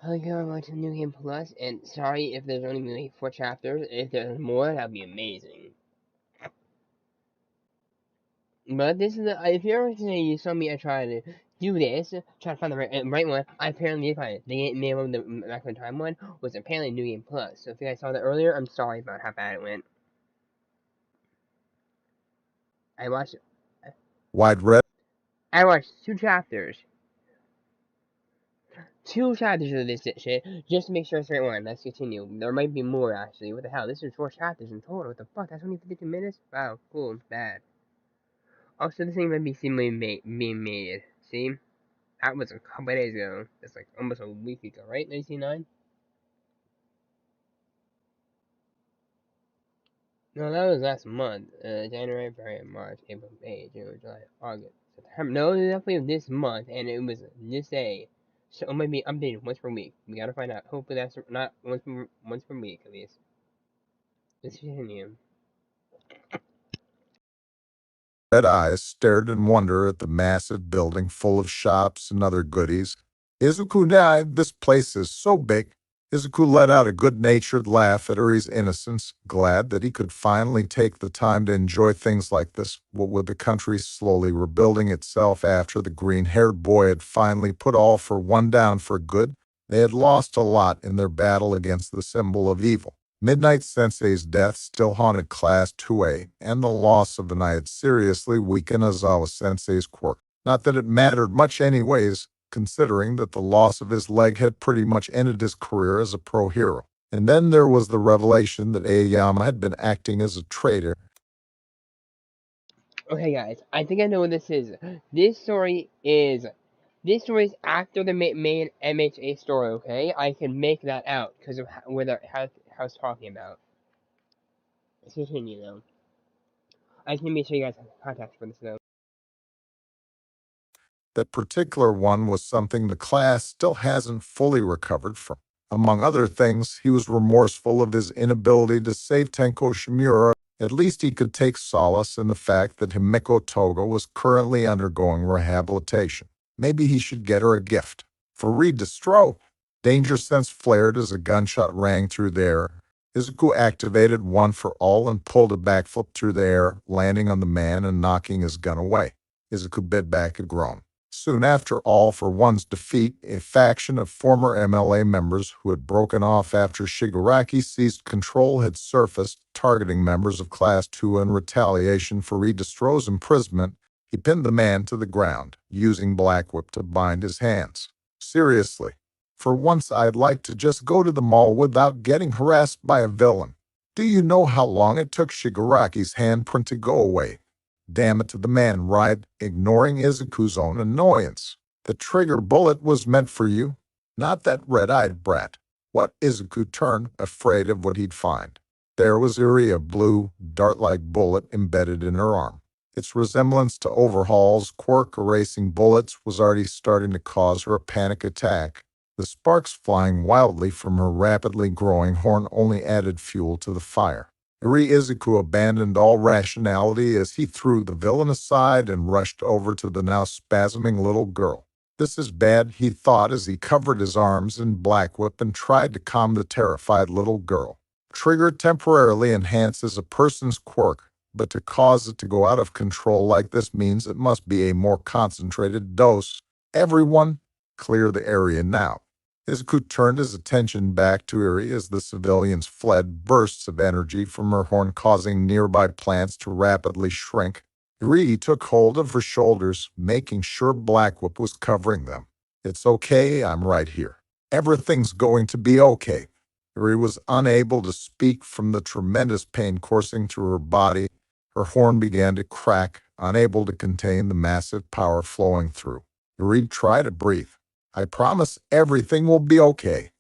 Finally going on to New Game Plus, and sorry if there's only maybe 4 chapters. If there's more, that'd be amazing. But this is if you're ever saying you saw me, I try to do this, try to find the right one. I apparently did find it. The name of the Back in Time one was apparently New Game Plus. So if you guys saw that earlier, I'm sorry about how bad it went. I watched Wide Red. I watched 2 chapters. 2 chapters of this shit, just to make sure it's the right one. Let's continue. There might be more actually. What the hell? This is 4 chapters in total. What the fuck? That's only 52 minutes? Wow, cool. Bad. Also, this thing might be seemingly being made. See? That was a couple days ago. That's like almost a week ago, right? 1999? No, that was last month. January, February, March, April, May, June, July, August, September. No, it was definitely this month, and it was this day. So it might be updated once per week. We gotta find out. Hopefully that's not once per week at least. Let's continue. Red eyes stared in wonder at the massive building full of shops and other goodies. Izuku, this place is so big. Izuku let out a good-natured laugh at Uri's innocence, glad that he could finally take the time to enjoy things like this. What with the country slowly rebuilding itself after the green-haired boy had finally put all for one down for good, they had lost a lot in their battle against the symbol of evil. Midnight Sensei's death still haunted Class 2A, and the loss of an eye had seriously weakened Ozawa Sensei's quirk. Not that it mattered much anyways, considering that the loss of his leg had pretty much ended his career as a pro hero. And then there was the revelation that Aoyama had been acting as a traitor. Okay, guys, I think I know what this is. This story is after the main MHA story. Okay, I can make that out because of how it's talking about. Let's continue though. I just need to make sure you guys have context for this though. That particular one was something the class still hasn't fully recovered from. Among other things, he was remorseful of his inability to save Tenko Shimura. At least he could take solace in the fact that Himeko Toga was currently undergoing rehabilitation. Maybe he should get her a gift. For Reed Destro, danger sense flared as a gunshot rang through the air. Izuku activated One for All and pulled a backflip through the air, landing on the man and knocking his gun away. Izuku bit back a groan. Soon after All for One's defeat, a faction of former MLA members who had broken off after Shigaraki seized control had surfaced, targeting members of Class 2 in retaliation for Redestro's imprisonment. He pinned the man to the ground, using Black Whip to bind his hands. Seriously, for once I'd like to just go to the mall without getting harassed by a villain. Do you know how long it took Shigaraki's handprint to go away? Damn it, the man writhed, ignoring Izuku's own annoyance. The trigger bullet was meant for you, not that red-eyed brat. What? Izuku turned, afraid of what he'd find. There was Uri, a blue, dart-like bullet embedded in her arm. Its resemblance to Overhaul's quirk-erasing bullets was already starting to cause her a panic attack. The sparks flying wildly from her rapidly growing horn only added fuel to the fire. Izuku abandoned all rationality as he threw the villain aside and rushed over to the now spasming little girl. This is bad, he thought as he covered his arms in Black Whip and tried to calm the terrified little girl. Trigger temporarily enhances a person's quirk, but to cause it to go out of control like this means it must be a more concentrated dose. Everyone, clear the area now. Izuku turned his attention back to Eri as the civilians fled, bursts of energy from her horn causing nearby plants to rapidly shrink. Eri took hold of her shoulders, making sure Black Whip was covering them. It's okay, I'm right here. Everything's going to be okay. Eri was unable to speak from the tremendous pain coursing through her body. Her horn began to crack, unable to contain the massive power flowing through. Eri tried to breathe. I promise everything will be okay.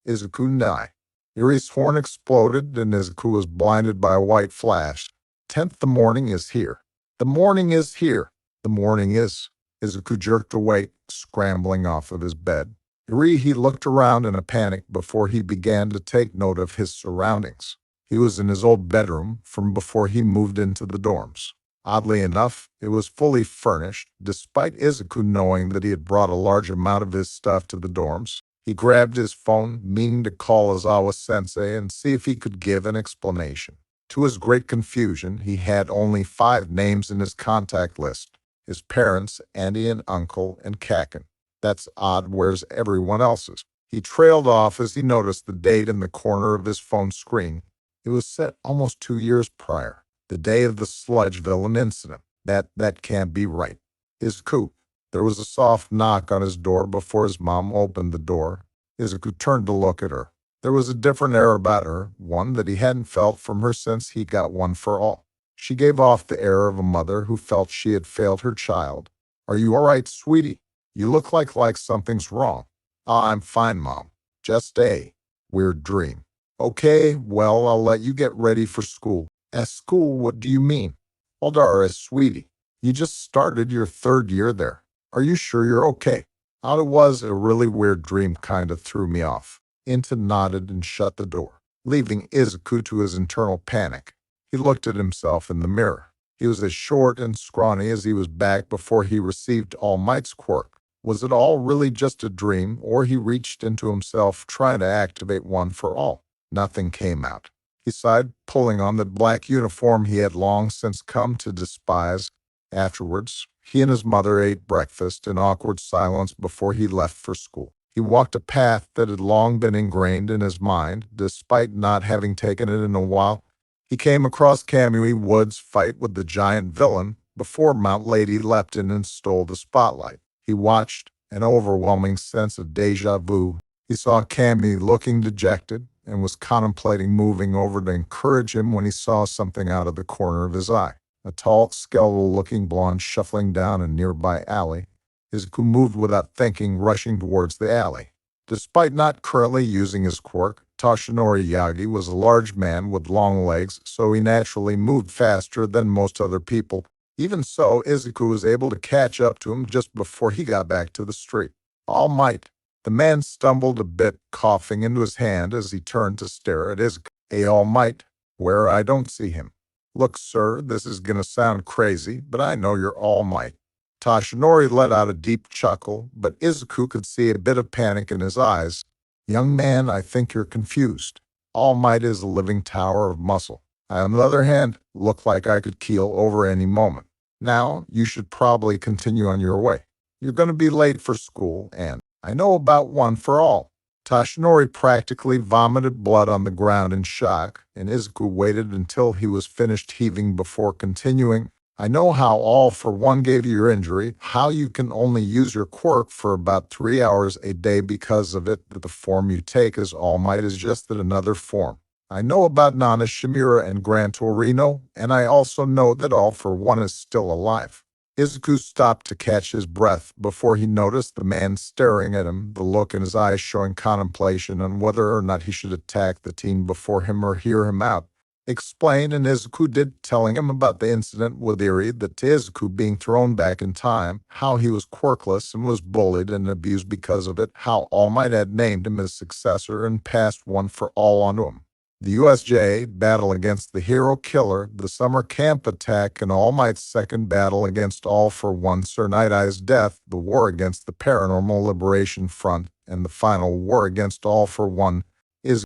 Izuku died. Yuri's horn exploded and Izuku was blinded by a white flash. 10th, the morning is here. The morning is here. The morning is. Izuku jerked awake, scrambling off of his bed. He looked around in a panic before he began to take note of his surroundings. He was in his old bedroom from before he moved into the dorms. Oddly enough, it was fully furnished, despite Izuku knowing that he had brought a large amount of his stuff to the dorms. He grabbed his phone, meaning to call Izawa-sensei and see if he could give an explanation. To his great confusion, he had only 5 names in his contact list: his parents, auntie and uncle, and Kaken. That's odd, where's everyone else's? He trailed off as he noticed the date in the corner of his phone screen. It was set almost 2 years prior, the day of the sludge villain incident. That can't be right. Izuku. There was a soft knock on his door before his mom opened the door. Izuku turned to look at her. There was a different air about her, one that he hadn't felt from her since he got One for All. She gave off the air of a mother who felt she had failed her child. "Are you all right, sweetie? You look like something's wrong." "Ah, I'm fine, Mom. Just a weird dream." "Okay, well, I'll let you get ready for school." "At school, what do you mean?" "Aldara, sweetie, you just started your 3rd year there. Are you sure you're okay?" "It was a really weird dream, kind of threw me off." Inta nodded and shut the door, leaving Izuku to his internal panic. He looked at himself in the mirror. He was as short and scrawny as he was back before he received All Might's quirk. Was it all really just a dream, or he reached into himself trying to activate One for All? Nothing came out. He sighed, pulling on the black uniform he had long since come to despise. Afterwards, he and his mother ate breakfast in awkward silence before he left for school. He walked a path that had long been ingrained in his mind, despite not having taken it in a while. He came across Kamui Wood's fight with the giant villain before Mount Lady leapt in and stole the spotlight. He watched, an overwhelming sense of deja vu. He saw Kamui looking dejected and was contemplating moving over to encourage him when he saw something out of the corner of his eye. A tall, skeletal-looking blonde shuffling down a nearby alley. Izuku moved without thinking, rushing towards the alley. Despite not currently using his quirk, Toshinori Yagi was a large man with long legs, so he naturally moved faster than most other people. Even so, Izuku was able to catch up to him just before he got back to the street. "All Might." The man stumbled a bit, coughing into his hand as he turned to stare at Izuku. All Might? Where? I don't see him." "Look, sir, this is gonna sound crazy, but I know you're All Might." Toshinori let out a deep chuckle, but Izuku could see a bit of panic in his eyes. "Young man, I think you're confused. All Might is a living tower of muscle. I, on the other hand, look like I could keel over any moment. Now, you should probably continue on your way. You're going to be late for school, and I know about One for All." Toshinori practically vomited blood on the ground in shock, and Izuku waited until he was finished heaving before continuing. "I know how All for One gave you your injury, how you can only use your quirk for about 3 hours a day because of it, that the form you take as All Might is just another form. I know about Nana Shimura and Gran Torino, and I also know that All for One is still alive." Izuku stopped to catch his breath before he noticed the man staring at him, the look in his eyes showing contemplation on whether or not he should attack the teen before him or hear him out. Explain, and Izuku did, telling him about the incident with Eri, that to Izuku being thrown back in time, how he was quirkless and was bullied and abused because of it, how All Might had named him his successor and passed One for All onto him. The USJ battle against the Hero Killer, the summer camp attack, and All Might's second battle against All for One, Sir Night Eye's death, the war against the Paranormal Liberation Front, and the final war against All for One is.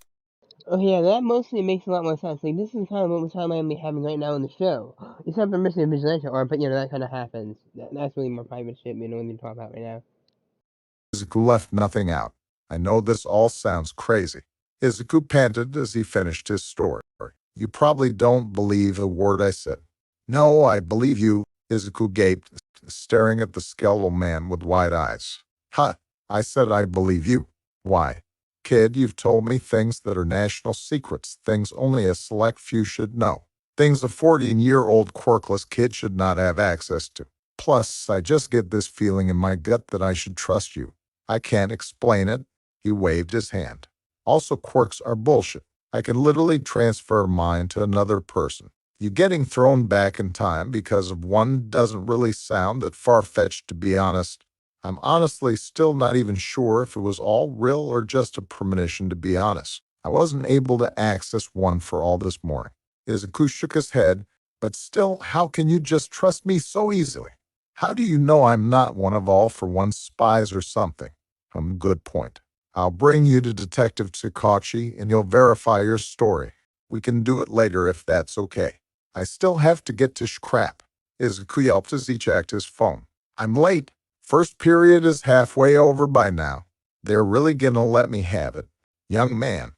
Oh yeah, that mostly makes a lot more sense. Like, this is kind of what time I'm having right now in the show. Except for missing a vigilante arm, but that kind of happens. That's really more private shit we don't need to talk about right now. Izuku left nothing out. "I know this all sounds crazy." Izuku panted as he finished his story. "You probably don't believe a word I said." "No, I believe you," Izuku gaped, staring at the skeletal man with wide eyes. "Ha! I said I believe you. Why? Kid, you've told me things that are national secrets, things only a select few should know. Things a 14-year-old quirkless kid should not have access to. Plus, I just get this feeling in my gut that I should trust you. I can't explain it." He waved his hand. "Also, quirks are bullshit. I can literally transfer mine to another person. You getting thrown back in time because of one doesn't really sound that far-fetched, to be honest. I'm honestly still not even sure if it was all real or just a premonition, to be honest. I wasn't able to access One for All this morning." Izuku shook his head. "But still, how can you just trust me so easily? How do you know I'm not one of All for One's spies or something?" Good point. I'll bring you to Detective Tsukauchi and he'll verify your story. We can do it later if that's okay. I still have to get to scrap. Izuku yelped as he checked his phone. I'm late. First period is halfway over by now. They're really gonna let me have it. Young man.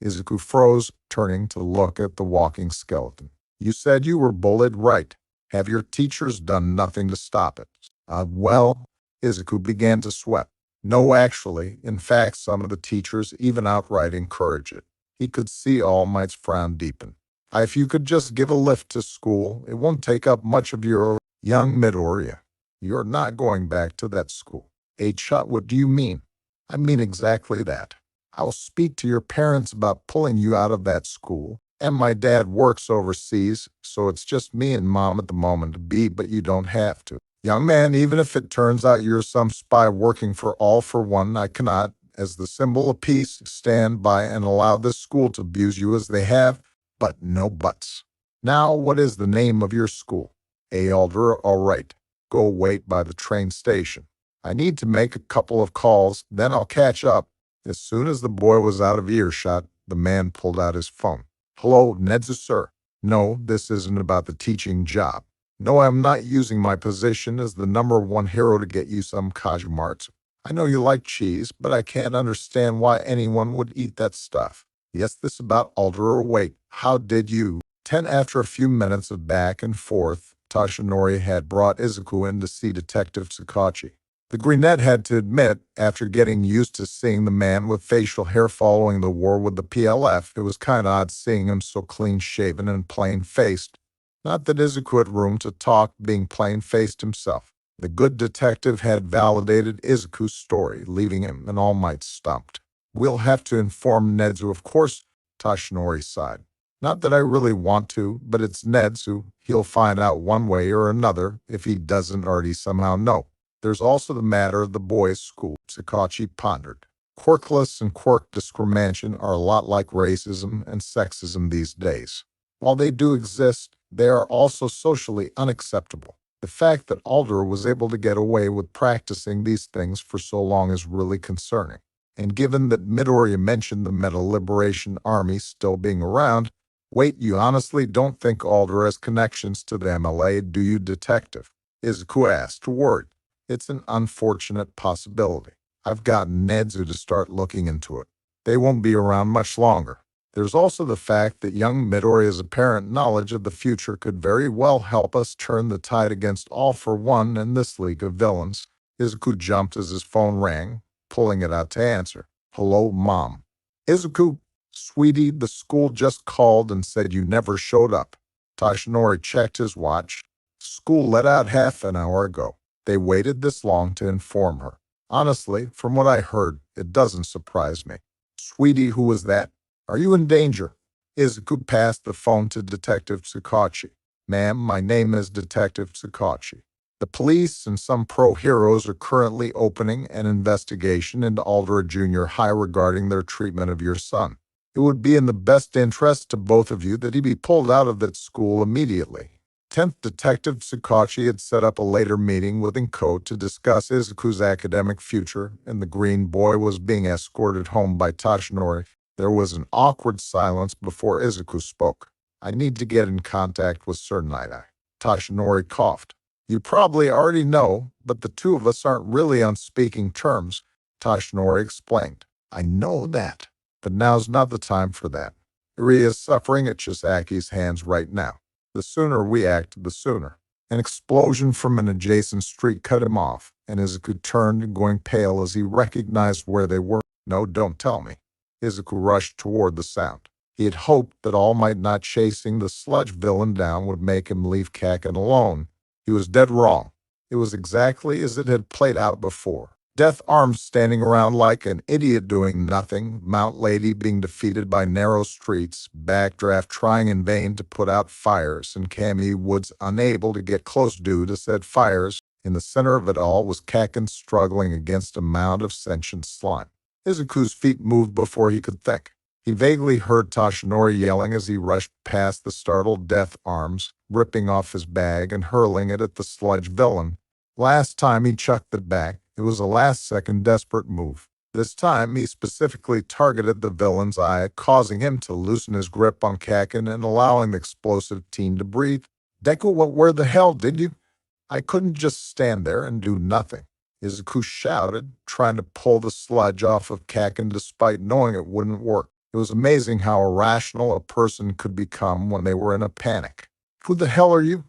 Izuku froze, turning to look at the walking skeleton. You said you were bullied, right? Have your teachers done nothing to stop it? Well, Izuku began to sweat. No, actually. In fact, some of the teachers even outright encourage it. He could see All Might's frown deepen. If you could just give a lift to school, it won't take up much of your young Midoriya. You're not going back to that school. Shut, what do you mean? I mean exactly that. I'll speak to your parents about pulling you out of that school. And my dad works overseas, so it's just me and mom at the moment, but you don't have to. Young man, even if it turns out you're some spy working for All for One, I cannot, as the symbol of peace, stand by and allow this school to abuse you as they have, but no buts. Now, what is the name of your school? Alder, all right. Go wait by the train station. I need to make a couple of calls, then I'll catch up. As soon as the boy was out of earshot, the man pulled out his phone. Hello, Nedzu, sir. No, this isn't about the teaching job. No, I'm not using my position as the #1 hero to get you some Kajumarts. I know you like cheese, but I can't understand why anyone would eat that stuff. Yes, this about Alder or wait. How did you? 10 after a few minutes of back and forth, Toshinori had brought Izuku in to see Detective Tsukauchi. The brunette had to admit, after getting used to seeing the man with facial hair following the war with the PLF, it was kind of odd seeing him so clean-shaven and plain-faced. Not that Izuku had room to talk, being plain-faced himself. The good detective had validated Izuku's story, leaving him and All Might stumped. We'll have to inform Nedzu, of course, Toshinori sighed. Not that I really want to, but it's Nedzu. He'll find out one way or another if he doesn't already somehow know. There's also the matter of the boys' school, Tsukauchi pondered. Quirkless and quirk discrimination are a lot like racism and sexism these days. While they do exist, they are also socially unacceptable. The fact that Alder was able to get away with practicing these things for so long is really concerning. And given that Midoriya mentioned the Meta Liberation Army still being around, wait, you honestly don't think Alder has connections to the MLA, do you, detective? Izuku asked, worried. It's an unfortunate possibility. I've gotten Nedzu to start looking into it. They won't be around much longer. There's also the fact that young Midoriya's apparent knowledge of the future could very well help us turn the tide against All for One and this league of villains. Izuku jumped as his phone rang, pulling it out to answer. Hello, Mom. Izuku, sweetie, the school just called and said you never showed up. Toshinori checked his watch. School let out half an hour ago. They waited this long to inform her. Honestly, from what I heard, it doesn't surprise me. Sweetie, who was that? Are you in danger? Izuku passed the phone to Detective Tsukauchi. Ma'am, my name is Detective Tsukauchi. The police and some pro-heroes are currently opening an investigation into Alder Junior High regarding their treatment of your son. It would be in the best interest to both of you that he be pulled out of that school immediately. 10th Detective Tsukauchi had set up a later meeting with Inko to discuss Izuku's academic future, and the green boy was being escorted home by Toshinori. There was an awkward silence before Izuku spoke. I need to get in contact with Sir Night-Eye. Toshinori coughed. You probably already know, but the two of us aren't really on speaking terms, Toshinori explained. I know that, but now's not the time for that. Rie is suffering at Chisaki's hands right now. The sooner we act, the sooner. An explosion from an adjacent street cut him off, and Izuku turned, going pale as he recognized where they were. No, don't tell me. Izuku rushed toward the sound. He had hoped that All Might not chasing the sludge villain down would make him leave Kakin alone. He was dead wrong. It was exactly as it had played out before. Death Arms standing around like an idiot doing nothing, Mount Lady being defeated by narrow streets, Backdraft trying in vain to put out fires, and Cammy Woods unable to get close due to said fires. In the center of it all was Kakin struggling against a mound of sentient slime. Izuku's feet moved before he could think. He vaguely heard Toshinori yelling as he rushed past the startled Death Arms, ripping off his bag and hurling it at the sludge villain. Last time he chucked it back, it was a last-second desperate move. This time, he specifically targeted the villain's eye, causing him to loosen his grip on Kakin and allowing the explosive teen to breathe. Deku, where the hell did you? I couldn't just stand there and do nothing. Izuku shouted, trying to pull the sludge off of Kakin despite knowing it wouldn't work. It was amazing how irrational a person could become when they were in a panic. Who the hell are you?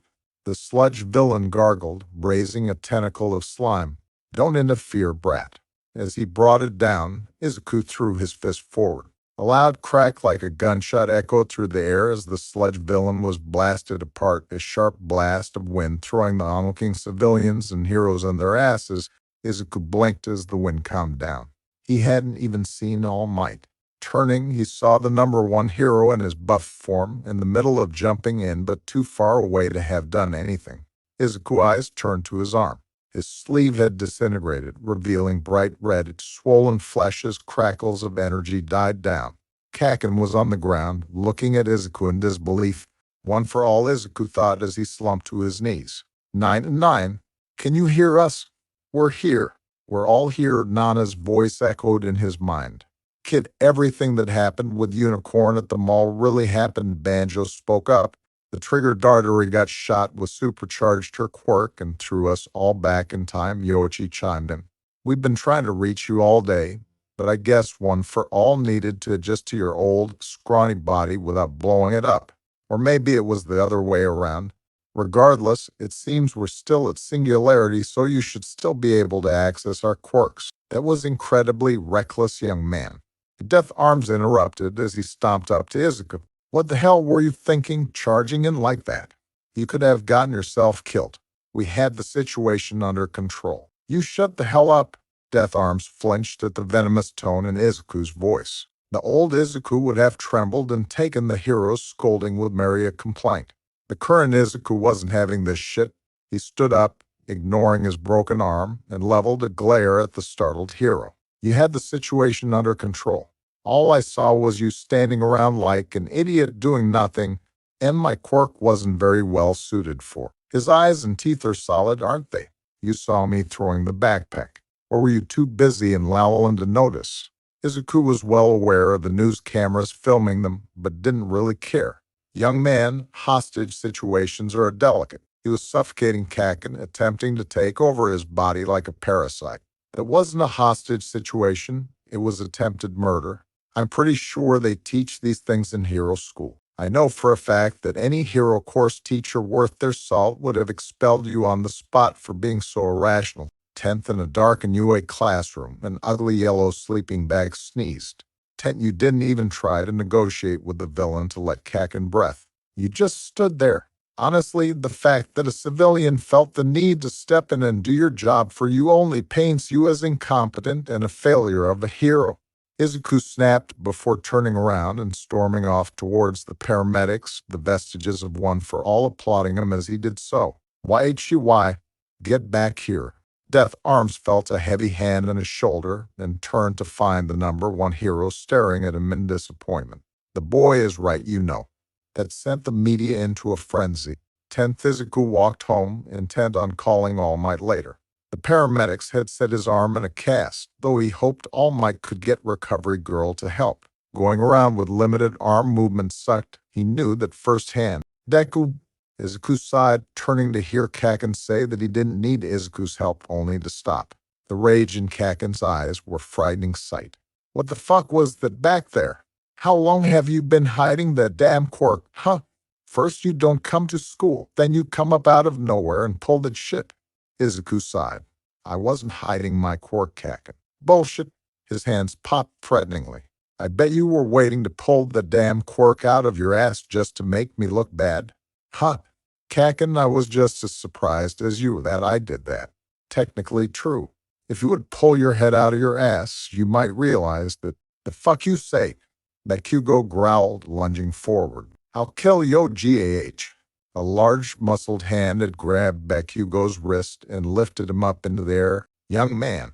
The sludge villain gargled, raising a tentacle of slime. Don't interfere, brat. As he brought it down, Izuku threw his fist forward. A loud crack like a gunshot echoed through the air as the sludge villain was blasted apart, a sharp blast of wind throwing the onlooking civilians and heroes on their asses. Izuku blinked as the wind calmed down. He hadn't even seen All Might. Turning, he saw the number one hero in his buff form, in the middle of jumping in but too far away to have done anything. Izuku's eyes turned to his arm. His sleeve had disintegrated, revealing bright red, swollen flesh as crackles of energy died down. Kakin was on the ground, looking at Izuku in disbelief. One for all, Izuku thought as he slumped to his knees. 9-9. Can you hear us? We're here. We're all here, Nana's voice echoed in his mind. Kid, everything that happened with Unicorn at the mall really happened, Banjo spoke up. The trigger dartery got shot with supercharged her quirk and threw us all back in time, Yoichi chimed in. We've been trying to reach you all day, but I guess One for All needed to adjust to your old, scrawny body without blowing it up. Or maybe it was the other way around. Regardless, it seems we're still at singularity, so you should still be able to access our quirks. That was incredibly reckless, young man. Death Arms interrupted as he stomped up to Izuku. What the hell were you thinking, charging in like that? You could have gotten yourself killed. We had the situation under control. You shut the hell up. Death Arms flinched at the venomous tone in Izuku's voice. The old Izuku would have trembled and taken the hero's scolding with merry a complaint. The current Izuku wasn't having this shit. He stood up, ignoring his broken arm, and leveled a glare at the startled hero. You had the situation under control. All I saw was you standing around like an idiot doing nothing, and my quirk wasn't very well suited for. His eyes and teeth are solid, aren't they? You saw me throwing the backpack. Or were you too busy in Lowland to notice? Izuku was well aware of the news cameras filming them, but didn't really care. Young man, hostage situations are delicate. He was suffocating Kakin, attempting to take over his body like a parasite. It wasn't a hostage situation. It was attempted murder. I'm pretty sure they teach these things in hero school. I know for a fact that any hero course teacher worth their salt would have expelled you on the spot for being so irrational. 10th in a darkened UA classroom, an ugly yellow sleeping bag sneezed. 10th, you didn't even try to negotiate with the villain to let Kakin breath. You just stood there. Honestly, the fact that a civilian felt the need to step in and do your job for you only paints you as incompetent and a failure of a hero. Izuku snapped before turning around and storming off towards the paramedics, the vestiges of One for All applauding him as he did so. Why? Get back here. Death Arms felt a heavy hand on his shoulder and turned to find the number one hero staring at him in disappointment. The boy is right, you know. That sent the media into a frenzy. 10th Izuku walked home, intent on calling All Might later. The paramedics had set his arm in a cast, though he hoped All Might could get Recovery Girl to help. Going around with limited arm movement sucked, he knew that firsthand. Deku, Izuku sighed, turning to hear Kakin say that he didn't need Izuku's help, only to stop. The rage in Kakin's eyes were a frightening sight. What the fuck was that back there? How long have you been hiding that damn quirk, huh? First you don't come to school, then you come up out of nowhere and pull that shit. Izuku sighed. I wasn't hiding my quirk, Kakin. Bullshit. His hands popped threateningly. I bet you were waiting to pull the damn quirk out of your ass just to make me look bad. Huh? Kakin, I was just as surprised as you that I did that. Technically true. If you would pull your head out of your ass, you might realize that the fuck you say. Bakugo growled, lunging forward. I'll kill yo GAH. A large, muscled hand had grabbed Bakugo's wrist and lifted him up into the air. Young man.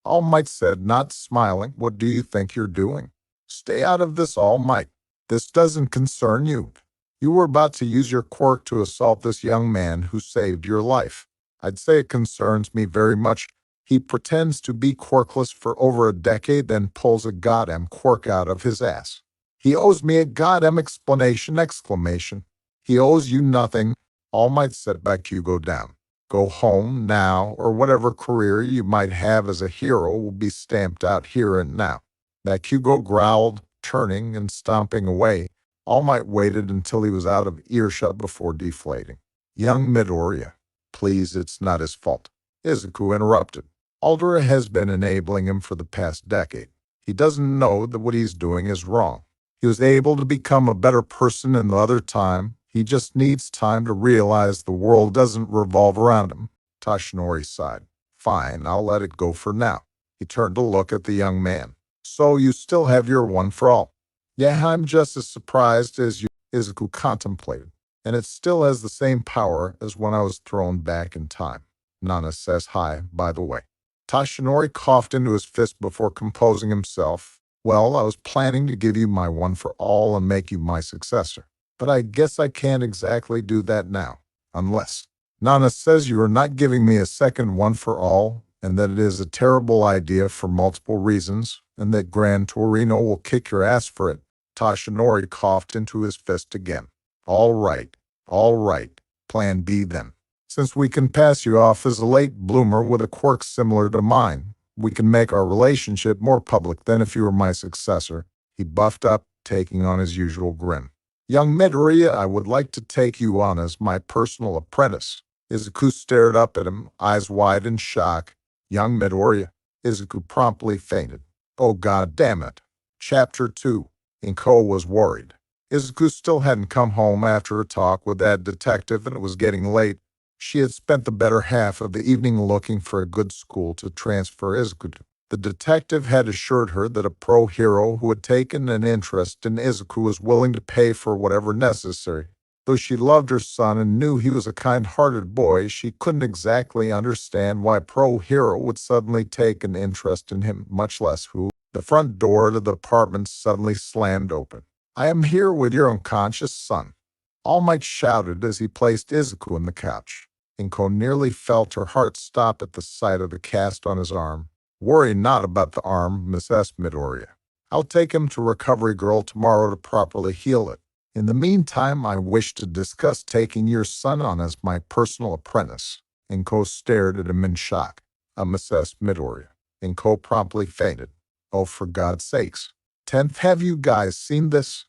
All Might said, not smiling, what do you think you're doing? Stay out of this, All Might. This doesn't concern you. You were about to use your quirk to assault this young man who saved your life. I'd say it concerns me very much. He pretends to be quirkless for over a decade, then pulls a goddamn quirk out of his ass. He owes me a goddamn explanation! Exclamation. He owes you nothing. All Might said Bakugo down. Go home now, or whatever career you might have as a hero will be stamped out here and now. Bakugo growled, turning and stomping away. All Might waited until he was out of earshot before deflating. Young Midoriya, please, it's not his fault. Izuku interrupted. Aldera has been enabling him for the past decade. He doesn't know that what he's doing is wrong. He was able to become a better person in the other time. He just needs time to realize the world doesn't revolve around him. Toshinori sighed. Fine, I'll let it go for now. He turned to look at the young man. So you still have your one for all? Yeah, I'm just as surprised as you, Izuku contemplated. And it still has the same power as when I was thrown back in time. Nana says hi, by the way. Toshinori coughed into his fist before composing himself. Well, I was planning to give you my one for all and make you my successor. But I guess I can't exactly do that now. Unless Nana says you are not giving me a second one for all, and that it is a terrible idea for multiple reasons, and that Gran Torino will kick your ass for it. Toshinori coughed into his fist again. All right. Plan B then. Since we can pass you off as a late bloomer with a quirk similar to mine, we can make our relationship more public than if you were my successor. He buffed up, taking on his usual grin. Young Midoriya, I would like to take you on as my personal apprentice. Izuku stared up at him, eyes wide in shock. Young Midoriya. Izuku promptly fainted. Oh, god damn it. Chapter 2. Inko was worried. Izuku still hadn't come home after a talk with that detective, and it was getting late. She had spent the better half of the evening looking for a good school to transfer Izuku to. The detective had assured her that a pro hero who had taken an interest in Izuku was willing to pay for whatever necessary. Though she loved her son and knew he was a kind-hearted boy, she couldn't exactly understand why pro hero would suddenly take an interest in him, much less who. The front door to the apartment suddenly slammed open. I am here with your unconscious son. All Might shouted as he placed Izuku on the couch. Inko nearly felt her heart stop at the sight of the cast on his arm. Worry not about the arm, Mrs. Midoriya. I'll take him to Recovery Girl tomorrow to properly heal it. In the meantime, I wish to discuss taking your son on as my personal apprentice. Inko stared at him in shock. Mrs. Midoriya. Inko promptly fainted. Oh, for God's sakes. 10th, have you guys seen this?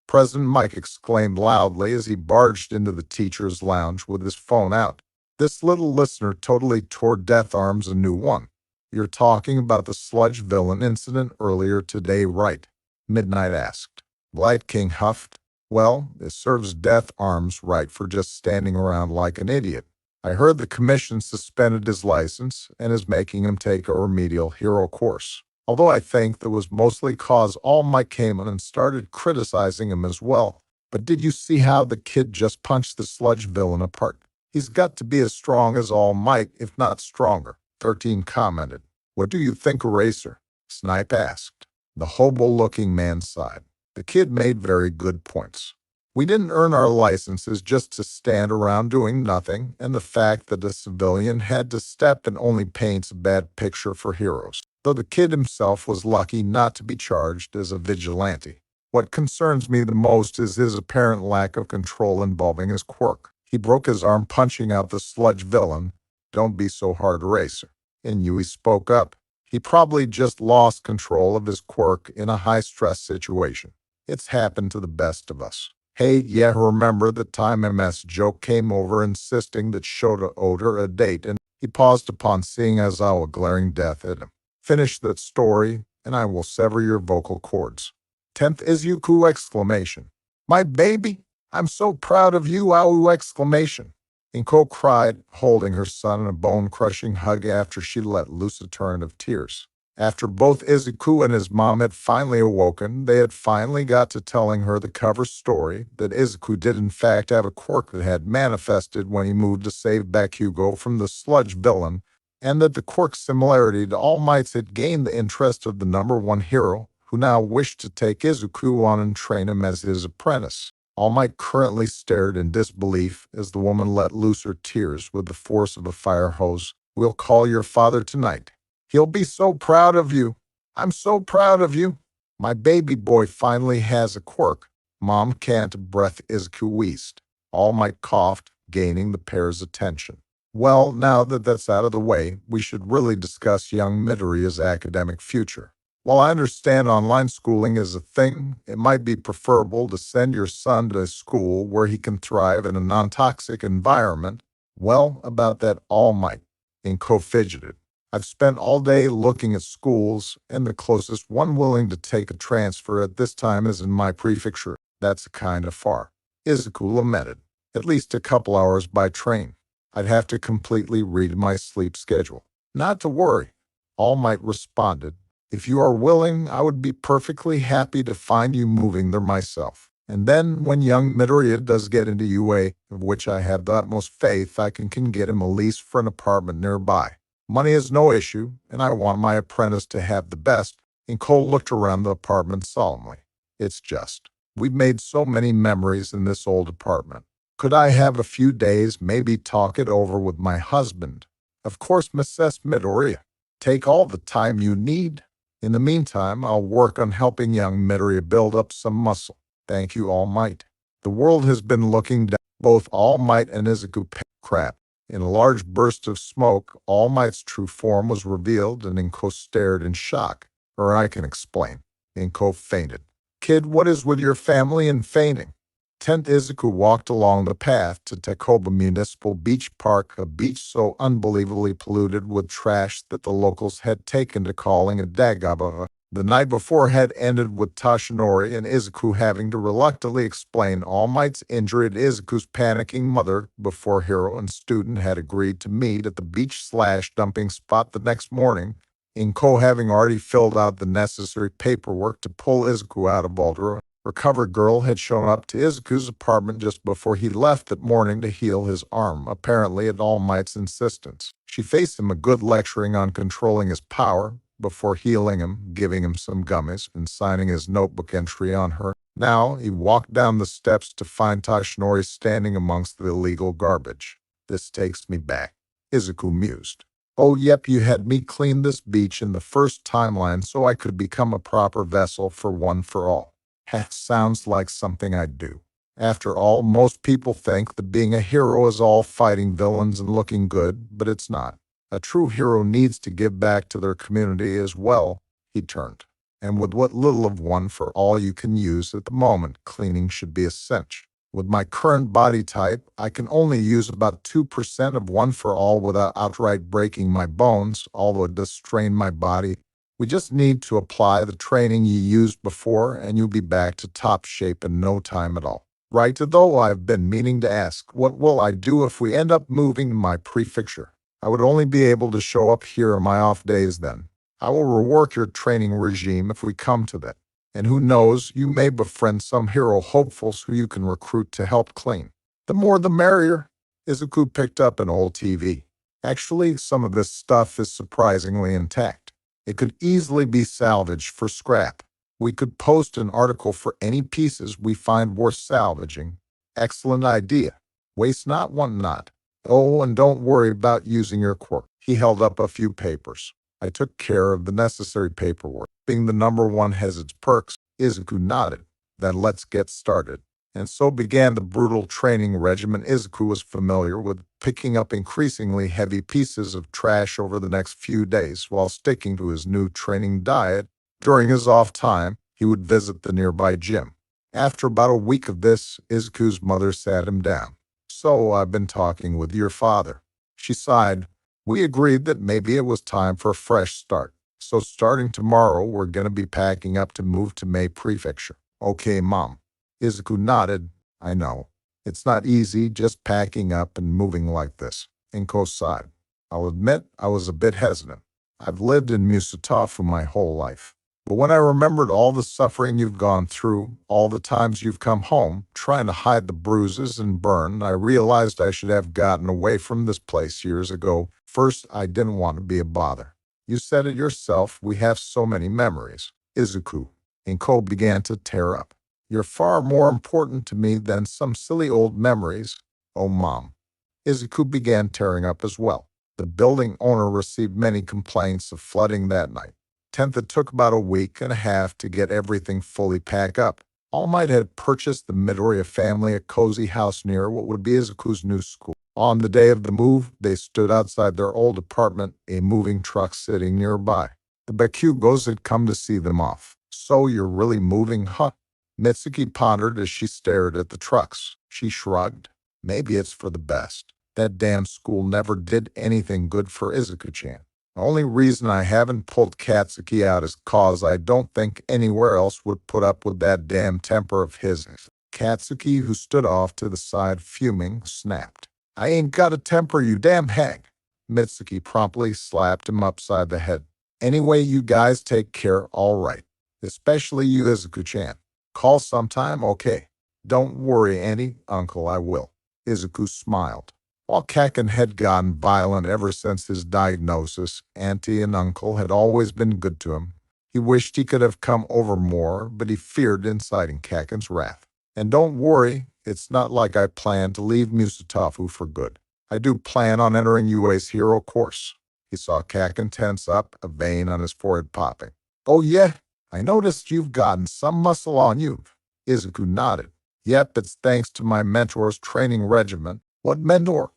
President Mike exclaimed loudly as he barged into the teacher's lounge with his phone out. This little listener totally tore Death Arms a new one. You're talking about the sludge villain incident earlier today, right? Midnight asked. Blight King huffed. Well, it serves Death Arms right for just standing around like an idiot. I heard the commission suspended his license and is making him take a remedial hero course. Although I think that was mostly cause All Might came in and started criticizing him as well. But did you see how the kid just punched the sludge villain apart? He's got to be as strong as All Might, if not stronger. 13 commented. What do you think, Eraser? Snipe asked. The hobo-looking man sighed. The kid made very good points. We didn't earn our licenses just to stand around doing nothing, and the fact that a civilian had to step in only paints a bad picture for heroes. Though the kid himself was lucky not to be charged as a vigilante. What concerns me the most is his apparent lack of control involving his quirk. He broke his arm punching out the sludge villain. Don't be so hard, Eraser. Inui spoke up. He probably just lost control of his quirk in a high-stress situation. It's happened to the best of us. Hey, yeah, remember the time MS Joke came over insisting that Shota owed her a date, and he paused upon seeing Aizawa glaring death at him. Finish that story, and I will sever your vocal cords. 10th Izuku exclamation. My baby, I'm so proud of you, Aou exclamation. Inko cried, holding her son in a bone-crushing hug after she let loose a torrent of tears. After both Izuku and his mom had finally awoken, they had finally got to telling her the cover story that Izuku did in fact have a quirk that had manifested when he moved to save Bakugo from the sludge villain, and that the quirk's similarity to All Might's had gained the interest of the #1 hero, who now wished to take Izuku on and train him as his apprentice. All Might currently stared in disbelief as the woman let loose her tears with the force of a fire hose. We'll call your father tonight. He'll be so proud of you. I'm so proud of you. My baby boy finally has a quirk. Mom can't breath Izuku wheezed. All Might coughed, gaining the pair's attention. Well, now that that's out of the way, we should really discuss young Midoriya's academic future. While I understand online schooling is a thing, it might be preferable to send your son to a school where he can thrive in a non-toxic environment. Well, about that All Might. Inko fidgeted. I've spent all day looking at schools, and the closest one willing to take a transfer at this time is in my prefecture. That's kind of far. Izuku lamented. At least a couple hours by train. I'd have to completely read my sleep schedule. Not to worry, All Might responded. If you are willing, I would be perfectly happy to find you moving there myself. And then, when young Midoriya does get into UA, of which I have the utmost faith, I can get him a lease for an apartment nearby. Money is no issue, and I want my apprentice to have the best. And Cole looked around the apartment solemnly. It's just, we've made so many memories in this old apartment. Could I have a few days, maybe talk it over with my husband? Of course, Mrs. Midoriya. Take all the time you need. In the meantime, I'll work on helping young Midoriya build up some muscle. Thank you, All Might. The world has been looking down. Both All Might and Izuku crap. In a large burst of smoke, All Might's true form was revealed, and Inko stared in shock. Or I can explain. Inko fainted. Kid, what is with your family and fainting? Izuku walked along the path to Takoba Municipal Beach Park, a beach so unbelievably polluted with trash that the locals had taken to calling it Dagaba. The night before had ended with Toshinori and Izuku having to reluctantly explain All Might's injury to Izuku's panicking mother before hero and student had agreed to meet at the beach/dumping spot the next morning, Inko having already filled out the necessary paperwork to pull Izuku out of Baldura. Recovered girl had shown up to Izuku's apartment just before he left that morning to heal his arm, apparently at All Might's insistence. She faced him a good lecturing on controlling his power, before healing him, giving him some gummies, and signing his notebook entry on her. Now he walked down the steps to find Toshinori standing amongst the illegal garbage. This takes me back, Izuku mused. Oh yep, you had me clean this beach in the first timeline so I could become a proper vessel for One for All. That sounds like something I'd do. After all, most people think that being a hero is all fighting villains and looking good, but it's not. A true hero needs to give back to their community as well. He turned. And with what little of One for All you can use at the moment, cleaning should be essential. With my current body type, I can only use about 2% of One for All without outright breaking my bones, although it does strain my body. We just need to apply the training you used before, and you'll be back to top shape in no time at all. Right, though I've been meaning to ask, what will I do if we end up moving to my prefecture? I would only be able to show up here on my off days then. I will rework your training regime if we come to that. And who knows, you may befriend some hero hopefuls who you can recruit to help clean. The more the merrier. Izuku picked up an old TV. Actually, some of this stuff is surprisingly intact. It could easily be salvaged for scrap. We could post an article for any pieces we find worth salvaging. Excellent idea. Waste not, want not. Oh, and don't worry about using your quirk. He held up a few papers. I took care of the necessary paperwork. Being the number one has its perks. Izuku nodded. Then let's get started. And so began the brutal training regimen Izuku was familiar with, picking up increasingly heavy pieces of trash over the next few days while sticking to his new training diet. During his off time, he would visit the nearby gym. After about a week of this, Izuku's mother sat him down. So I've been talking with your father. She sighed. We agreed that maybe it was time for a fresh start. So starting tomorrow, we're going to be packing up to move to Mei Prefecture. Okay, Mom. Izuku nodded. I know. It's not easy just packing up and moving like this. Inko sighed. I'll admit I was a bit hesitant. I've lived in Musatofu my whole life. But when I remembered all the suffering you've gone through, all the times you've come home, trying to hide the bruises and burn, I realized I should have gotten away from this place years ago. First, I didn't want to be a bother. You said it yourself, we have so many memories. Izuku. Inko began to tear up. You're far more important to me than some silly old memories. Oh, Mom. Izuku began tearing up as well. The building owner received many complaints of flooding that night. 10th, it took about a week and a half to get everything fully packed up. All Might had purchased the Midoriya family a cozy house near what would be Izuku's new school. On the day of the move, they stood outside their old apartment, a moving truck sitting nearby. The Bakugos had come to see them off. So you're really moving, huh? Mitsuki pondered as she stared at the trucks. She shrugged. Maybe it's for the best. That damn school never did anything good for Izuku-chan. The only reason I haven't pulled Katsuki out is cause I don't think anywhere else would put up with that damn temper of his. Katsuki, who stood off to the side fuming, snapped. I ain't got a temper, you damn hag. Mitsuki promptly slapped him upside the head. Anyway, you guys take care, all right. Especially you, Izuku-chan. Call sometime, okay? Don't worry, Auntie, Uncle, I will. Izuku smiled. While Kaken had gotten violent ever since his diagnosis, Auntie and Uncle had always been good to him. He wished he could have come over more, but he feared inciting Kaken's wrath. And don't worry, it's not like I plan to leave Musutafu for good. I do plan on entering UA's hero course. He saw Kaken tense up, a vein on his forehead popping. Oh yeah? I noticed you've gotten some muscle on you. Izuku nodded. Yep, it's thanks to my mentor's training regimen. What mentor?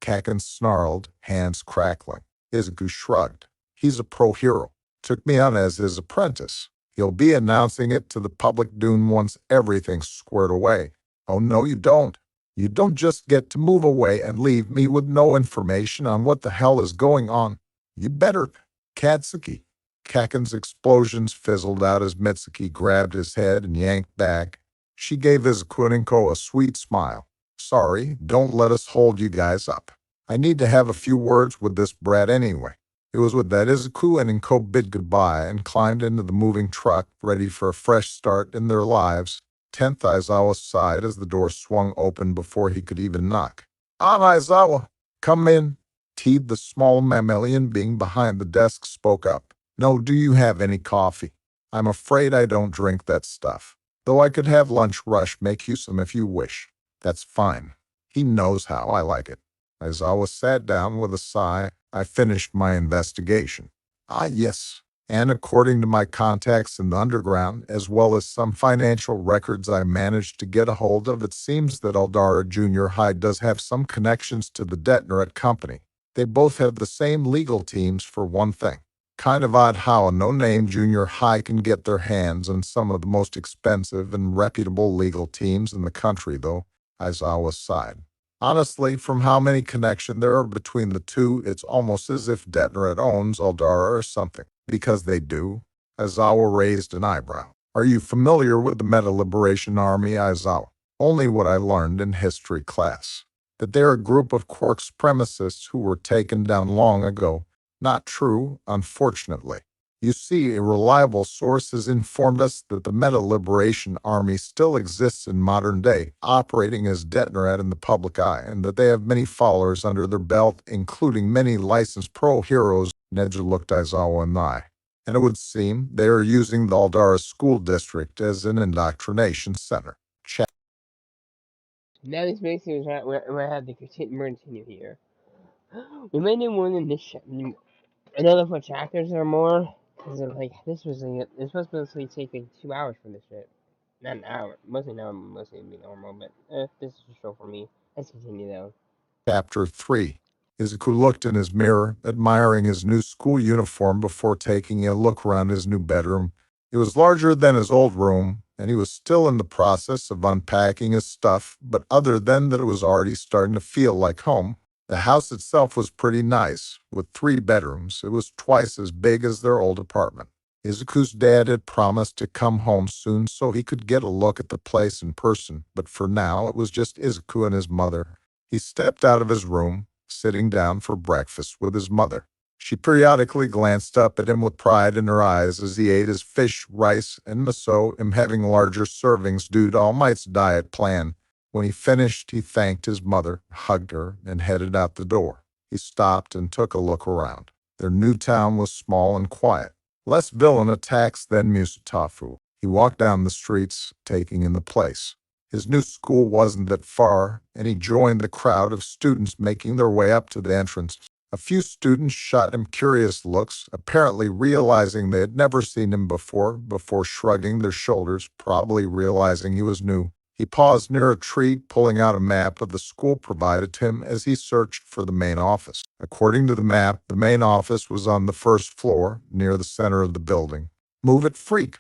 Kaken snarled, hands crackling. Izuku shrugged. He's a pro hero. Took me on as his apprentice. He'll be announcing it to the public Dune once everything's squared away. Oh no, you don't. You don't just get to move away and leave me with no information on what the hell is going on. You better. Katsuki. Kaken's explosions fizzled out as Mitsuki grabbed his head and yanked back. She gave Izuku and Inko a sweet smile. Sorry, don't let us hold you guys up. I need to have a few words with this brat anyway. It was with that Izuku and Inko bid goodbye and climbed into the moving truck, ready for a fresh start in their lives. 10th, Aizawa sighed as the door swung open before he could even knock. Aizawa, come in. Teed, the small mammalian being behind the desk, spoke up. No, do you have any coffee? I'm afraid I don't drink that stuff. Though I could have lunch rush make you some if you wish. That's fine. He knows how I like it. Aizawa sat down with a sigh. I finished my investigation. Ah, yes. And according to my contacts in the underground, as well as some financial records I managed to get a hold of, it seems that Aldara Junior High does have some connections to the Detnerat Company. They both have the same legal teams for one thing. Kind of odd how a no-name junior high can get their hands on some of the most expensive and reputable legal teams in the country, though. Aizawa sighed. Honestly, from how many connections there are between the two, it's almost as if Detnerat owns Aldara or something. Because they do? Aizawa raised an eyebrow. Are you familiar with the Meta Liberation Army, Aizawa? Only what I learned in history class. That they're a group of Quark supremacists who were taken down long ago. Not true, unfortunately. You see, a reliable source has informed us that the Meta Liberation Army still exists in modern day, operating as Detnerat in the public eye, and that they have many followers under their belt, including many licensed pro-heroes. Neji looked Aizawa in the eye. And it would seem they are using the Aldara School District as an indoctrination center. Now this basically where I have to continue here. We might need more than this another 4 chapters or more. Cause like this was like it's supposed to take like 2 hours for this shit. Not an hour. Mostly now mostly it'd be normal, but this is a show for me. Let's continue though. Chapter 3. Izuku looked in his mirror, admiring his new school uniform before taking a look around his new bedroom. It was larger than his old room, and he was still in the process of unpacking his stuff, but other than that it was already starting to feel like home. The house itself was pretty nice. With 3 bedrooms, it was twice as big as their old apartment. Izuku's dad had promised to come home soon so he could get a look at the place in person, but for now it was just Izuku and his mother. He stepped out of his room, sitting down for breakfast with his mother. She periodically glanced up at him with pride in her eyes as he ate his fish, rice, and miso, him having larger servings due to All Might's diet plan. When he finished, he thanked his mother, hugged her, and headed out the door. He stopped and took a look around. Their new town was small and quiet. Less villain attacks than Musutafu. He walked down the streets, taking in the place. His new school wasn't that far, and he joined the crowd of students making their way up to the entrance. A few students shot him curious looks, apparently realizing they had never seen him before shrugging their shoulders, probably realizing he was new. He paused near a tree, pulling out a map of the school provided to him as he searched for the main office. According to the map, the main office was on the first floor, near the center of the building. "Move it, freak!"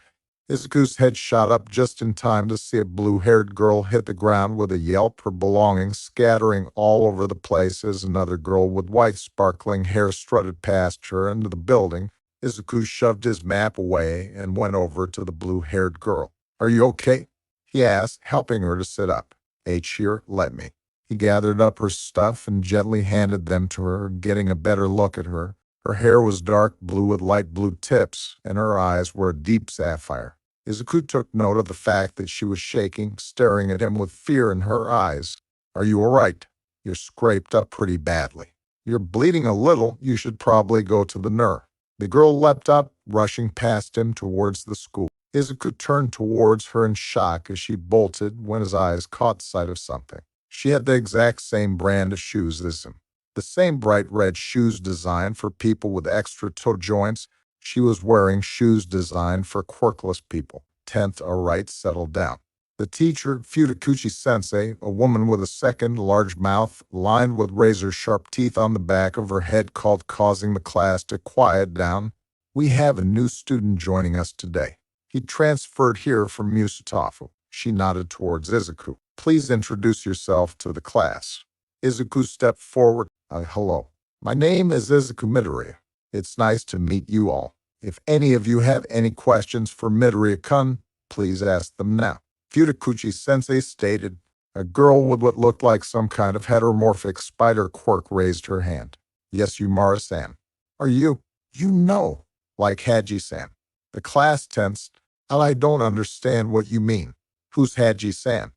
Izuku's head shot up just in time to see a blue-haired girl hit the ground with a yelp, her belongings scattering all over the place as another girl with white sparkling hair strutted past her into the building. Izuku shoved his map away and went over to the blue-haired girl. "Are you okay?" he asked, helping her to sit up. "Here, let me." He gathered up her stuff and gently handed them to her, getting a better look at her. Her hair was dark blue with light blue tips, and her eyes were a deep sapphire. Izuku took note of the fact that she was shaking, staring at him with fear in her eyes. "Are you all right? You're scraped up pretty badly. You're bleeding a little. You should probably go to the nurse." The girl leapt up, rushing past him towards the school. Izuku turned towards her in shock as she bolted when his eyes caught sight of something. She had the exact same brand of shoes as him. The same bright red shoes designed for people with extra toe joints. She was wearing shoes designed for quirkless people. 10th, all right, settle down. The teacher, Futakuchi-sensei, a woman with a second large mouth lined with razor-sharp teeth on the back of her head, called, causing the class to quiet down. "We have a new student joining us today. He transferred here from Musutafu." She nodded towards Izuku. "Please introduce yourself to the class." Izuku stepped forward. Hello. My name is Izuku Midoriya. It's nice to meet you all. If any of you have any questions for Midoriya-kun, please ask them now." Futakuchi-sensei stated. A girl with what looked like some kind of heteromorphic spider quirk raised her hand. "Yes, Yumara-san. Are you? You know, like Haji-san." The class tensed. "I don't understand what you mean. Who's Haji-san?"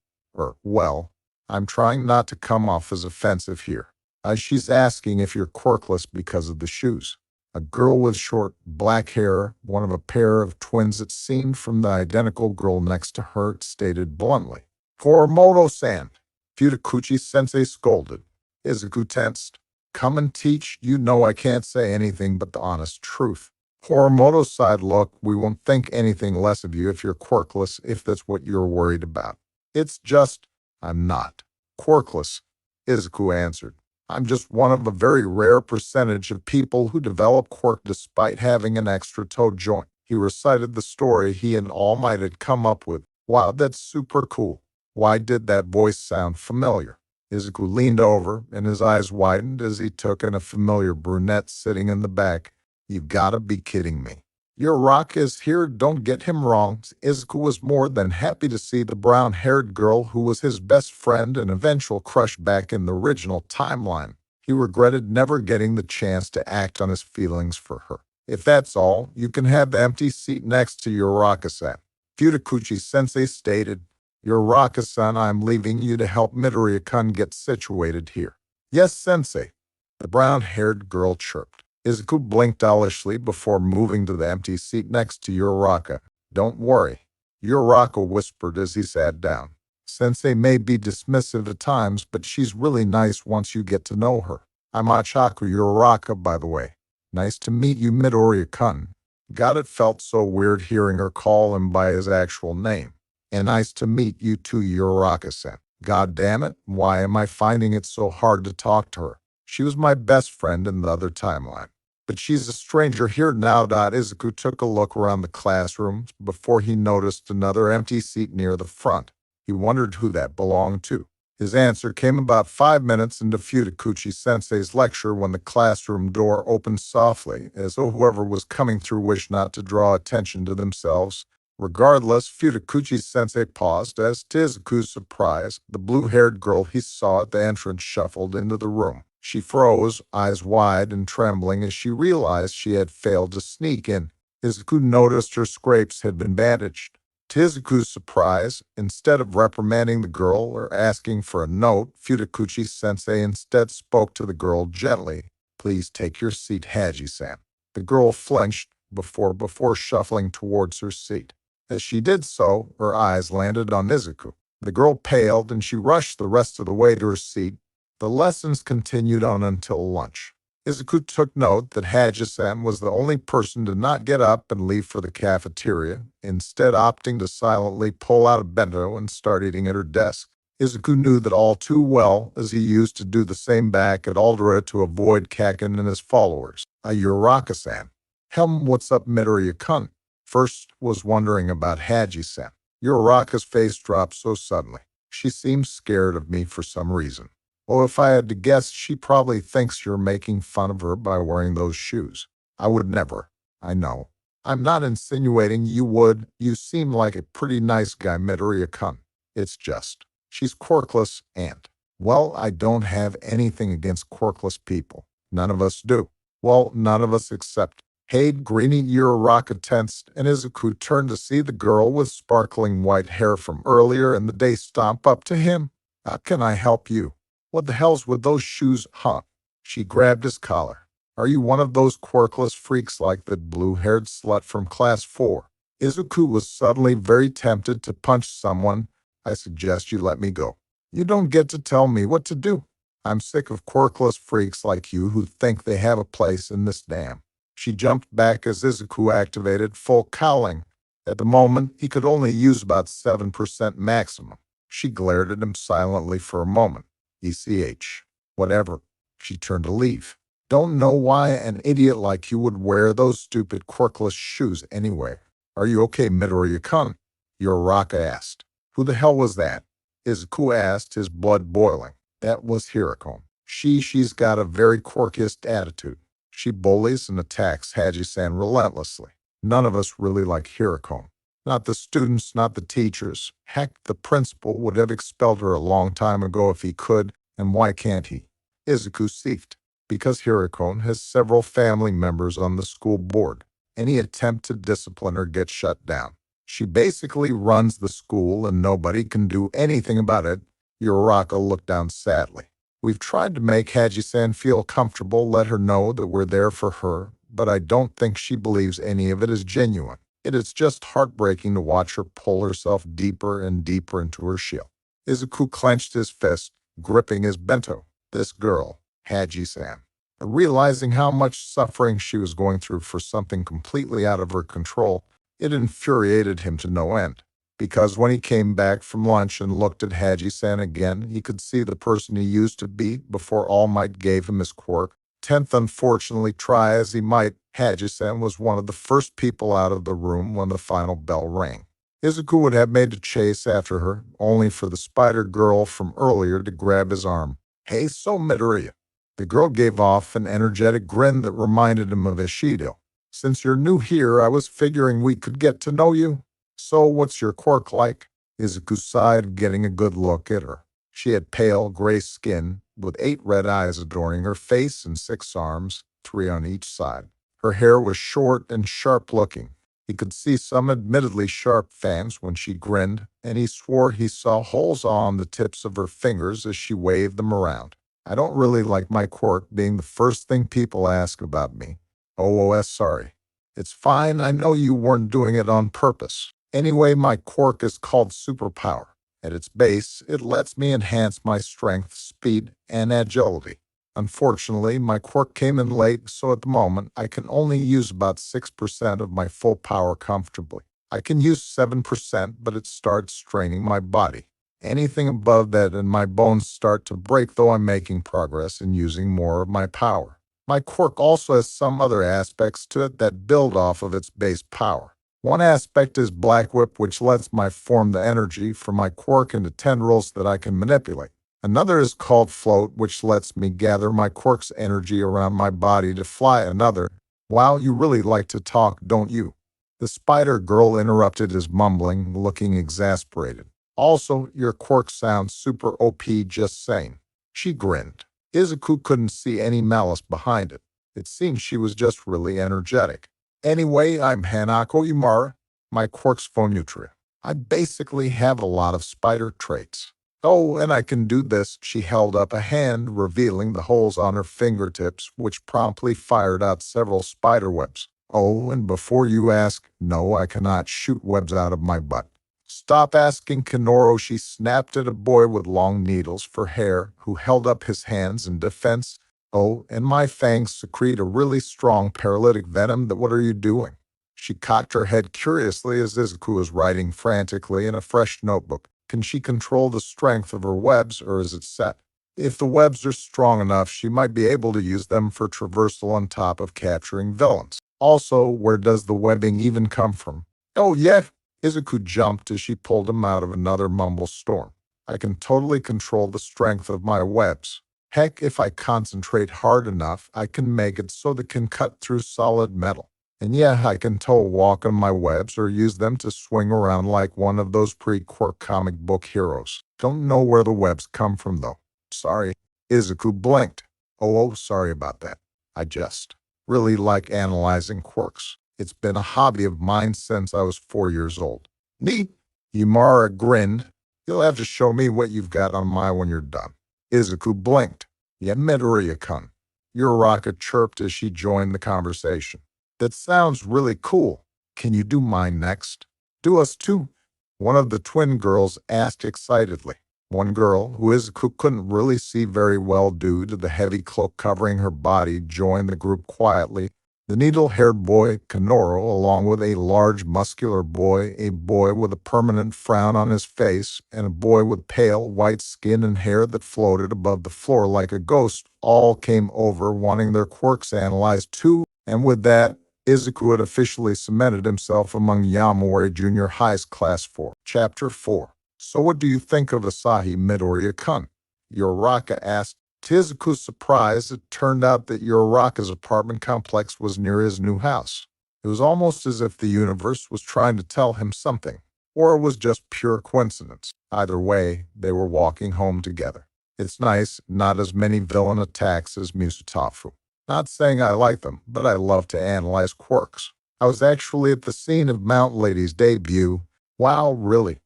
Well, I'm trying not to come off as offensive here. She's asking if you're quirkless because of the shoes." A girl with short, black hair, one of a pair of twins it seemed from the identical girl next to her, stated bluntly. "Koromoto-san," Futakuchi-sensei scolded. Izuku tensed. "Come and teach. You know I can't say anything but the honest truth." Koromoto sighed. "Look, we won't think anything less of you if you're quirkless, if that's what you're worried about. It's just, I'm not quirkless," Izuku answered. "I'm just one of a very rare percentage of people who develop quirk despite having an extra toe joint." He recited the story he and All Might had come up with. "Wow, that's super cool. Why did that voice sound familiar?" Izuku leaned over, and his eyes widened as he took in a familiar brunette sitting in the back. "You've gotta be kidding me. Your rock is here, don't get him wrong." Izuku was more than happy to see the brown-haired girl who was his best friend and eventual crush back in the original timeline. He regretted never getting the chance to act on his feelings for her. "If that's all, you can have the empty seat next to Uraraka-san," Futakuchi-sensei stated. "Uraraka-san, I'm leaving you to help Midoriya-kun get situated here." "Yes, sensei," the brown-haired girl chirped. Izuku blinked owlishly before moving to the empty seat next to Uraraka. "Don't worry," Uraraka whispered as he sat down. "Sensei may be dismissive at times, but she's really nice once you get to know her. I'm Achaku Uraraka, by the way. Nice to meet you, Midoriya-kun." God, it felt so weird hearing her call him by his actual name. "And nice to meet you too, Uraraka-san." God damn it, why am I finding it so hard to talk to her? She was my best friend in the other timeline. But she's a stranger here now. Izuku took a look around the classroom before he noticed another empty seat near the front. He wondered who that belonged to. His answer came about 5 minutes into Futakuchi-sensei's lecture when the classroom door opened softly, as though whoever was coming through wished not to draw attention to themselves. Regardless, Futakuchi-sensei paused as, to Izuku's surprise, the blue-haired girl he saw at the entrance shuffled into the room. She froze, eyes wide and trembling, as she realized she had failed to sneak in. Izuku noticed her scrapes had been bandaged. To Izuku's surprise, instead of reprimanding the girl or asking for a note, Futakuchi-sensei instead spoke to the girl gently. "Please take your seat, Haji-san." The girl flinched before shuffling towards her seat. As she did so, her eyes landed on Izuku. The girl paled and she rushed the rest of the way to her seat. The lessons continued on until lunch. Izuku took note that Hajisen was the only person to not get up and leave for the cafeteria, instead opting to silently pull out a bento and start eating at her desk. Izuku knew that all too well, as he used to do the same back at Aldera to avoid Kakin and his followers. Uraraka-san. What's up, Midoriya-kun? First was wondering about Haji-san. Uraraka's face dropped so suddenly. She seems scared of me for some reason. Well, if I had to guess, she probably thinks you're making fun of her by wearing those shoes. I would never. I know. I'm not insinuating you would. You seem like a pretty nice guy, Midoriya-kun. It's just, she's quirkless and, well, I don't have anything against quirkless people. None of us do. Well, none of us except Hade, Greeny, Uraraka tensed, and Izuku turned to see the girl with sparkling white hair from earlier in the day stomp up to him. How can I help you? What the hell's with those shoes, huh? She grabbed his collar. Are you one of those quirkless freaks like that blue-haired slut from class 4? Izuku was suddenly very tempted to punch someone. I suggest you let me go. You don't get to tell me what to do. I'm sick of quirkless freaks like you who think they have a place in this dam. She jumped back as Izuku activated full cowling. At the moment, he could only use about 7% maximum. She glared at him silently for a moment. ECH. Whatever. She turned to leave. Don't know why an idiot like you would wear those stupid quirkless shoes anyway. Are you okay, Midoriya-kun? Uraraka asked. Who the hell was that? Izuku asked, his blood boiling. That was Hirako. She's got a very quirkiest attitude. She bullies and attacks Haji-san relentlessly. None of us really like Hirako. Not the students, not the teachers. Heck, the principal would have expelled her a long time ago if he could, and why can't he? Izuku seethed. Because Hirako has several family members on the school board. Any attempt to discipline her gets shut down. She basically runs the school and nobody can do anything about it. Uraraka looked down sadly. We've tried to make Haji-san feel comfortable, let her know that we're there for her, but I don't think she believes any of it is genuine. It is just heartbreaking to watch her pull herself deeper and deeper into her shell. Izuku clenched his fist, gripping his bento. This girl, Haji-san. Realizing how much suffering she was going through for something completely out of her control, it infuriated him to no end. Because when he came back from lunch and looked at Haji-san again, he could see the person he used to be before All Might gave him his quirk. Unfortunately, try as he might, Haji-san was one of the first people out of the room when the final bell rang. Izuku would have made a chase after her, only for the spider girl from earlier to grab his arm. Hey, so Midoriya. The girl gave off an energetic grin that reminded him of Ishido. Since you're new here, I was figuring we could get to know you. So what's your quirk like? Izuku sighed, getting a good look at her. She had pale gray skin, with 8 red eyes adoring her face and 6 arms, 3 on each side. Her hair was short and sharp-looking. He could see some admittedly sharp fangs when she grinned, and he swore he saw holes on the tips of her fingers as she waved them around. I don't really like my quirk being the first thing people ask about me. OOS, sorry. It's fine, I know you weren't doing it on purpose. Anyway, my quirk is called Superpower. At its base, it lets me enhance my strength, speed, and agility. Unfortunately, my quirk came in late, so at the moment, I can only use about 6% of my full power comfortably. I can use 7%, but it starts straining my body. Anything above that and my bones start to break, though I'm making progress in using more of my power. My quirk also has some other aspects to it that build off of its base power. One aspect is Black Whip, which lets me form the energy for my quirk into tendrils that I can manipulate. Another is called Float, which lets me gather my quirk's energy around my body to fly. Another, wow, you really like to talk, don't you? The spider girl interrupted his mumbling, looking exasperated. Also, your quirk sounds super OP, just saying. She grinned. Izuku couldn't see any malice behind it. It seemed she was just really energetic. Anyway, I'm Hanako Imara. My quirk's Phonutria. I basically have a lot of spider traits. Oh, and I can do this. She held up a hand, revealing the holes on her fingertips, which promptly fired out several spider webs. Oh, and before you ask, no, I cannot shoot webs out of my butt. Stop asking, Kenoro, she snapped at a boy with long needles for hair, who held up his hands in defense. Oh, and my fangs secrete a really strong paralytic venom that what are you doing? She cocked her head curiously as Izuku was writing frantically in a fresh notebook. Can she control the strength of her webs, or is it set? If the webs are strong enough, she might be able to use them for traversal on top of capturing villains. Also, where does the webbing even come from? Oh, yeah. Izuku jumped as she pulled him out of another mumble storm. I can totally control the strength of my webs. Heck, if I concentrate hard enough, I can make it so they can cut through solid metal. And yeah, I can toe walk on my webs or use them to swing around like one of those pre-Quirk comic book heroes. Don't know where the webs come from, though. Sorry. Izuku blinked. Oh, sorry about that. I just really like analyzing quirks. It's been a hobby of mine since I was 4 years old. Neat. Yumara grinned. You'll have to show me what you've got on my when you're done. Izuku blinked. Yeah, Midoriya-kun. Uraraka chirped as she joined the conversation. That sounds really cool. Can you do mine next? Do us too? One of the twin girls asked excitedly. One girl, who Izuku couldn't really see very well due to the heavy cloak covering her body, joined the group quietly. The needle-haired boy, Kanoro, along with a large, muscular boy, a boy with a permanent frown on his face, and a boy with pale, white skin and hair that floated above the floor like a ghost, all came over wanting their quirks analyzed too, and with that, Izuku had officially cemented himself among Yamamori Junior High's Class 4. Chapter 4. So what do you think of Asahi Midoriya-kun? Uraraka asked. To Izuku's surprise, it turned out that Uraraka's apartment complex was near his new house. It was almost as if the universe was trying to tell him something, or it was just pure coincidence. Either way, they were walking home together. It's nice, not as many villain attacks as Musutafu. Not saying I like them, but I love to analyze quirks. I was actually at the scene of Mount Lady's debut. Wow, really?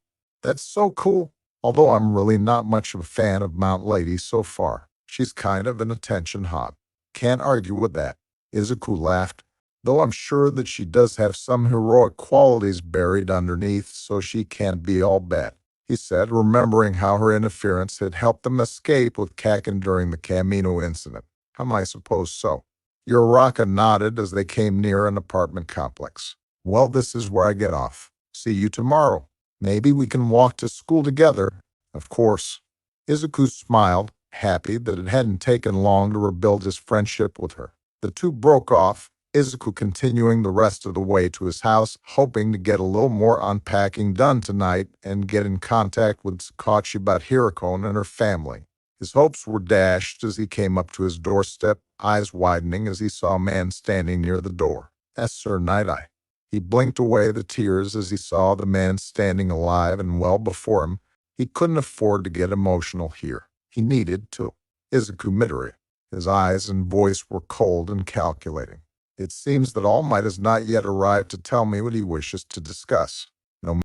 That's so cool. Although I'm really not much of a fan of Mount Lady so far. She's kind of an attention hog. Can't argue with that. Izuku laughed, though I'm sure that she does have some heroic qualities buried underneath, so she can't be all bad. He said, remembering how her interference had helped them escape with Kakin during the Kamino incident. I suppose so. Uraraka nodded as they came near an apartment complex. Well, this is where I get off. See you tomorrow. Maybe we can walk to school together. Of course. Izuku smiled, happy that it hadn't taken long to rebuild his friendship with her. The two broke off, Izuku continuing the rest of the way to his house, hoping to get a little more unpacking done tonight and get in contact with Sakachi about Hirokon and her family. His hopes were dashed as he came up to his doorstep, eyes widening as he saw a man standing near the door. That's Sir Night-Eye. He blinked away the tears as he saw the man standing alive and well before him. He couldn't afford to get emotional here. He needed to. Izuku Midoriya. His eyes and voice were cold and calculating. It seems that All Might has not yet arrived to tell me what he wishes to discuss. No,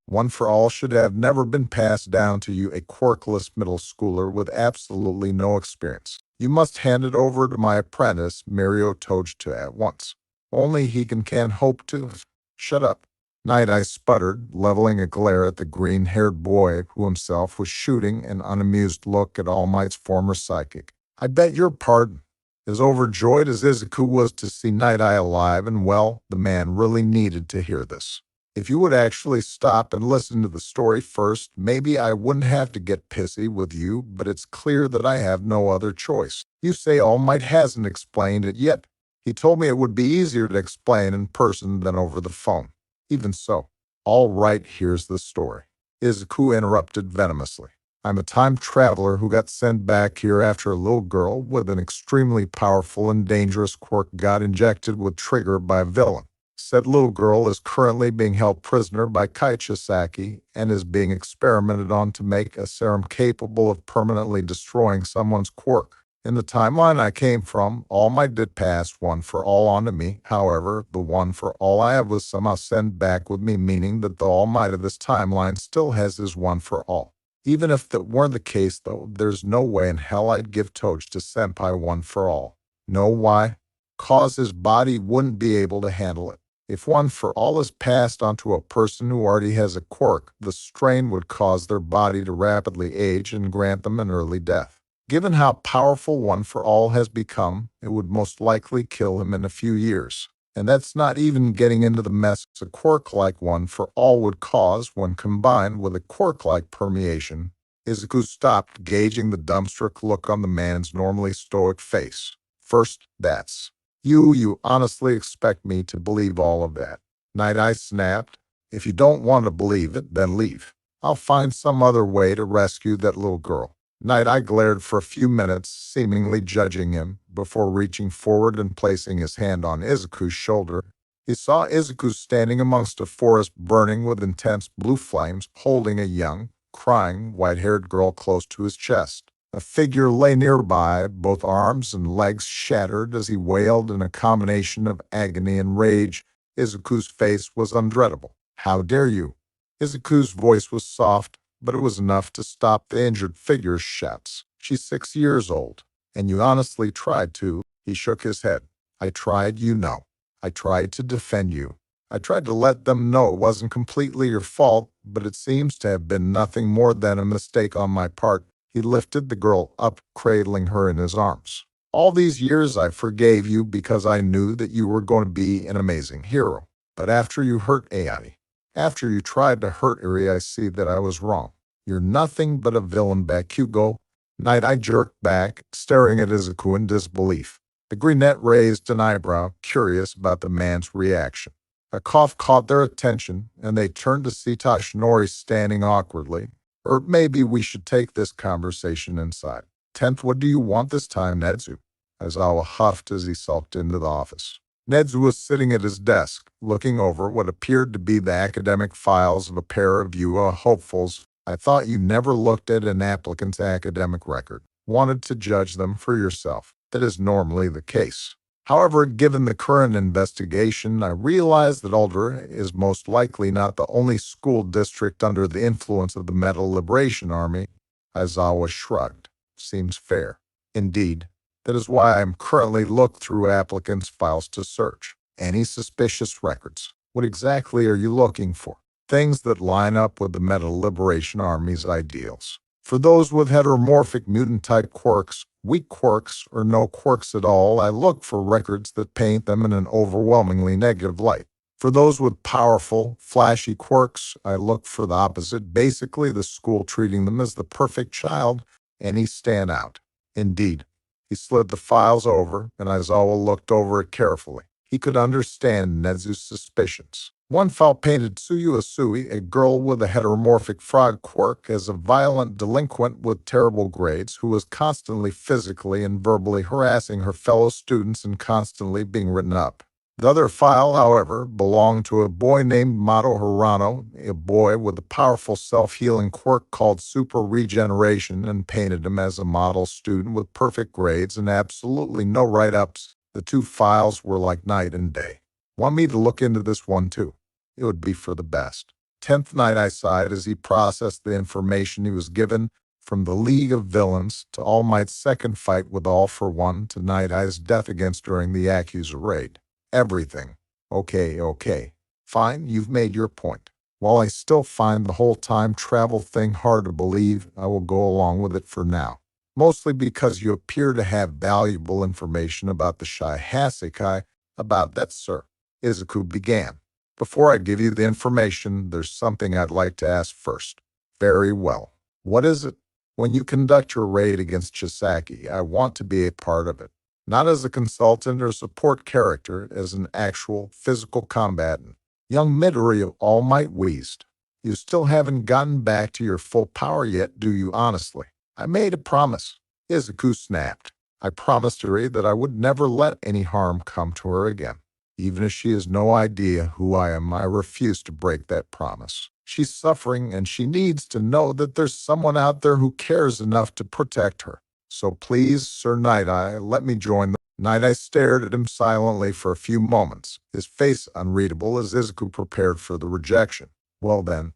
One for All should have never been passed down to you, a quirkless middle schooler with absolutely no experience. You must hand it over to my apprentice, Mirio Tojito, at once. Only he can hope to. Shut up. Night-Eye sputtered, leveling a glare at the green-haired boy who himself was shooting an unamused look at All Might's former psychic. I bet your pardon. As overjoyed as Izuku was to see Night-Eye alive and well, the man really needed to hear this. If you would actually stop and listen to the story first, maybe I wouldn't have to get pissy with you, but it's clear that I have no other choice. You say All Might hasn't explained it yet. He told me it would be easier to explain in person than over the phone. Even so, all right, here's the story. Izuku interrupted venomously. I'm a time traveler who got sent back here after a little girl with an extremely powerful and dangerous quirk got injected with trigger by a villain. Said little girl is currently being held prisoner by Kaichisaki and is being experimented on to make a serum capable of permanently destroying someone's quirk. In the timeline I came from, All Might did pass One for All onto me. However, the One for All I have was somehow sent back with me, meaning that the All Might of this timeline still has his One for All. Even if that weren't the case, though, there's no way in hell I'd give Toge to Senpai One for All. Know why? 'Cause his body wouldn't be able to handle it. If One for All is passed onto a person who already has a quirk, the strain would cause their body to rapidly age and grant them an early death. Given how powerful One for All has become, it would most likely kill him in a few years. And that's not even getting into the mess a quirk like One for All would cause when combined with a quirk-like permeation. Izuku stopped, gauging the dumbstruck look on the man's normally stoic face. First, that's you honestly expect me to believe all of that? Night Eye snapped. If you don't want to believe it, then leave. I'll find some other way to rescue that little girl. Night Eye glared for a few minutes, seemingly judging him, before reaching forward and placing his hand on Izuku's shoulder. He saw Izuku standing amongst a forest burning with intense blue flames, holding a young, crying, white-haired girl close to his chest. A figure lay nearby, both arms and legs shattered as he wailed in a combination of agony and rage. Izuku's face was undreadable. "How dare you?" Izuku's voice was soft, but it was enough to stop the injured figure's shouts. "She's 6 years old, and you honestly tried to." He shook his head. "I tried, you know. I tried to defend you. I tried to let them know it wasn't completely your fault, but it seems to have been nothing more than a mistake on my part." He lifted the girl up, cradling her in his arms. "All these years I forgave you because I knew that you were going to be an amazing hero. But after you hurt Ai, after you tried to hurt Eri, I see that I was wrong. You're nothing but a villain, Bakugo." Night Eye jerked back, staring at Izuku in disbelief. The brunette raised an eyebrow, curious about the man's reaction. A cough caught their attention, and they turned to see Tashinori standing awkwardly. "Or maybe we should take this conversation inside." "Tenth, what do you want this time, Nedzu?" Aizawa huffed as he sulked into the office. Nedzu was sitting at his desk, looking over what appeared to be the academic files of a pair of UA hopefuls. "I thought you never looked at an applicant's academic record. Wanted to judge them for yourself. That is normally the case. However, given the current investigation, I realize that Aldera is most likely not the only school district under the influence of the Metal Liberation Army." Aizawa shrugged. "Seems fair. Indeed. That is why I am currently looking through applicants' files to search any suspicious records." "What exactly are you looking for?" "Things that line up with the Metal Liberation Army's ideals. For those with heteromorphic mutant-type quirks, weak quirks, or no quirks at all, I look for records that paint them in an overwhelmingly negative light. For those with powerful, flashy quirks, I look for the opposite, basically the school treating them as the perfect child, and he stand out." "Indeed." He slid the files over, and Aizawa looked over it carefully. He could understand Nedzu's suspicions. One file painted Tsuyu Asui, a girl with a heteromorphic frog quirk, as a violent delinquent with terrible grades who was constantly physically and verbally harassing her fellow students and constantly being written up. The other file, however, belonged to a boy named Mato Hirano, a boy with a powerful self-healing quirk called Super Regeneration, and painted him as a model student with perfect grades and absolutely no write-ups. The two files were like night and day. "Want me to look into this one too?" "It would be for the best." 10th Night Eye sighed as he processed the information he was given, from the League of Villains to All Might's second fight with All for One to Night Eye's death against during the Yakuza raid. Everything. Okay. Fine, you've made your point. While I still find the whole time travel thing hard to believe, I will go along with it for now. Mostly because you appear to have valuable information about the Shai Hasekai. "About that, sir," Izuku began. "Before I give you the information, there's something I'd like to ask first." "Very well. What is it?" "When you conduct your raid against Chisaki, I want to be a part of it. Not as a consultant or support character, as an actual physical combatant." Young Midori of All Might wheezed. "You still haven't gotten back to your full power yet, do you honestly?" "I made a promise." Izuku snapped. "I promised her that I would never let any harm come to her again. Even if she has no idea who I am, I refuse to break that promise. She's suffering, and she needs to know that there's someone out there who cares enough to protect her. So please, Sir Night Eye, let me join them." Night Eye stared at him silently for a few moments, his face unreadable as Izuku prepared for the rejection. "Well then,"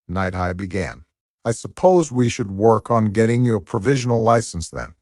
Night Eye began, "I suppose we should work on getting you a provisional license then."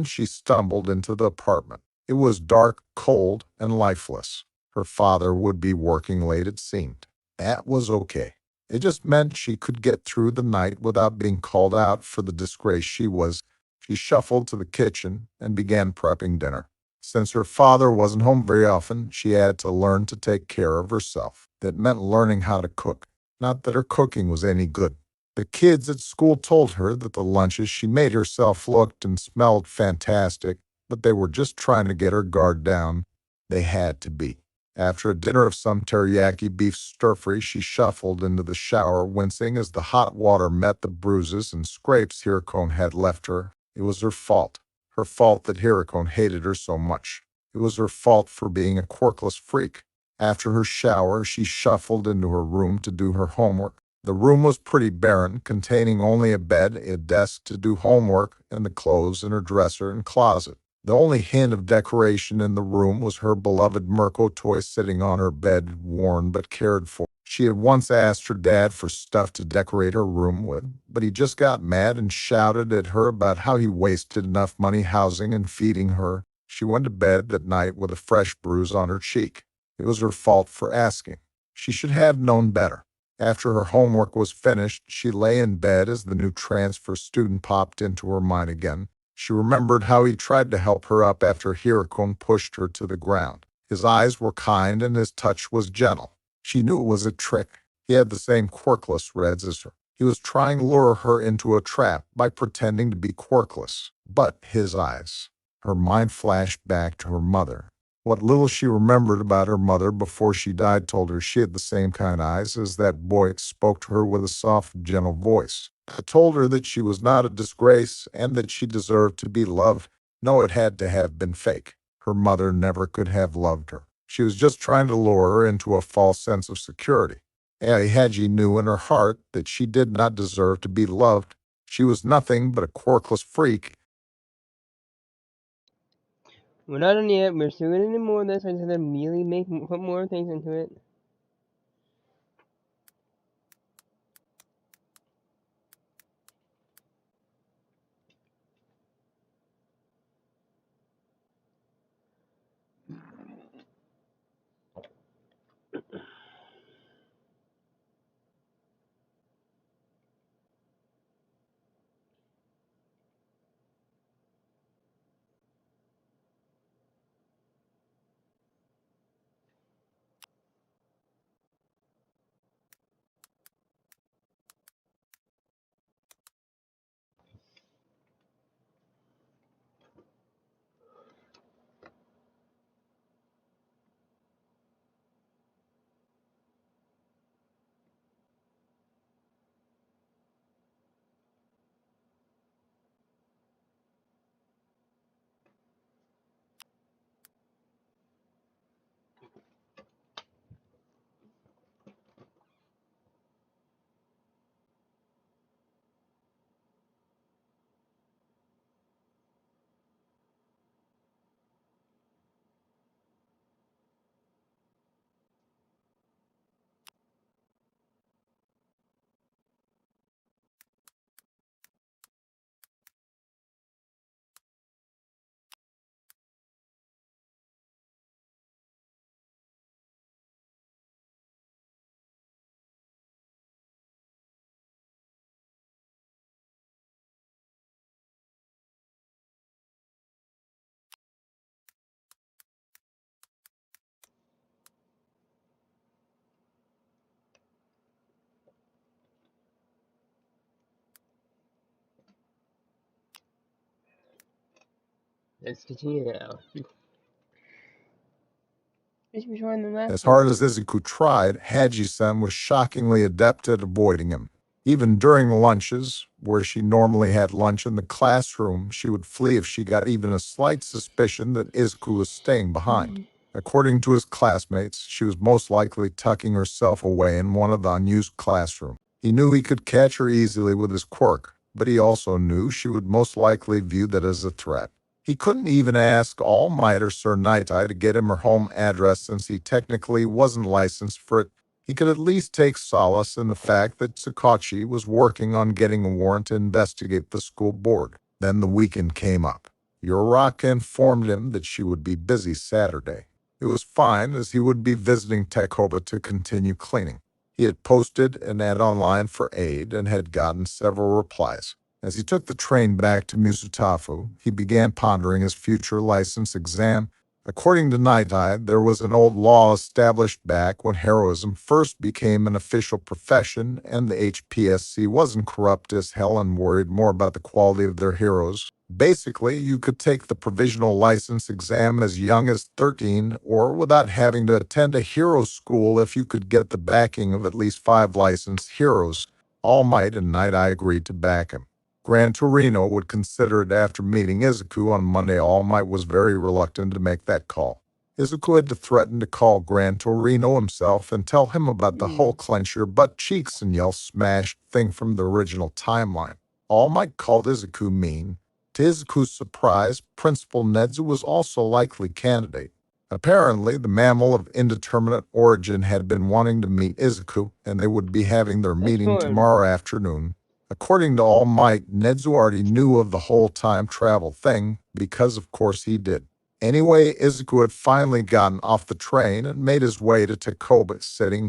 She stumbled into the apartment. It was dark, cold, and lifeless. Her father would be working late, it seemed. That was okay. It just meant she could get through the night without being called out for the disgrace she was She shuffled to the kitchen and began prepping dinner. Since her father wasn't home very often, she had to learn to take care of herself. That meant learning how to cook. Not that her cooking was any good. The kids at school told her that the lunches she made herself looked and smelled fantastic, but they were just trying to get her guard down. They had to be. After a dinner of some teriyaki beef stir-fry, she shuffled into the shower, wincing as the hot water met the bruises and scrapes Hirokone had left her. It was her fault. Her fault that Hirokone hated her so much. It was her fault for being a quirkless freak. After her shower, she shuffled into her room to do her homework. The room was pretty barren, containing only a bed, a desk to do homework, and the clothes in her dresser and closet. The only hint of decoration in the room was her beloved Mirko toy sitting on her bed, worn but cared for. She had once asked her dad for stuff to decorate her room with, but he just got mad and shouted at her about how he wasted enough money housing and feeding her. She went to bed that night with a fresh bruise on her cheek. It was her fault for asking. She should have known better. After her homework was finished, she lay in bed as the new transfer student popped into her mind again. She remembered how he tried to help her up after Hirokone pushed her to the ground. His eyes were kind and his touch was gentle. She knew it was a trick. He had the same quirkless reds as her. He was trying to lure her into a trap by pretending to be quirkless. But his eyes. Her mind flashed back to her mother. What little she remembered about her mother before she died told her she had the same kind of eyes as that boy spoke to her with a soft, gentle voice. It told her that she was not a disgrace and that she deserved to be loved. No, it had to have been fake. Her mother never could have loved her. She was just trying to lure her into a false sense of security. Haji knew in her heart that she did not deserve to be loved. She was nothing but a quirkless freak. We're not done yet. We're still gonna do more of this. I just have to really put more things into it. Let's continue now. Just be sure in the last As one. hard as Izuku tried, Haji-san was shockingly adept at avoiding him. Even during lunches, where she normally had lunch in the classroom, she would flee if she got even a slight suspicion that Izuku was staying behind. According to his classmates, she was most likely tucking herself away in one of the unused classrooms. He knew he could catch her easily with his quirk, but he also knew she would most likely view that as a threat. He couldn't even ask All Might or Sir Nightai to get him her home address since he technically wasn't licensed for it. He could at least take solace in the fact that Tsukachi was working on getting a warrant to investigate the school board. Then the weekend came up. Uraraka informed him that she would be busy Saturday. It was fine, as he would be visiting Takoba to continue cleaning. He had posted an ad online for aid and had gotten several replies. As he took the train back to Musutafu, he began pondering his future license exam. According to Night Eye, there was an old law established back when heroism first became an official profession, and the HPSC wasn't corrupt as hell and worried more about the quality of their heroes. Basically, you could take the provisional license exam as young as 13 or without having to attend a hero school if you could get the backing of at least 5 licensed heroes. All Might and Night Eye agreed to back him. Gran Torino would consider it after meeting Izuku on Monday. All Might was very reluctant to make that call. Izuku had to threaten to call Gran Torino himself and tell him about the whole clench your butt cheeks and yell smash thing from the original timeline. All Might called Izuku mean. To Izuku's surprise, Principal Nedzu was also a likely candidate. Apparently, the mammal of indeterminate origin had been wanting to meet Izuku, and they would be having their meeting tomorrow afternoon. According to All Might, Nedzu already knew of the whole time travel thing, because of course he did. Anyway, Izuku had finally gotten off the train and made his way to Takoba,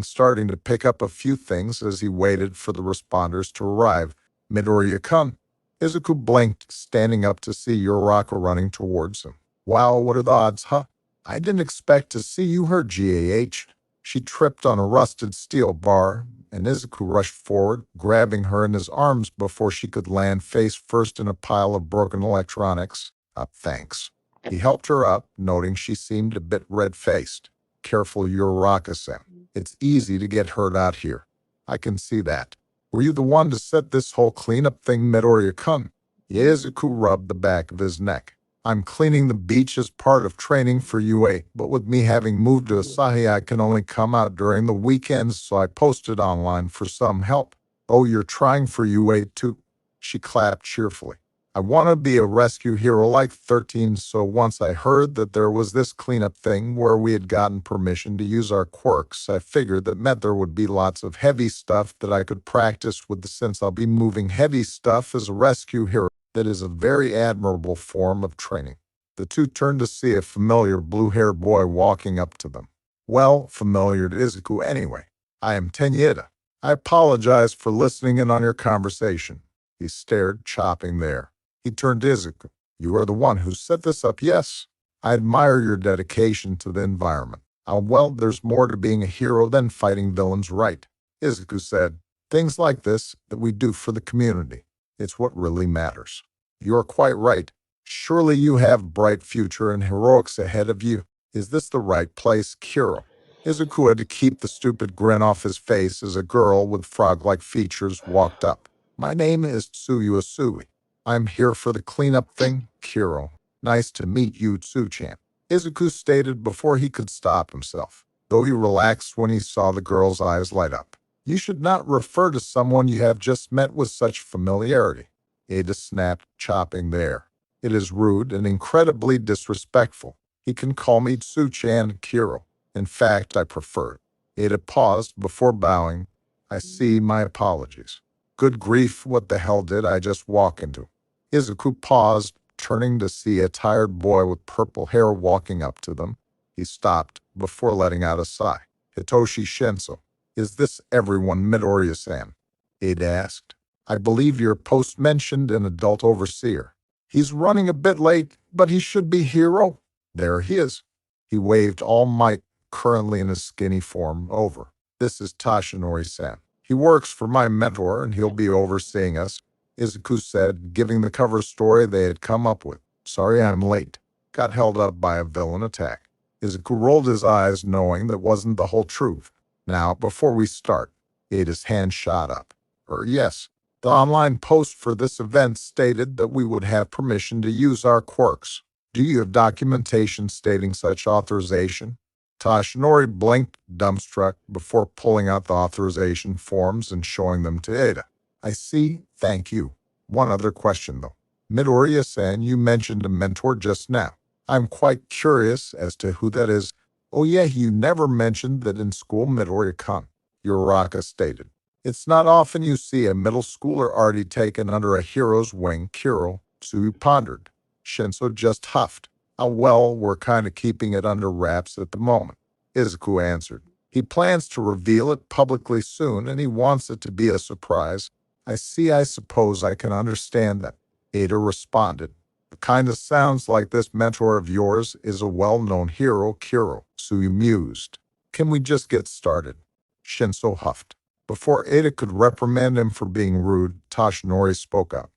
starting to pick up a few things as he waited for the responders to arrive. Midoriya-kun. Izuku blinked, standing up to see Uraraka running towards him. Wow, what are the odds, huh? I didn't expect to see you here, GAH. She tripped on a rusted steel bar, and Izuku rushed forward, grabbing her in his arms before she could land face first in a pile of broken electronics. Thanks. He helped her up, noting she seemed a bit red-faced. Careful, Uraraka-san. It's easy to get hurt out here. I can see that. Were you the one to set this whole cleanup thing, Midoriya-kun? Izuku rubbed the back of his neck. I'm cleaning the beach as part of training for UA, but with me having moved to Asahi, I can only come out during the weekends, so I posted online for some help. Oh, you're trying for UA too? She clapped cheerfully. I want to be a rescue hero like 13, so once I heard that there was this cleanup thing where we had gotten permission to use our quirks, I figured that meant there would be lots of heavy stuff that I could practice with since I'll be moving heavy stuff as a rescue hero. That is a very admirable form of training. The two turned to see a familiar blue-haired boy walking up to them. Well, familiar to Izuku anyway. I am Tenyida. I apologize for listening in on your conversation. He stared, chopping there. He turned to Izuku. You are the one who set this up, yes? I admire your dedication to the environment. Well, there's more to being a hero than fighting villains, right? Izuku said. Things like this that we do for the community. It's what really matters. You're quite right. Surely you have bright future and heroics ahead of you. Is this the right place, Kuro? Izuku had to keep the stupid grin off his face as a girl with frog-like features walked up. My name is Tsuyu Asui. I'm here for the cleanup thing, Kuro. Nice to meet you, Tsu-chan. Izuku stated before he could stop himself, though he relaxed when he saw the girl's eyes light up. You should not refer to someone you have just met with such familiarity. Ada snapped, chopping there. It is rude and incredibly disrespectful. He can call me Tsu-chan Kuro. In fact, I prefer it. Ada paused before bowing. I see, my apologies. Good grief, what the hell did I just walk into? Izuku paused, turning to see a tired boy with purple hair walking up to them. He stopped before letting out a sigh. Hitoshi Shinso. Is this everyone, Midoriya-san? Ada asked. I believe your post mentioned an adult overseer. He's running a bit late, but he should be hero. There he is. He waved All Might, currently in his skinny form, over. This is Tashinori-san. He works for my mentor, and he'll be overseeing us, Izuku said, giving the cover story they had come up with. Sorry I'm late. Got held up by a villain attack. Izuku rolled his eyes, knowing that wasn't the whole truth. Now, before we start, Ada's hand shot up. Yes. The online post for this event stated that we would have permission to use our quirks. Do you have documentation stating such authorization? Tashinori blinked, dumbstruck, before pulling out the authorization forms and showing them to Ada. I see. Thank you. One other question, though. Midoriya-san, you mentioned a mentor just now. I'm quite curious as to who that is. Oh yeah, you never mentioned that in school, Midoriya-kun, Uraraka stated. It's not often you see a middle schooler already taken under a hero's wing, Kuro, Tsuyu pondered. Shinso just huffed. Well, we're kind of keeping it under wraps at the moment, Izuku answered. He plans to reveal it publicly soon, and he wants it to be a surprise. I see. I suppose I can understand that. Ada responded. It kind of sounds like this mentor of yours is a well-known hero, Kiro, Sue mused. Can we just get started? Shinso huffed. Before Ada could reprimand him for being rude, Toshinori spoke up.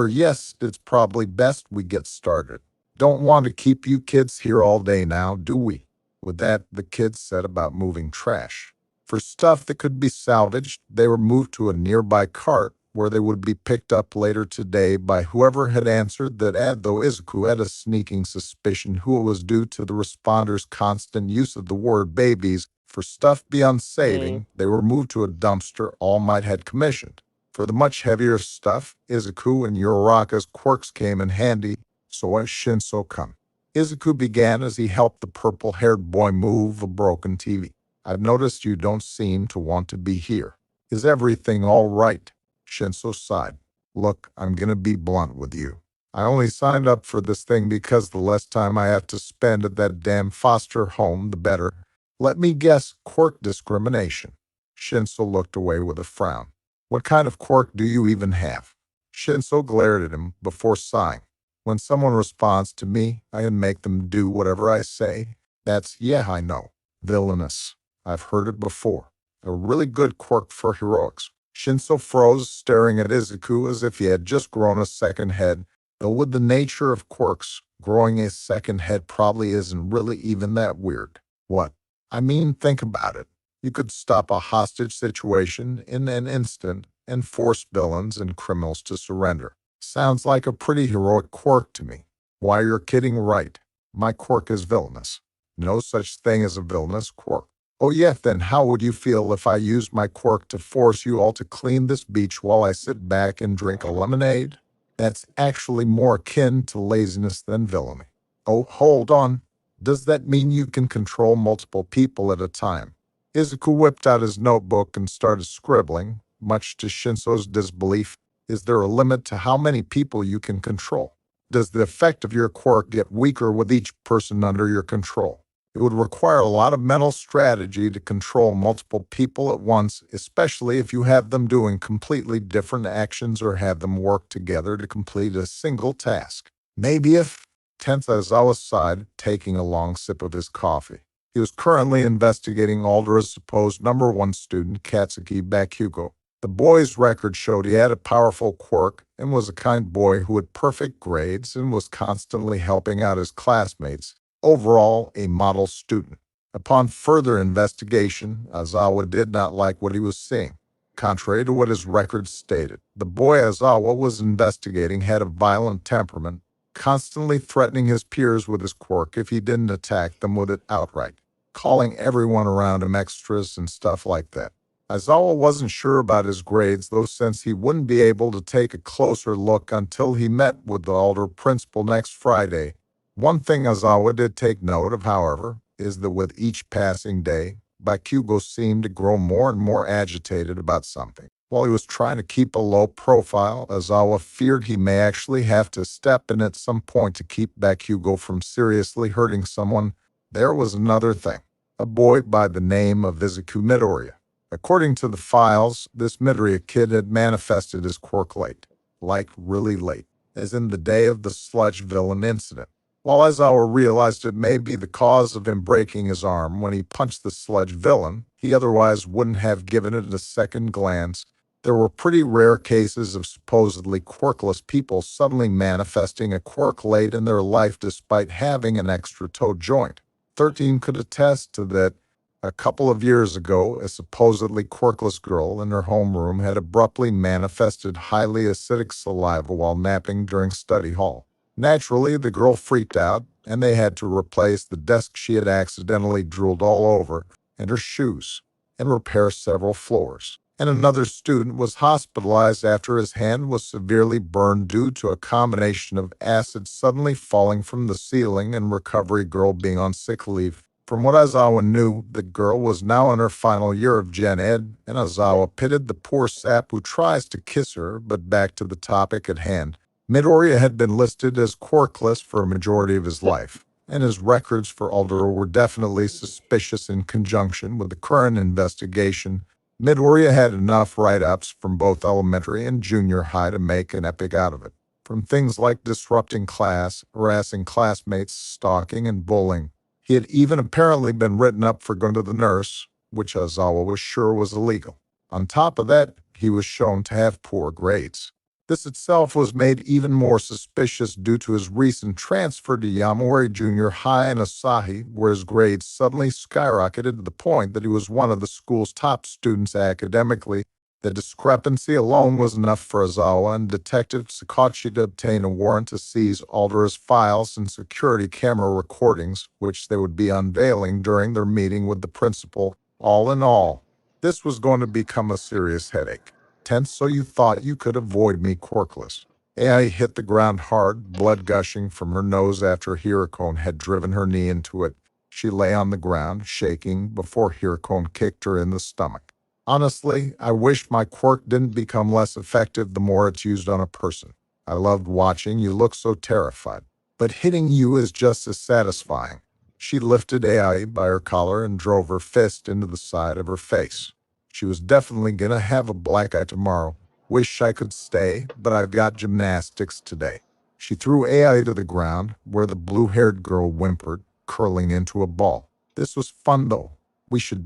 Yes, it's probably best we get started. Don't want to keep you kids here all day now, do we? With that, the kids set about moving trash. For stuff that could be salvaged, they were moved to a nearby cart where they would be picked up later today by whoever had answered that ad, though Izuku had a sneaking suspicion who it was due to the responders' constant use of the word babies. For stuff beyond saving, they were moved to a dumpster All Might had commissioned. For the much heavier stuff, Izuku and Uraraka's quirks came in handy, so as Shinso come. Izuku began as he helped the purple-haired boy move a broken TV. I've noticed you don't seem to want to be here. Is everything all right? Shinso sighed. Look, I'm gonna be blunt with you. I only signed up for this thing because the less time I have to spend at that damn foster home, the better. Let me guess, quirk discrimination. Shinso looked away with a frown. What kind of quirk do you even have? Shinso glared at him before sighing. When someone responds to me, I make them do whatever I say. That's, yeah, I know. Villainous. I've heard it before. A really good quirk for heroics. Shinso froze, staring at Izuku as if he had just grown a second head, though with the nature of quirks, growing a second head probably isn't really even that weird. What? I mean, think about it. You could stop a hostage situation in an instant and force villains and criminals to surrender. Sounds like a pretty heroic quirk to me. Why, you're kidding, right? My quirk is villainous. No such thing as a villainous quirk. Oh yeah, then how would you feel if I used my quirk to force you all to clean this beach while I sit back and drink a lemonade? That's actually more akin to laziness than villainy. Oh, hold on. Does that mean you can control multiple people at a time? Izuku whipped out his notebook and started scribbling, much to Shinso's disbelief. Is there a limit to how many people you can control? Does the effect of your quirk get weaker with each person under your control? It would require a lot of mental strategy to control multiple people at once, especially if you have them doing completely different actions or have them work together to complete a single task. Maybe if Aizawa sighed, taking a long sip of his coffee. He was currently investigating Aldera's supposed #1 student, Katsuki Bakugo. The boy's record showed he had a powerful quirk and was a kind boy who had perfect grades and was constantly helping out his classmates. Overall, a model student. Upon further investigation, Aizawa did not like what he was seeing. Contrary to what his records stated, the boy Aizawa was investigating had a violent temperament, constantly threatening his peers with his quirk if he didn't attack them with it outright, calling everyone around him extras and stuff like that. Aizawa wasn't sure about his grades, though, since he wouldn't be able to take a closer look until he met with the Alder principal next Friday. One thing Aizawa did take note of, however, is that with each passing day, Bakugo seemed to grow more and more agitated about something. While he was trying to keep a low profile, Aizawa feared he may actually have to step in at some point to keep Bakugo from seriously hurting someone. There was another thing. A boy by the name of Izuku Midoriya. According to the files, this Midoriya kid had manifested his quirk late. Like really late. As in the day of the sludge villain incident. While Aizawa realized it may be the cause of him breaking his arm when he punched the sludge villain, he otherwise wouldn't have given it a second glance. There were pretty rare cases of supposedly quirkless people suddenly manifesting a quirk late in their life despite having an extra toe joint. 13 could attest to that. A couple of years ago, a supposedly quirkless girl in her homeroom had abruptly manifested highly acidic saliva while napping during study hall. Naturally, the girl freaked out, and they had to replace the desk she had accidentally drooled all over, and her shoes, and repair several floors. And another student was hospitalized after his hand was severely burned due to a combination of acid suddenly falling from the ceiling and recovery girl being on sick leave. From what Aizawa knew, the girl was now in her final year of Gen Ed, and Aizawa pitied the poor sap who tries to kiss her. But back to the topic at hand. Midoriya had been listed as quirkless for a majority of his life, and his records for Aldera were definitely suspicious in conjunction with the current investigation. Midoriya had enough write-ups from both elementary and junior high to make an epic out of it. From things like disrupting class, harassing classmates, stalking, and bullying. He had even apparently been written up for going to the nurse, which Ozawa was sure was illegal. On top of that, he was shown to have poor grades. This itself was made even more suspicious due to his recent transfer to Yamamori Junior High in Asahi, where his grades suddenly skyrocketed to the point that he was one of the school's top students academically. The discrepancy alone was enough for Ozawa and Detective Sakachi to obtain a warrant to seize Aldera's files and security camera recordings, which they would be unveiling during their meeting with the principal. All in all, this was going to become a serious headache. Tense so you thought you could avoid me, Quirkless. Ai hit the ground hard, blood gushing from her nose after Hirokone had driven her knee into it. She lay on the ground, shaking, before Hirokone kicked her in the stomach. Honestly, I wish my quirk didn't become less effective the more it's used on a person. I loved watching you look so terrified. But hitting you is just as satisfying. She lifted Ai by her collar and drove her fist into the side of her face. She was definitely gonna have a black eye tomorrow. Wish I could stay, but I've got gymnastics today. She threw Ai to the ground, where the blue-haired girl whimpered, curling into a ball. This was fun, though. We should.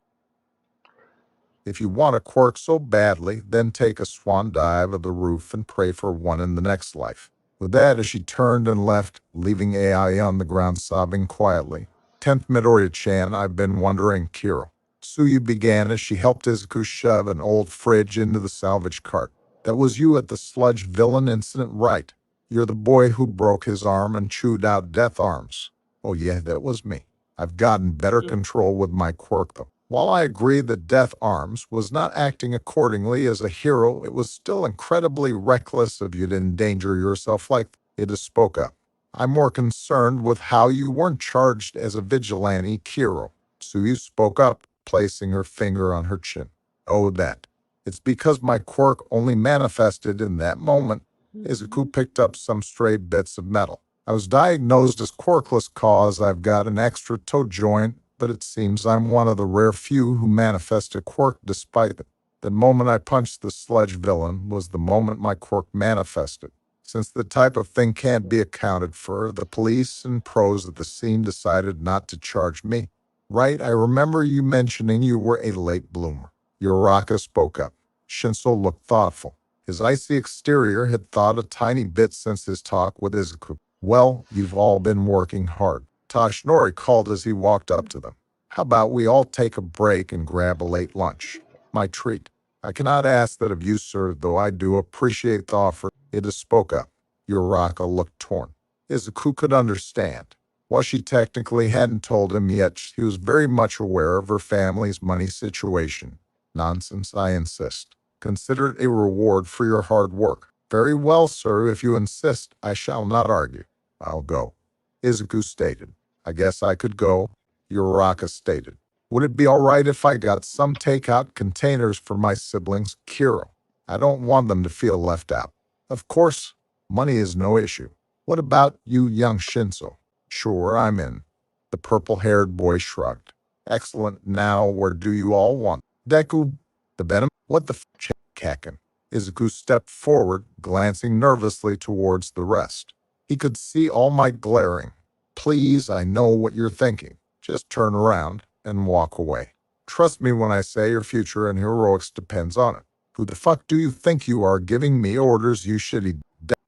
If you want a quirk so badly, then take a swan dive of the roof and pray for one in the next life. With that, as she turned and left, leaving Ai on the ground sobbing quietly. 10th Midoriya-chan, I've been wondering, Kiro. Tsuyu began as she helped Izuku shove an old fridge into the salvage cart. That was you at the sludge villain incident, right? You're the boy who broke his arm and chewed out death arms. Oh yeah, that was me. I've gotten better control with my quirk, though. While I agree that Death Arms was not acting accordingly as a hero, it was still incredibly reckless of you to endanger yourself like it. Spoke up. I'm more concerned with how you weren't charged as a vigilante, Kiro. Tsuyu spoke up, placing her finger on her chin. Oh, that. It's because my quirk only manifested in that moment. Izuku picked up some stray bits of metal. I was diagnosed as quirkless cause I've got an extra toe joint, but it seems I'm one of the rare few who manifest a quirk despite it. The moment I punched the sludge villain was the moment my quirk manifested. Since the type of thing can't be accounted for, the police and pros at the scene decided not to charge me. Right, I remember you mentioning you were a late bloomer. Uraraka spoke up. Shinso looked thoughtful. His icy exterior had thawed a tiny bit since his talk with Izuku. Well, you've all been working hard. Toshinori called as he walked up to them. How about we all take a break and grab a late lunch? My treat. I cannot ask that of you, sir, though I do appreciate the offer. Ida spoke up. Uraraka looked torn. Izuku could understand. While she technically hadn't told him yet, she was very much aware of her family's money situation. Nonsense, I insist. Consider it a reward for your hard work. Very well, sir, if you insist, I shall not argue. I'll go. Izuku stated. I guess I could go, Uraraka stated. Would it be all right if I got some takeout containers for my siblings, Kiro? I don't want them to feel left out. Of course, money is no issue. What about you, young Shinso? Sure, I'm in. The purple-haired boy shrugged. Excellent. Now, where do you all want? Deku, the Venom? What the Kaken? Izuku stepped forward, glancing nervously towards the rest. He could see All Might glaring. Please, I know what you're thinking. Just turn around and walk away. Trust me when I say your future and heroics depends on it. Who the fuck do you think you are giving me orders, you shitty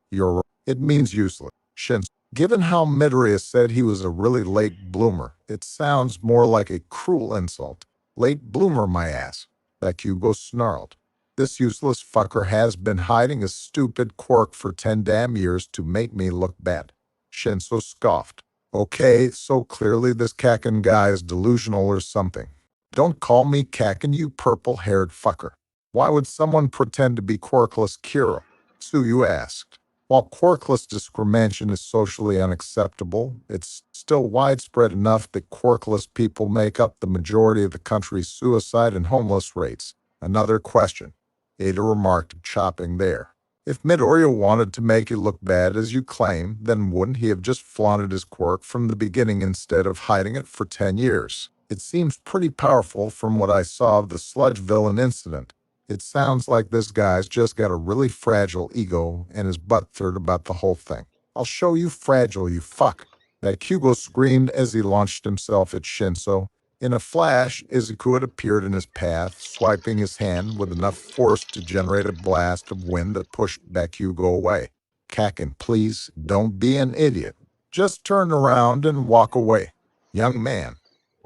you're It means useless. Shinzo. Given how Midoriya said he was a really late bloomer, it sounds more like a cruel insult. Late bloomer, my ass. Bakugo snarled. This useless fucker has been hiding a stupid quirk for 10 damn years to make me look bad. Shinso scoffed. Okay, so clearly this Kaken guy is delusional or something. Don't call me Kaken, you purple-haired fucker. Why would someone pretend to be quirkless, Kiro? Tsuyu asked. While quirkless discrimination is socially unacceptable, it's still widespread enough that quirkless people make up the majority of the country's suicide and homeless rates. Another question. Ada remarked, chopping there. If Midoriya wanted to make you look bad as you claim, then wouldn't he have just flaunted his quirk from the beginning instead of hiding it for 10 years? It seems pretty powerful from what I saw of the sludge villain incident. It sounds like this guy's just got a really fragile ego and is butthurt about the whole thing. I'll show you fragile, you fuck. That Hugo screamed as he launched himself at Shinso. In a flash, Izuku had appeared in his path, swiping his hand with enough force to generate a blast of wind that pushed back Hugo away. Kaken, please, don't be an idiot. Just turn around and walk away. Young man.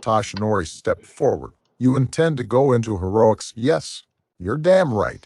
Toshinori stepped forward. You intend to go into heroics? Yes. You're damn right.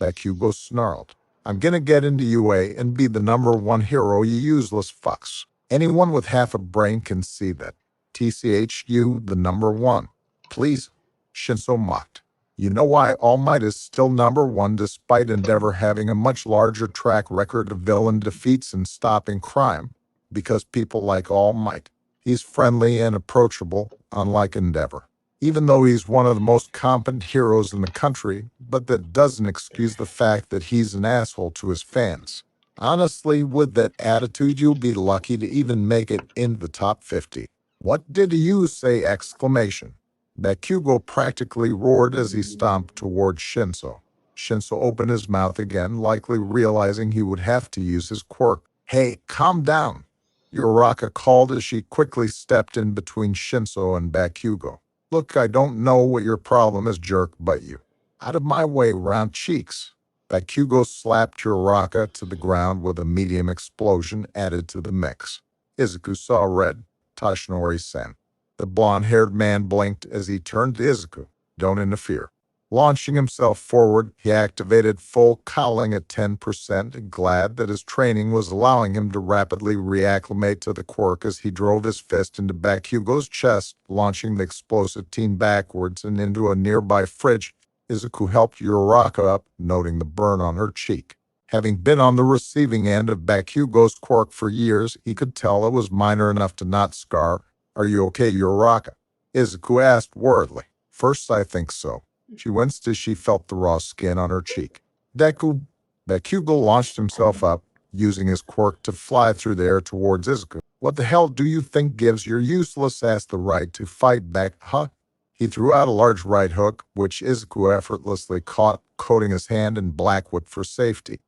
Bakugo snarled. I'm gonna get into UA and be the #1 hero, you useless fucks. Anyone with half a brain can see that. TCHU, the #1. Please, Shinso mocked. You know why All Might is still #1 despite Endeavor having a much larger track record of villain defeats and stopping crime? Because people like All Might. He's friendly and approachable, unlike Endeavor. Even though he's one of the most competent heroes in the country, but that doesn't excuse the fact that he's an asshole to his fans. Honestly, with that attitude, you'll be lucky to even make it into the top 50. What did you say? Exclamation. Bakugo practically roared as he stomped toward Shinso. Shinso opened his mouth again, likely realizing he would have to use his quirk. Hey, calm down. Uraraka called as she quickly stepped in between Shinso and Bakugo. Look, I don't know what your problem is, jerk, but you. Out of my way, round cheeks. Bakugo slapped Uraraka to the ground with a medium explosion added to the mix. Izuku saw red. Toshinori-sen. The blonde-haired man blinked as he turned to Izuku. Don't interfere. Launching himself forward, he activated full cowling at 10%, glad that his training was allowing him to rapidly reacclimate to the quirk as he drove his fist into Bakugo's chest, launching the explosive teen backwards and into a nearby fridge. Izuku helped Uraraka up, noting the burn on her cheek. Having been on the receiving end of Bakugo's quirk for years, he could tell it was minor enough to not scar. Are you okay, Uraraka? Izuku asked worriedly. First, I think so. She winced as she felt the raw skin on her cheek. Bakugo launched himself up, using his quirk to fly through the air towards Izuku. What the hell do you think gives your useless ass the right to fight back, huh? He threw out a large right hook, which Izuku effortlessly caught, coating his hand in blackwood for safety.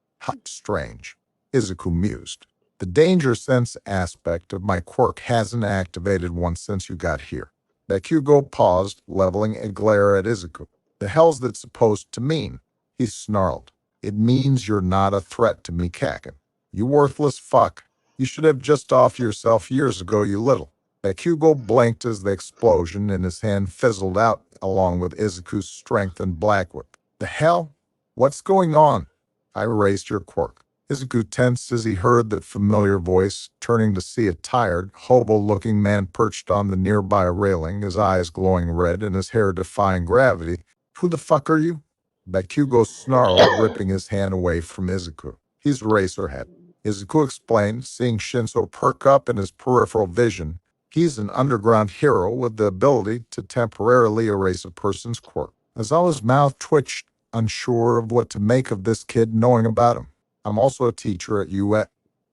Strange. Izuku mused. The danger sense aspect of my quirk hasn't activated once since you got here. Bakugo paused, leveling a glare at Izuku. The hell's that supposed to mean? He snarled. It means you're not a threat to me, Kaken. You worthless fuck. You should have just offed yourself years ago, you little. Bakugo blinked as the explosion in his hand fizzled out, along with Izuku's strength and blackwood. The hell? What's going on? I erased your quirk. Izuku tensed as he heard that familiar voice, turning to see a tired, hobo-looking man perched on the nearby railing, his eyes glowing red and his hair defying gravity. Who the fuck are you? Bakugo snarled, ripping his hand away from Izuku. He's Eraserhead. Izuku explained, seeing Shinso perk up in his peripheral vision. He's an underground hero with the ability to temporarily erase a person's quirk. Aizawa's mouth twitched, unsure of what to make of this kid knowing about him. I'm also a teacher at UA,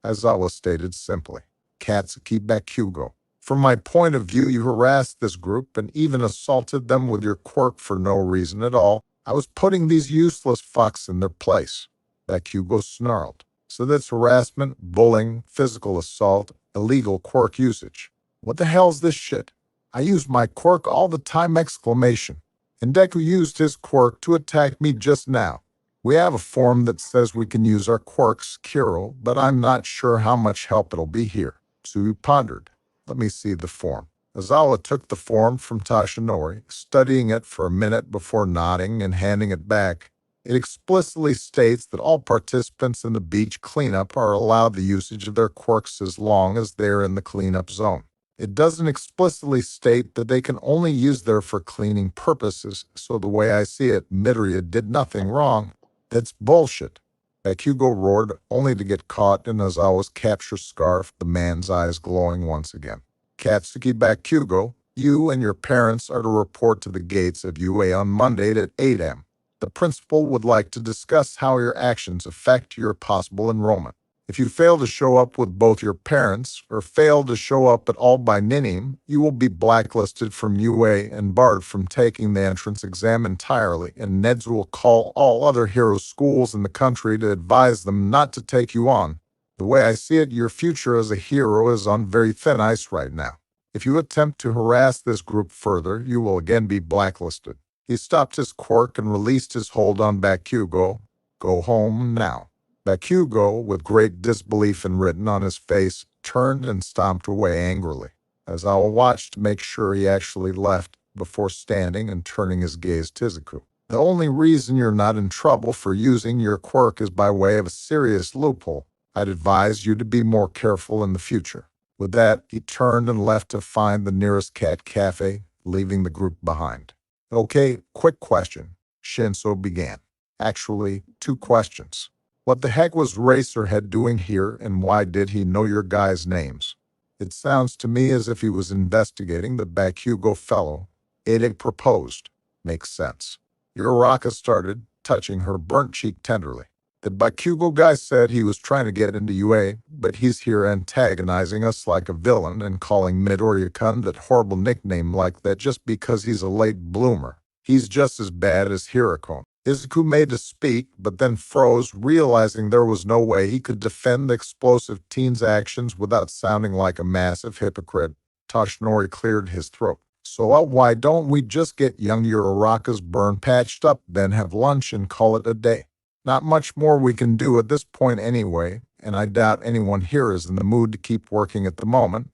Aizawa stated simply. Katsuki Bakugo. From my point of view, you harassed this group and even assaulted them with your quirk for no reason at all. I was putting these useless fucks in their place. Bakugo snarled. So that's harassment, bullying, physical assault, illegal quirk usage. What the hell's this shit? I use my quirk all the time! Exclamation. And Deku used his quirk to attack me just now. We have a form that says we can use our quirks, Kiro, but I'm not sure how much help it'll be here. Tsuyu pondered. Let me see the form. Aizawa took the form from Toshinori, studying it for a minute before nodding and handing it back. It explicitly states that all participants in the beach cleanup are allowed the usage of their quirks as long as they are in the cleanup zone. It doesn't explicitly state that they can only use there for cleaning purposes, so the way I see it, Midoriya did nothing wrong. That's bullshit. Bakugo roared, only to get caught in Aizawa's capture scarf, the man's eyes glowing once again. Katsuki Bakugo, you and your parents are to report to the gates of UA on Monday at 8 a.m. The principal would like to discuss how your actions affect your possible enrollment. If you fail to show up with both your parents or fail to show up at all by Ninim, you will be blacklisted from UA and barred from taking the entrance exam entirely, and Neds will call all other hero schools in the country to advise them not to take you on. The way I see it, your future as a hero is on very thin ice right now. If you attempt to harass this group further, you will again be blacklisted. He stopped his quirk and released his hold on Bakugo. Go home now. Bakugo, with great disbelief written on his face, turned and stomped away angrily. Aizawa watched to make sure he actually left before standing and turning his gaze to Izuku. The only reason you're not in trouble for using your quirk is by way of a serious loophole. I'd advise you to be more careful in the future. With that, he turned and left to find the nearest cat cafe, leaving the group behind. Okay, quick question, Shinso began. Actually, 2 questions. What the heck was Racerhead doing here, and why did he know your guys' names? It sounds to me as if he was investigating the Bakugo fellow. It proposed. Makes sense. Uraraka started, touching her burnt cheek tenderly. The Bakugo guy said he was trying to get into UA, but he's here antagonizing us like a villain and calling Midoriya-kun that horrible nickname like that just because he's a late bloomer. He's just as bad as Hirokon. Izuku made to speak, but then froze, realizing there was no way he could defend the explosive teen's actions without sounding like a massive hypocrite. Toshinori cleared his throat. So why don't we just get young Uraraka's burn patched up, then have lunch and call it a day? Not much more we can do at this point anyway, and I doubt anyone here is in the mood to keep working at the moment.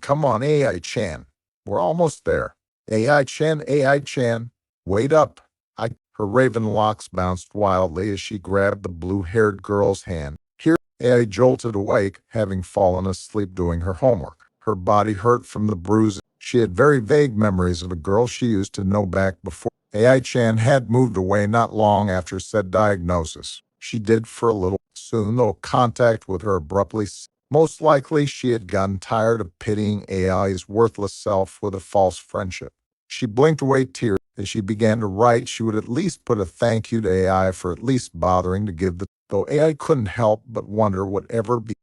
Come on, AI-chan. We're almost there. AI-chan, wait up. Her raven locks bounced wildly as she grabbed the blue-haired girl's hand. Here, AI jolted awake, having fallen asleep doing her homework. Her body hurt from the bruises. She had very vague memories of a girl she used to know back before. AI-chan had moved away not long after said diagnosis. She did for a little. Soon, though, contact with her abruptly. Most likely, she had gotten tired of pitying AI's worthless self with a false friendship. She blinked away tears. As she began to write, she would at least put a thank you to AI for at least bothering to give the... Though AI couldn't help but wonder whatever be...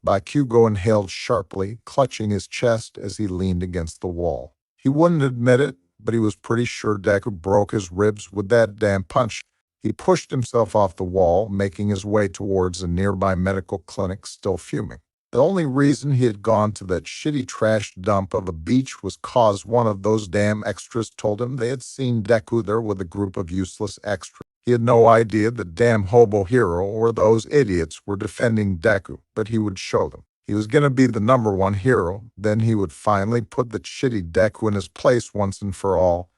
Bakugo inhaled sharply, clutching his chest as he leaned against the wall. He wouldn't admit it, but he was pretty sure Deku broke his ribs with that damn punch. He pushed himself off the wall, making his way towards a nearby medical clinic, still fuming. The only reason he had gone to that shitty trash dump of a beach was cause one of those damn extras told him they had seen Deku there with a group of useless extras. He had no idea the damn hobo hero or those idiots were defending Deku, but he would show them. He was going to be the #1 hero, then he would finally put the shitty Deku in his place once and for all.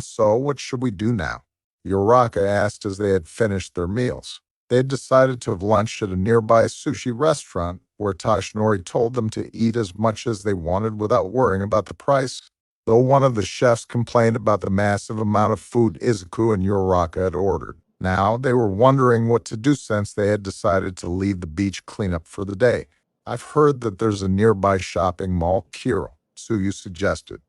So what should we do now? Uraraka asked as they had finished their meals. They had decided to have lunch at a nearby sushi restaurant, where Toshinori told them to eat as much as they wanted without worrying about the price. Though one of the chefs complained about the massive amount of food Izuku and Uraraka had ordered. Now they were wondering what to do since they had decided to leave the beach cleanup for the day. I've heard that there's a nearby shopping mall, Kiro, Tsuyu suggested.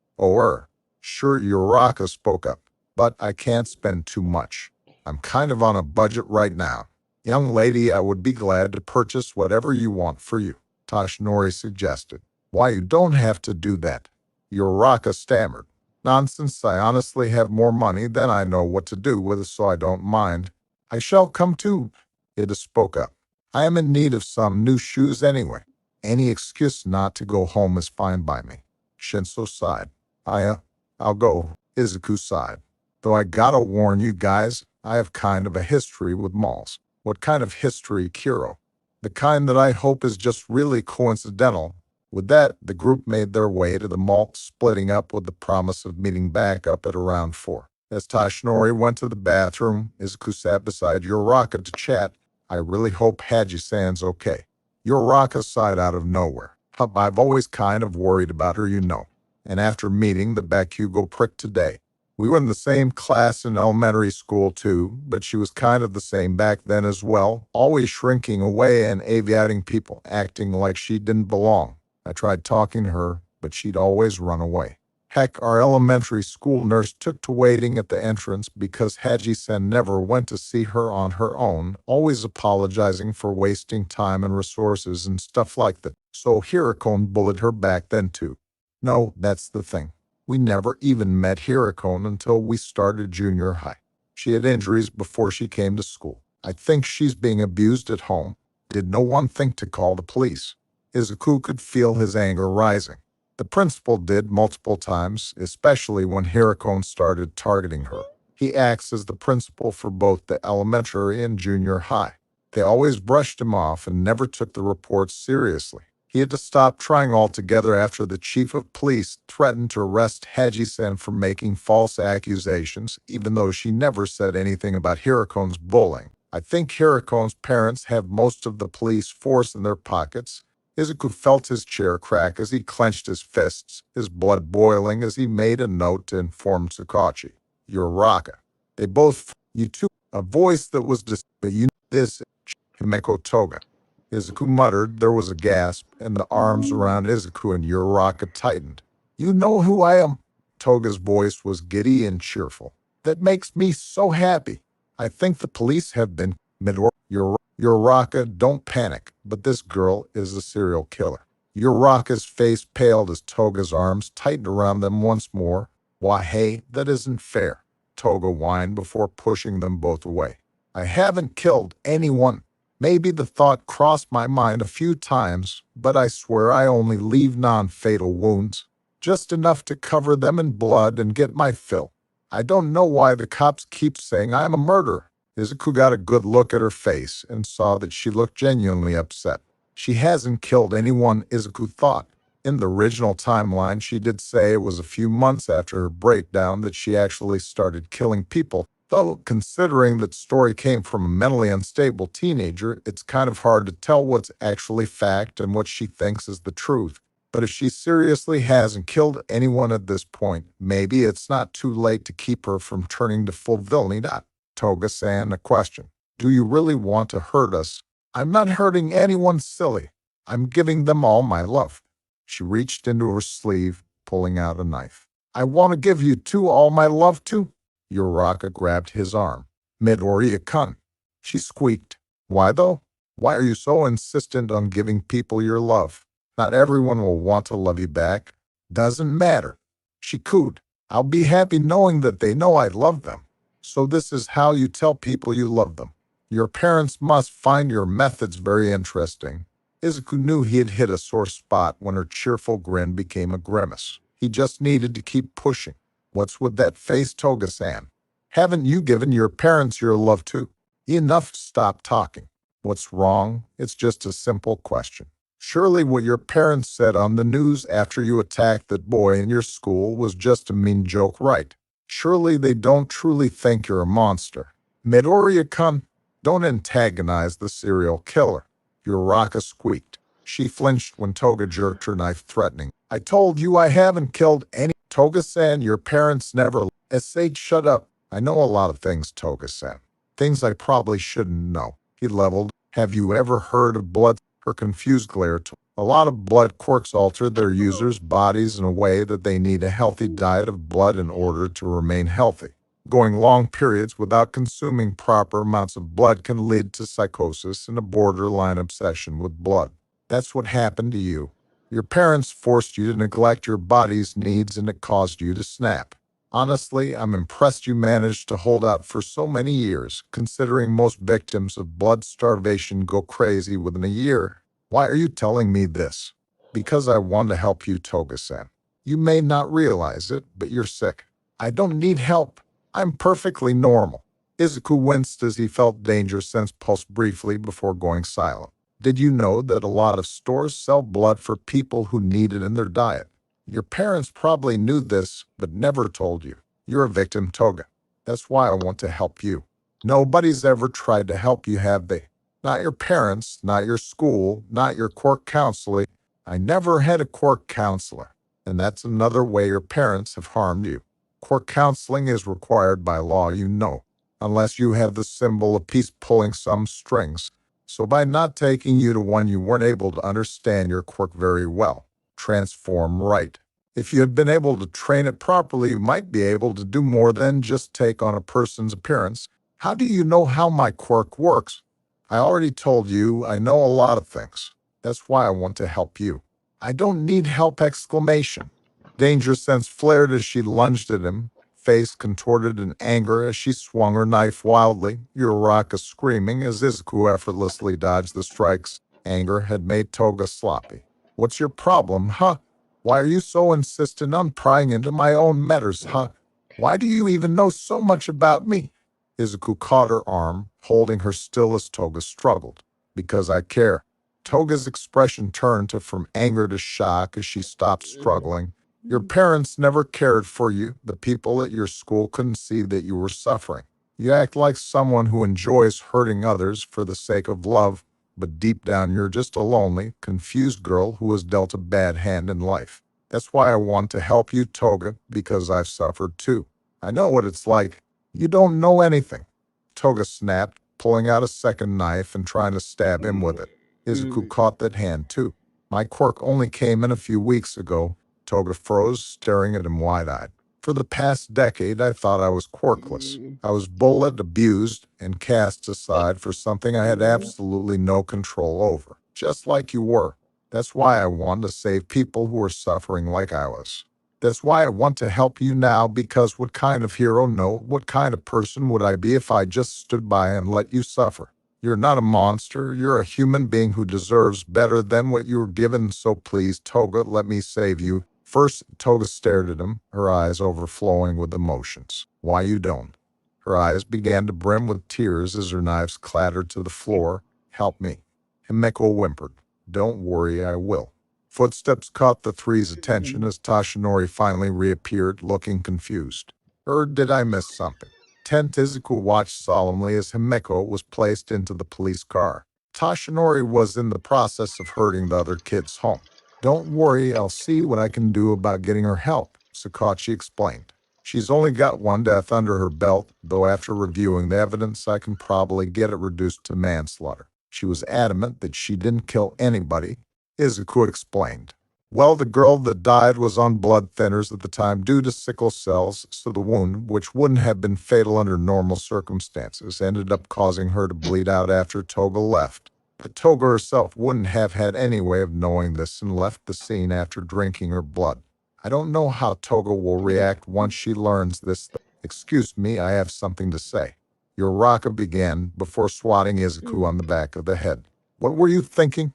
Sure, Uraraka spoke up, but I can't spend too much. I'm kind of on a budget right now. Young lady, I would be glad to purchase whatever you want for you, Toshinori suggested. Why, you don't have to do that. Uraraka stammered. Nonsense, I honestly have more money than I know what to do with, so I don't mind. I shall come too. Ida spoke up. I am in need of some new shoes anyway. Any excuse not to go home is fine by me. Shinso sighed. I'll go, Izuku sighed. Though I gotta warn you guys, I have kind of a history with malls. What kind of history, Kiro? The kind that I hope is just really coincidental. With that, the group made their way to the mall, splitting up with the promise of meeting back up at around 4. As Toshinori went to the bathroom, Izuku sat beside Uraraka to chat. I really hope Haji-san's okay. Uraraka sighed out of nowhere. I've always kind of worried about her, you know. And after meeting the Bakugo prick today, we were in the same class in elementary school too, but she was kind of the same back then as well, always shrinking away and aviating people, acting like she didn't belong. I tried talking to her, but she'd always run away. Heck, our elementary school nurse took to waiting at the entrance because Haji-san never went to see her on her own, always apologizing for wasting time and resources and stuff like that. So Hirokon bullied her back then too. No, that's the thing. We never even met Hirokon until we started junior high. She had injuries before she came to school. I think she's being abused at home. Did no one think to call the police? Izuku could feel his anger rising. The principal did multiple times, especially when Hirokon started targeting her. He acts as the principal for both the elementary and junior high. They always brushed him off and never took the reports seriously. He had to stop trying altogether after the chief of police threatened to arrest Haji-san for making false accusations, even though she never said anything about Hirokon's bullying. I think Hirokon's parents have most of the police force in their pockets. Izuku felt his chair crack as he clenched his fists, his blood boiling as he made a note to inform Sakachi. Uraraka. They both, you two, a voice that was but you this, Himeko Toga. Izuku muttered. There was a gasp, and the arms around Izuku and Uraraka tightened. You know who I am? Toga's voice was giddy and cheerful. That makes me so happy. I think the police have been Uraraka, don't panic, but this girl is a serial killer. Uraraka's face paled as Toga's arms tightened around them once more. Why, hey, that isn't fair, Toga whined before pushing them both away. I haven't killed anyone. Maybe the thought crossed my mind a few times, but I swear I only leave non-fatal wounds. Just enough to cover them in blood and get my fill. I don't know why the cops keep saying I'm a murderer. Izuku got a good look at her face and saw that she looked genuinely upset. She hasn't killed anyone, Izuku thought. In the original timeline, she did say it was a few months after her breakdown that she actually started killing people. Though, considering that story came from a mentally unstable teenager, it's kind of hard to tell what's actually fact and what she thinks is the truth. But if she seriously hasn't killed anyone at this point, maybe it's not too late to keep her from turning to full villainy. Toga-san, a question. Do you really want to hurt us? I'm not hurting anyone, silly. I'm giving them all my love. She reached into her sleeve, pulling out a knife. I want to give you two all my love too. Uraraka grabbed his arm. Midoriya-kun. She squeaked. Why though? Why are you so insistent on giving people your love? Not everyone will want to love you back. Doesn't matter. She cooed. I'll be happy knowing that they know I love them. So this is how you tell people you love them. Your parents must find your methods very interesting. Izuku knew he had hit a sore spot when her cheerful grin became a grimace. He just needed to keep pushing. What's with that face, Toga-san? Haven't you given your parents your love too? Enough, stop talking. What's wrong? It's just a simple question. Surely what your parents said on the news after you attacked that boy in your school was just a mean joke, right? Surely they don't truly think you're a monster. Midoriya-kun, don't antagonize the serial killer. Uraraka squeaked. She flinched when Toga jerked her knife, threatening. I told you I haven't killed any. Toga-san, your parents never. S.H. Shut up. I know a lot of things, Toga-san. Things I probably shouldn't know. He leveled. Have you ever heard of blood? Her confused glare. A lot of blood quirks alter their users' bodies in a way that they need a healthy diet of blood in order to remain healthy. Going long periods without consuming proper amounts of blood can lead to psychosis and a borderline obsession with blood. That's what happened to you. Your parents forced you to neglect your body's needs and it caused you to snap. Honestly, I'm impressed you managed to hold out for so many years, considering most victims of blood starvation go crazy within a year. Why are you telling me this? Because I want to help you, Toga-san. You may not realize it, but you're sick. I don't need help. I'm perfectly normal. Izuku winced as he felt danger sense pulse briefly before going silent. Did you know that a lot of stores sell blood for people who need it in their diet? Your parents probably knew this, but never told you. You're a victim, Toga. That's why I want to help you. Nobody's ever tried to help you, have they? Not your parents, not your school, not your quirk counselor. I never had a quirk counselor. And that's another way your parents have harmed you. Quirk counseling is required by law, you know, unless you have the symbol of peace pulling some strings. So by not taking you to one, you weren't able to understand your quirk very well. Transform right. If you had been able to train it properly, you might be able to do more than just take on a person's appearance. How do you know how my quirk works? I already told you I know a lot of things. That's why I want to help you. I don't need help! Exclamation. Danger sense flared as she lunged at him, face contorted in anger as she swung her knife wildly, Uraraka screaming as Izuku effortlessly dodged the strikes. Anger had made Toga sloppy. What's your problem, huh? Why are you so insistent on prying into my own matters, huh? Why do you even know so much about me? Izuku caught her arm, holding her still as Toga struggled. Because I care. Toga's expression turned from anger to shock as she stopped struggling. Your parents never cared for you. The people at your school couldn't see that you were suffering. You act like someone who enjoys hurting others for the sake of love, but deep down you're just a lonely, confused girl who was dealt a bad hand in life. That's why I want to help you, Toga, because I've suffered too. I know what it's like. You don't know anything. Toga snapped, pulling out a second knife and trying to stab him with it. Izuku caught that hand too. My quirk only came in a few weeks ago. Toga froze, staring at him wide-eyed. For the past decade, I thought I was quirkless. I was bullied, abused, and cast aside for something I had absolutely no control over, just like you were. That's why I want to save people who are suffering like I was. That's why I want to help you now, because what kind of hero, no, what kind of person would I be if I just stood by and let you suffer? You're not a monster. You're a human being who deserves better than what you were given, so please, Toga, let me save you. First, Toga stared at him, her eyes overflowing with emotions. Why you don't? Her eyes began to brim with tears as her knives clattered to the floor. Help me. Himeko whimpered. Don't worry, I will. Footsteps caught the three's attention as Tashinori finally reappeared, looking confused. Did I miss something? Izuku watched solemnly as Himeko was placed into the police car. Tashinori was in the process of herding the other kids home. Don't worry, I'll see what I can do about getting her help, Sakachi explained. She's only got one death under her belt, though after reviewing the evidence, I can probably get it reduced to manslaughter. She was adamant that she didn't kill anybody, Izuku explained. Well, the girl that died was on blood thinners at the time due to sickle cells, so the wound, which wouldn't have been fatal under normal circumstances, ended up causing her to bleed out after Toga left. But Toga herself wouldn't have had any way of knowing this and left the scene after drinking her blood. I don't know how Toga will react once she learns this. Excuse me, I have something to say. Uraraka began before swatting Izuku on the back of the head. What were you thinking?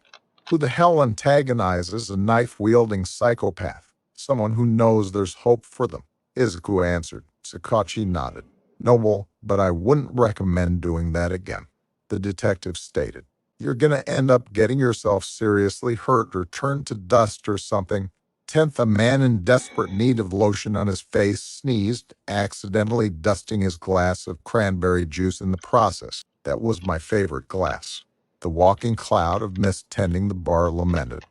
Who the hell antagonizes a knife-wielding psychopath? Someone who knows there's hope for them. Izuku answered. Sakachi nodded. Noble, but I wouldn't recommend doing that again. The detective stated. You're gonna end up getting yourself seriously hurt or turned to dust or something. A man in desperate need of lotion on his face sneezed, accidentally dusting his glass of cranberry juice in the process. That was my favorite glass. The walking cloud of mist tending the bar lamented.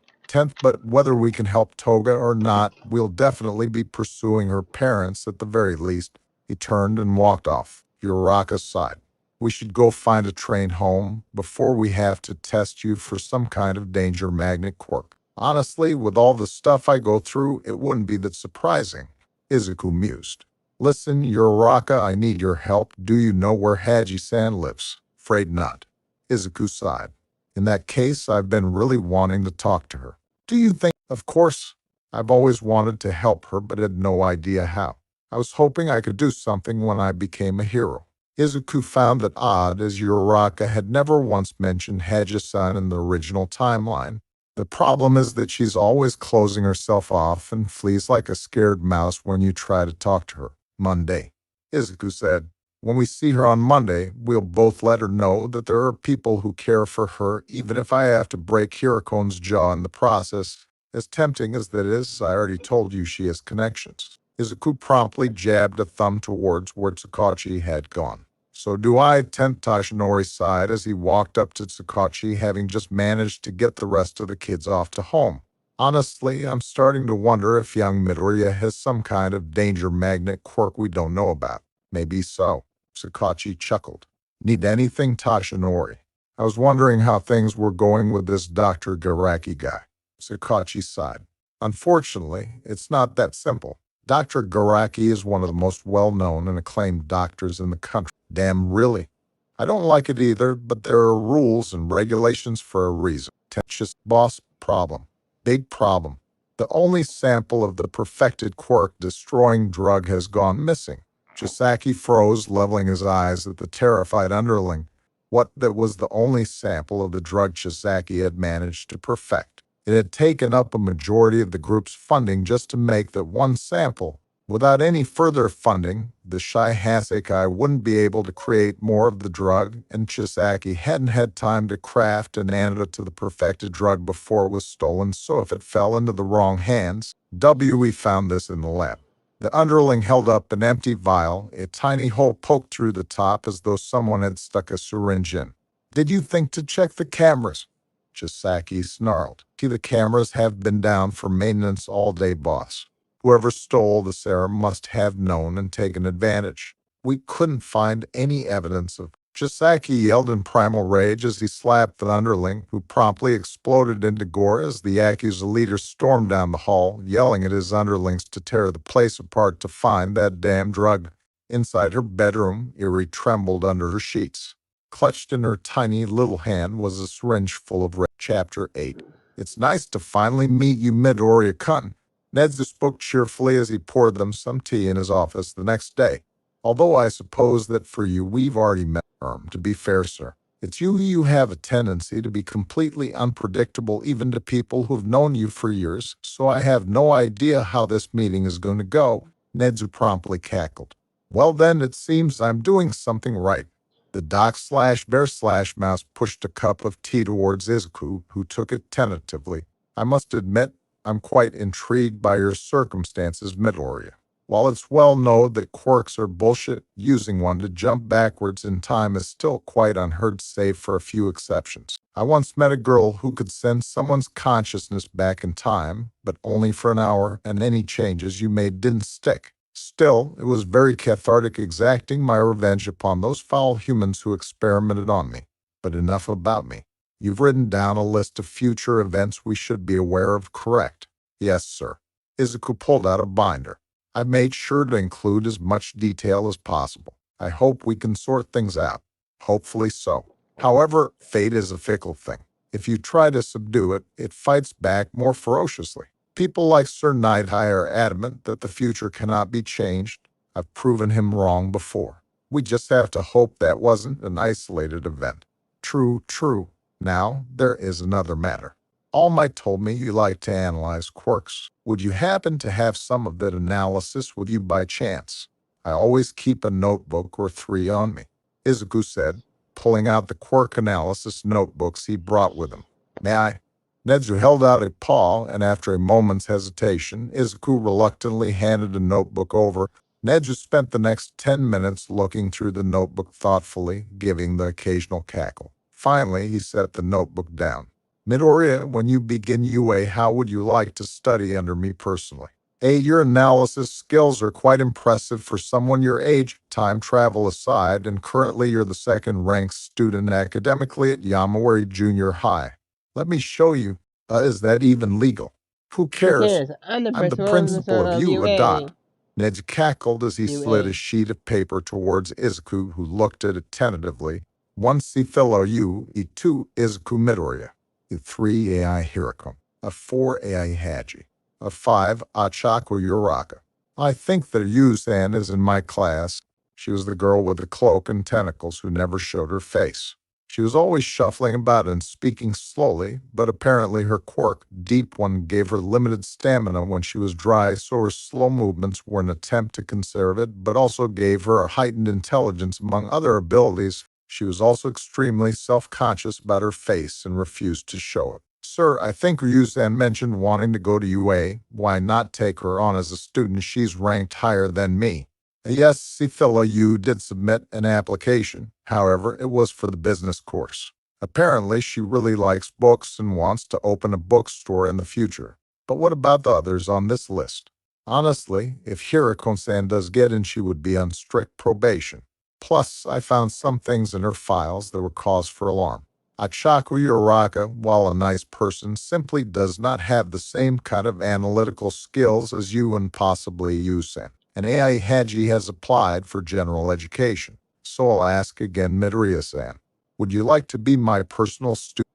But whether we can help Toga or not, we'll definitely be pursuing her parents at the very least. He turned and walked off. Uraraka sighed. We should go find a train home before we have to test you for some kind of danger magnet quirk. Honestly, with all the stuff I go through, it wouldn't be that surprising. Izuku mused. Listen, Uraraka, I need your help. Do you know where Haji-san lives? Afraid not. Izuku sighed. In that case, I've been really wanting to talk to her. Do you think? Of course. I've always wanted to help her, but had no idea how. I was hoping I could do something when I became a hero. Izuku found it odd, as Uraraka had never once mentioned Haji-san in the original timeline. The problem is that she's always closing herself off and flees like a scared mouse when you try to talk to her. Monday. Izuku said. When we see her on Monday, we'll both let her know that there are people who care for her, even if I have to break Hirakone's jaw in the process. As tempting as that is, I already told you she has connections. Izuku promptly jabbed a thumb towards where Sakachi had gone. So do I, Tashinori sighed as he walked up to Sakachi, having just managed to get the rest of the kids off to home. Honestly, I'm starting to wonder if young Midoriya has some kind of danger magnet quirk we don't know about. Maybe so. Sakachi chuckled. Need anything, Tashinori? I was wondering how things were going with this Dr. Garaki guy. Sakachi sighed. Unfortunately, it's not that simple. Dr. Garaki is one of the most well-known and acclaimed doctors in the country. Damn, really? I don't like it either, but there are rules and regulations for a reason. Just boss problem. Big problem. The only sample of the perfected quirk-destroying drug has gone missing. Chisaki froze, leveling his eyes at the terrified underling. What, that was the only sample of the drug Chisaki had managed to perfect? It had taken up a majority of the group's funding just to make that one sample. Without any further funding, the Shy Hasekai wouldn't be able to create more of the drug, and Chisaki hadn't had time to craft an antidote to the perfected drug before it was stolen, so if it fell into the wrong hands, we found this in the lab. The underling held up an empty vial, a tiny hole poked through the top as though someone had stuck a syringe in. Did you think to check the cameras? Chisaki snarled. The cameras have been down for maintenance all day, boss. Whoever stole the serum must have known and taken advantage. We couldn't find any evidence of. Chisaki yelled in primal rage as he slapped the underling, who promptly exploded into gore as the Yakuza leader stormed down the hall, yelling at his underlings to tear the place apart to find that damn drug. Inside her bedroom, Eri trembled under her sheets. Clutched in her tiny little hand was a syringe full of red. Chapter 8. It's nice to finally meet you, Midoriya-kun. Nezu spoke cheerfully as he poured them some tea in his office the next day. Although I suppose that for you we've already met. To be fair, sir, it's you have a tendency to be completely unpredictable even to people who've known you for years, so I have no idea how this meeting is going to go. Nezu promptly cackled. Well then, it seems I'm doing something right. The doc/bear/mouse pushed a cup of tea towards Izuku, who took it tentatively. I must admit, I'm quite intrigued by your circumstances, Midoriya. While it's well known that quirks are bullshit, using one to jump backwards in time is still quite unheard save for a few exceptions. I once met a girl who could send someone's consciousness back in time, but only for an hour, and any changes you made didn't stick. Still, it was very cathartic exacting my revenge upon those foul humans who experimented on me. But enough about me. You've written down a list of future events we should be aware of, correct? Yes, sir. Izuku pulled out a binder. I made sure to include as much detail as possible. I hope we can sort things out. Hopefully so. However, fate is a fickle thing. If you try to subdue it, it fights back more ferociously. People like Sir Nighthigh are adamant that the future cannot be changed. I've proven him wrong before. We just have to hope that wasn't an isolated event. True, true. Now, there is another matter. All Might told me you like to analyze quirks. Would you happen to have some of that analysis with you by chance? I always keep a notebook or three on me, Izuku said, pulling out the quirk analysis notebooks he brought with him. May I? Nezu held out a paw, and after a moment's hesitation, Izuku reluctantly handed a notebook over. Nezu spent the next 10 minutes looking through the notebook thoughtfully, giving the occasional cackle. Finally, he set the notebook down. Midoriya, when you begin UA, how would you like to study under me personally? Your analysis skills are quite impressive for someone your age, time travel aside, and currently you're the second-ranked student academically at Yamawari Junior High. Let me show you. Is that even legal? Who Who cares? cares? I'm the I'm the principal principal of of you, UA. Adot. Ned cackled as he slid a UA. sheet of paper towards Izuku, who looked at it tentatively. 1 Cthulhu U, E2 Izuku Midoriya, E3 AI Hirako, a 4 AI Haji, a 5 Achaku Uraka. I think that Yu-san is in my class. She was the girl with the cloak and tentacles who never showed her face. She was always shuffling about and speaking slowly, but apparently her quirk, Deep One, gave her limited stamina when she was dry, so her slow movements were an attempt to conserve it, but also gave her a heightened intelligence among other abilities. She was also extremely self-conscious about her face and refused to show it. Sir, I think Ryuzan mentioned wanting to go to UA. Why not take her on as a student? She's ranked higher than me. Yes, Cthulhu, you did submit an application. However, it was for the business course. Apparently, she really likes books and wants to open a bookstore in the future. But what about the others on this list? Honestly, if Hirako-san does get in, she would be on strict probation. Plus, I found some things in her files that were cause for alarm. Achaku Uraka, while a nice person, simply does not have the same kind of analytical skills as you and possibly you, Sam. And AI Haji has applied for general education. So I'll ask again, Midoriya-san, would you like to be my personal student?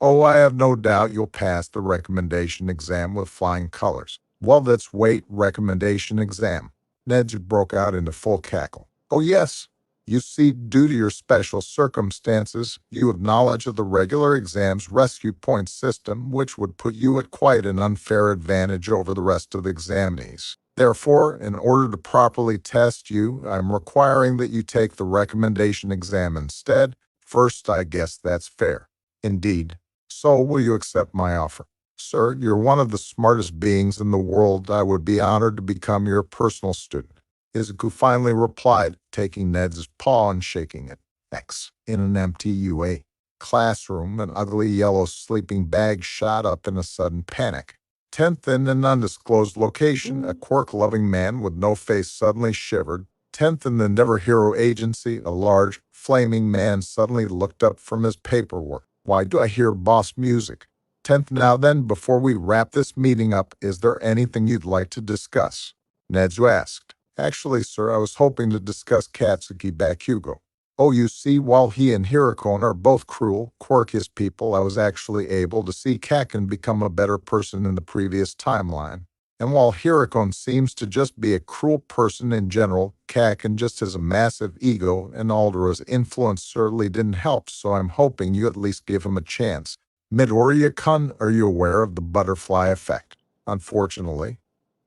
Oh, I have no doubt you'll pass the recommendation exam with flying colors. Well, that's wait, recommendation exam. Neji broke out into full cackle. Oh, yes. You see, due to your special circumstances, you have knowledge of the regular exam's rescue point system, which would put you at quite an unfair advantage over the rest of the examinees. Therefore, in order to properly test you, I'm requiring that you take the recommendation exam instead. First, I guess that's fair. Indeed. So, will you accept my offer? Sir, you're one of the smartest beings in the world. I would be honored to become your personal student. Izuku finally replied, taking Ned's paw and shaking it. X. In an empty UA classroom, an ugly yellow sleeping bag shot up in a sudden panic. 10th in an undisclosed location, a quirk-loving man with no face suddenly shivered. 10th in the Never Hero Agency, a large, flaming man suddenly looked up from his paperwork. Why do I hear boss music? 10th, now then, before we wrap this meeting up, is there anything you'd like to discuss? Nezu asked. Actually, sir, I was hoping to discuss Katsuki Bakugo. Oh, you see, while he and Hirokon are both cruel, quirkiest people, I was actually able to see Kaken become a better person in the previous timeline. And while Hirokon seems to just be a cruel person in general, Kaken just has a massive ego, and Aldera's influence certainly didn't help, so I'm hoping you at least give him a chance. Midoriya-kun, are you aware of the butterfly effect? Unfortunately,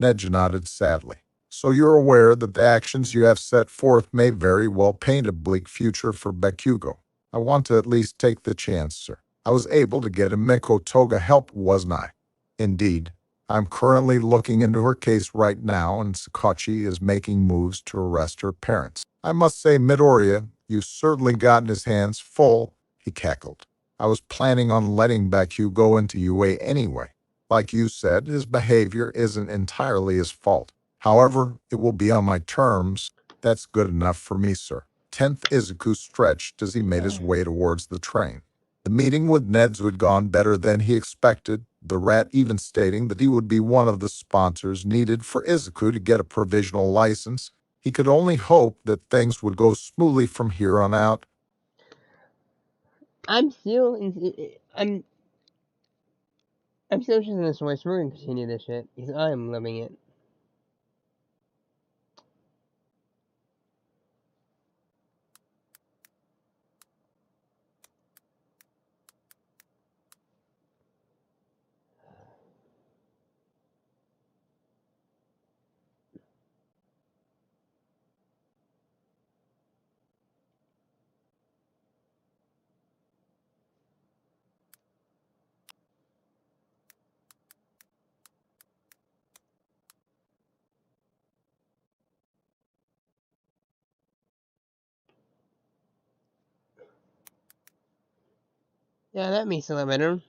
Neji nodded sadly. So you're aware that the actions you have set forth may very well paint a bleak future for Bakugo. I want to at least take the chance, sir. I was able to get a Miko Toga help, wasn't I? Indeed. I'm currently looking into her case right now, and Sakachi is making moves to arrest her parents. I must say, Midoriya, you've certainly gotten his hands full, he cackled. I was planning on letting Bakugo into UA anyway. Like you said, his behavior isn't entirely his fault. However, it will be on my terms. That's good enough for me, sir. 10th Izuku stretched as he made his way towards the train. The meeting with Nezu had gone better than he expected, the rat even stating that he would be one of the sponsors needed for Izuku to get a provisional license. He could only hope that things would go smoothly from here on out. I'm still I'm still interested in this story, so we're gonna continue this shit because I'm loving it. Yeah, that makes it a lot better.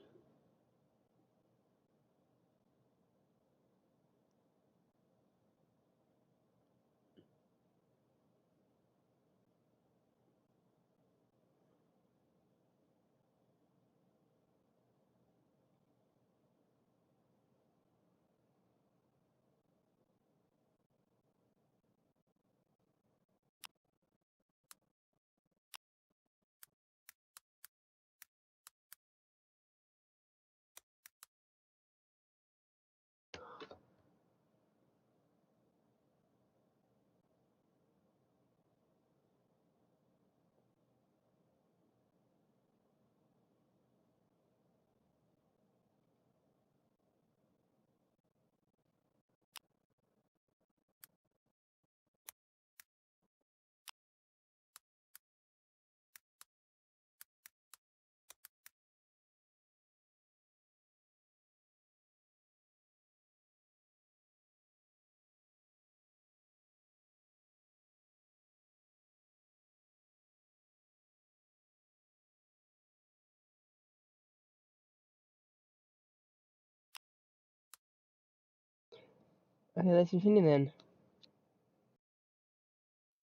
Okay, let's continue then.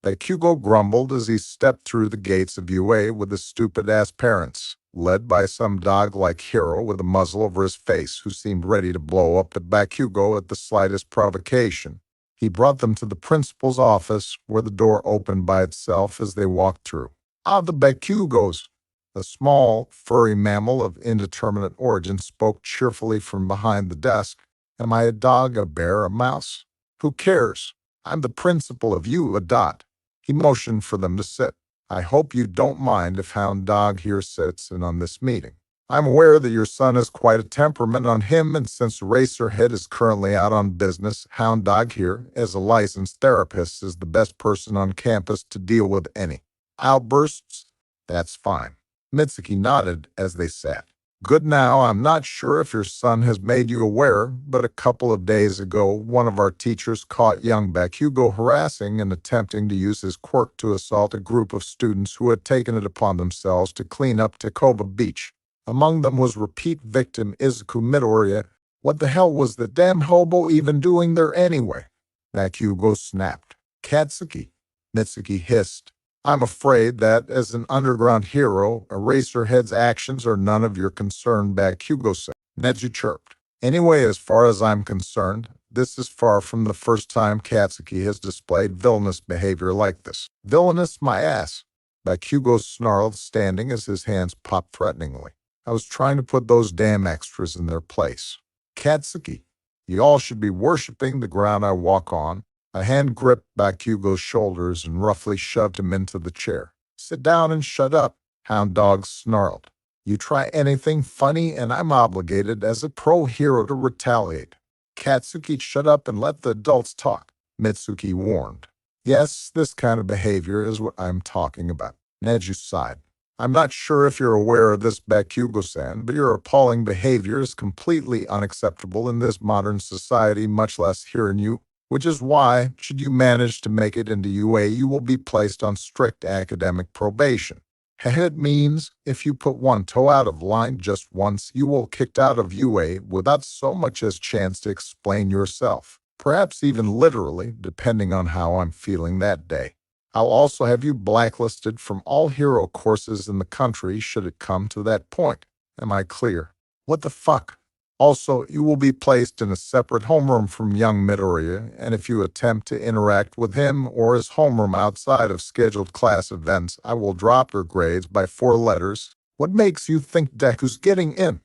Bakugo grumbled as he stepped through the gates of UA with his stupid-ass parents. led by some dog-like hero with a muzzle over his face who seemed ready to blow up at Bakugo at the slightest provocation. He brought them to the principal's office, where the door opened by itself as they walked through. "Ah, the Bakugos!" A small, furry mammal of indeterminate origin spoke cheerfully from behind the desk. "Am I a dog, a bear, a mouse? Who cares? I'm the principal of you, a dot." He motioned for them to sit. "I hope you don't mind if Hound Dog here sits in on this meeting. I'm aware that your son has quite a temperament on him, and since Racerhead is currently out on business, Hound Dog here, as a licensed therapist, is the best person on campus to deal with any outbursts." "That's fine." Mitsuki nodded as they sat. "Good. Now, I'm not sure if your son has made you aware, but a couple of days ago, one of our teachers caught young Bakugo harassing and attempting to use his quirk to assault a group of students who had taken it upon themselves to clean up Takoba Beach. Among them was repeat victim Izuku Midoriya. What the hell was the damn hobo even doing there anyway?" Bakugo snapped. "Katsuki," Mitsuki hissed, "I'm afraid that, as an underground hero, Eraserhead's actions are none of your concern," Bakugo said. Nezu chirped. "Anyway, as far as I'm concerned, this is far from the first time Katsuki has displayed villainous behavior like this." "Villainous, my ass!" Bakugo snarled, standing as his hands popped threateningly. "I was trying to put those damn extras in their place. Katsuki, you all should be worshipping the ground I walk on." A hand gripped Bakugo's shoulders and roughly shoved him into the chair. "Sit down and shut up," Hound Dog snarled. "You try anything funny and I'm obligated as a pro hero to retaliate." "Katsuki, shut up and let the adults talk," Mitsuki warned. "Yes, this kind of behavior is what I'm talking about." Neju sighed. "I'm not sure if you're aware of this, Bakugo-san, but your appalling behavior is completely unacceptable in this modern society, much less here in you. Which is why, should you manage to make it into UA, you will be placed on strict academic probation. It means if you put one toe out of line just once, you will kicked out of UA without so much as chance to explain yourself. Perhaps even literally, depending on how I'm feeling that day. I'll also have you blacklisted from all hero courses in the country should it come to that point. Am I clear? What the fuck? Also, you will be placed in a separate homeroom from young Midoriya, and if you attempt to interact with him or his homeroom outside of scheduled class events, I will drop your grades by 4 letters. What makes you think Deku's getting in?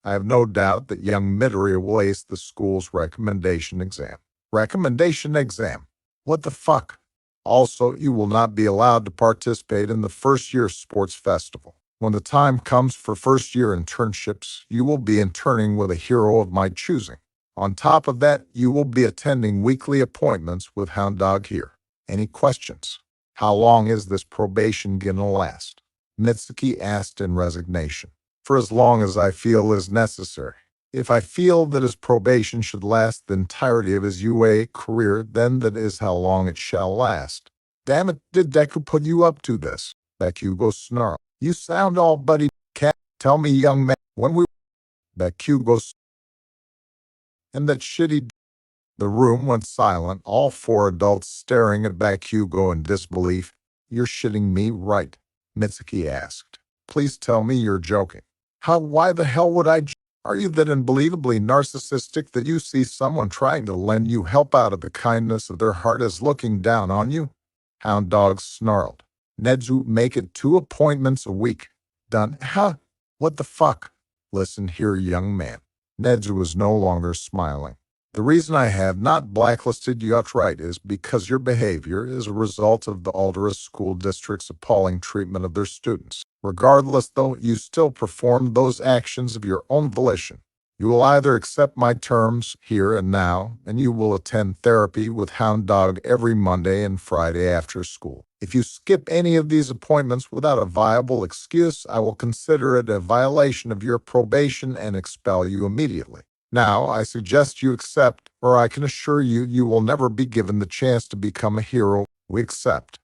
I have no doubt that young Midoriya will ace the school's recommendation exam. Recommendation exam? What the fuck? Also, you will not be allowed to participate in the first-year sports festival. When the time comes for first-year internships, you will be interning with a hero of my choosing. On top of that, you will be attending weekly appointments with Hound Dog here. Any questions? How long is this probation gonna last?" Mitsuki asked in resignation. "For as long as I feel is necessary. If I feel that his probation should last the entirety of his UA career, then that is how long it shall last." "Damn it, did Deku put you up to this?" Bakugo snarled. "You sound all buddy, cat. Tell me, young man, when we..." Bakugo and that shitty... The room went silent, all 4 adults staring at Bakugo in disbelief. "You're shitting me, right?" Mitsuki asked. "Please tell me you're joking." Why the hell would I Are you that unbelievably narcissistic that you see someone trying to lend you help out of the kindness of their heart as looking down on you?" Hound Dog snarled. "Nezu, make it 2 appointments a week. Done." "Huh? What the fuck?" "Listen here, young man." Nezu was no longer smiling. "The reason I have not blacklisted you outright is because your behavior is a result of the Aldera School District's appalling treatment of their students. Regardless, though, you still perform those actions of your own volition. You will either accept my terms here and now, and you will attend therapy with Hound Dog every Monday and Friday after school. If you skip any of these appointments without a viable excuse, I will consider it a violation of your probation and expel you immediately. Now, I suggest you accept, or I can assure you you will never be given the chance to become a hero." "We accept,"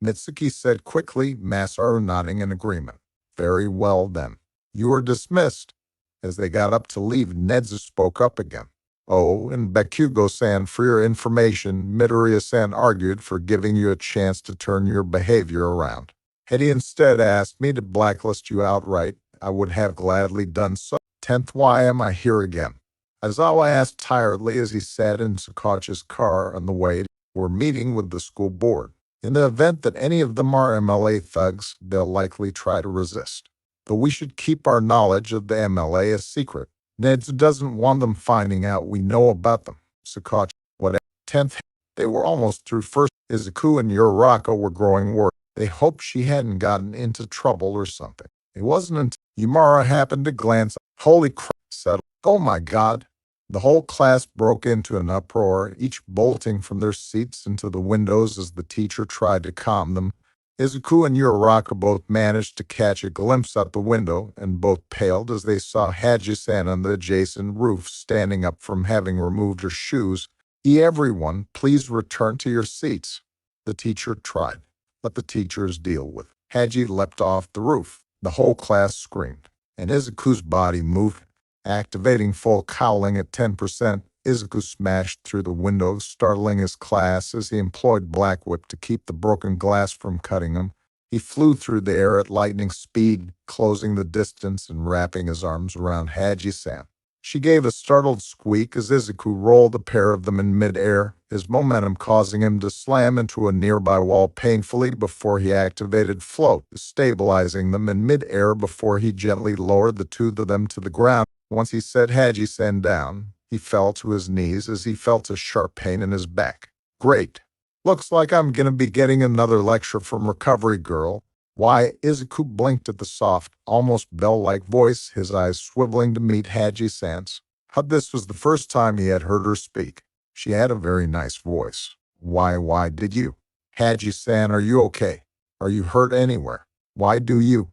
Mitsuki said quickly, Masaru nodding in agreement. "Very well, then. You are dismissed." As they got up to leave, Nezu spoke up again. "Oh, and Bakugo-san, for your information, Midoriya-san argued for giving you a chance to turn your behavior around. Had he instead asked me to blacklist you outright, I would have gladly done so. 10th, why am I here again? Aizawa asked tiredly as he sat in Sakachi's car on the way. We're meeting with the school board. In the event that any of them are MLA thugs, they'll likely try to resist. But we should keep our knowledge of the MLA a secret. Ned doesn't want them finding out we know about them. Sakachi, whatever. 10th, they were almost through first. Izuku and Yuraka were growing worried. They hoped she hadn't gotten into trouble or something. It wasn't until Yumara happened to glance. Holy crap, said, oh my god. The whole class broke into an uproar, each bolting from their seats into the windows as the teacher tried to calm them. Izuku and Yuraka both managed to catch a glimpse out the window, and both paled as they saw Haji-san on the adjacent roof standing up from having removed her shoes. Everyone, please return to your seats. The teacher tried. Let the teachers deal with it. Haji leapt off the roof. The whole class screamed, and Izuku's body moved. Activating full cowling at 10%, Izuku smashed through the window, startling his class as he employed Black Whip to keep the broken glass from cutting him. He flew through the air at lightning speed, closing the distance and wrapping his arms around Haji-san. She gave a startled squeak as Izuku rolled a pair of them in midair, his momentum causing him to slam into a nearby wall painfully before he activated float, stabilizing them in midair before he gently lowered the two of them to the ground. Once he set Haji-san down, he fell to his knees as he felt a sharp pain in his back. Great. Looks like I'm gonna be getting another lecture from Recovery Girl. Why? Izuku blinked at the soft, almost bell-like voice, his eyes swiveling to meet Haji-san's. This was the first time he had heard her speak. She had a very nice voice. Why did you? Haji-san, are you okay? Are you hurt anywhere? Why do you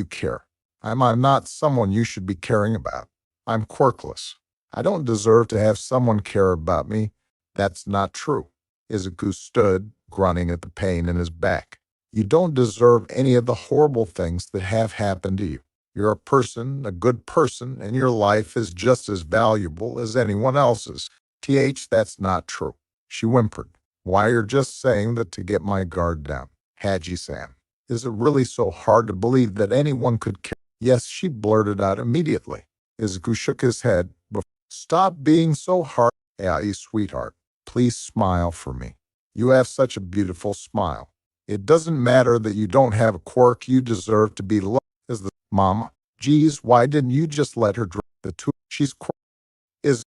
care? I'm not someone you should be caring about. I'm quirkless. I don't deserve to have someone care about me. That's not true. Izuku stood, grunting at the pain in his back. You don't deserve any of the horrible things that have happened to you. You're a person, a good person, and your life is just as valuable as anyone else's. That's not true. She whimpered. Why, you're just saying that to get my guard down. Haji-san, is it really so hard to believe that anyone could care? Yes, she blurted out immediately. Izuku shook his head. Stop being so hard. Hey, sweetheart, please smile for me. You have such a beautiful smile. It doesn't matter that you don't have a quirk. You deserve to be loved as the mama. Geez, why didn't you just let her drink the two? She's is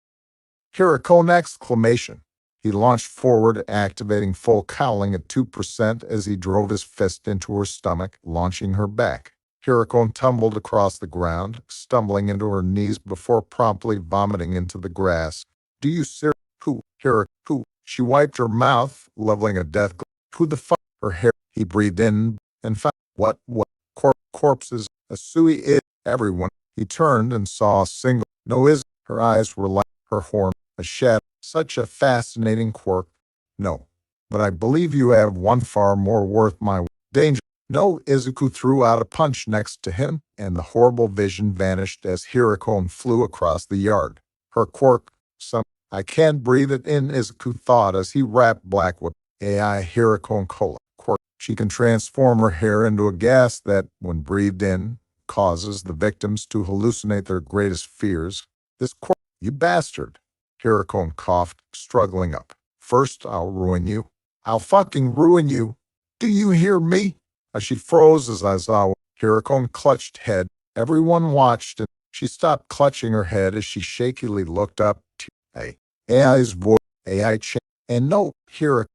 Hirokon exclamation. He launched forward, activating full cowling at 2% as he drove his fist into her stomach, launching her back. Hirokon tumbled across the ground, stumbling into her knees before promptly vomiting into the grass. Do you seriously? Who? Who? She wiped her mouth, leveling a death glare. Who the fuck? Her hair. He breathed in and found what? Corpses. Asui is everyone. He turned and saw a single. No is. Her eyes were like her horn. A shadow. Such a fascinating quirk. No. But I believe you have one far more worth my danger. No, Izuku threw out a punch next to him, and the horrible vision vanished as Hirokon flew across the yard. Her quirk. I can't breathe it in, Izuku thought as he wrapped Black Whip. AI Hirokon Cola. Quirk. She can transform her hair into a gas that, when breathed in, causes the victims to hallucinate their greatest fears. This quirk. You bastard. Hirokon coughed, struggling up. First, I'll ruin you. I'll fucking ruin you. Do you hear me? As she froze as Aizawa, Hirokon clutched head. Everyone watched, and she stopped clutching her head as she shakily looked up. AI's voice, AI changed, and no, Hirokon,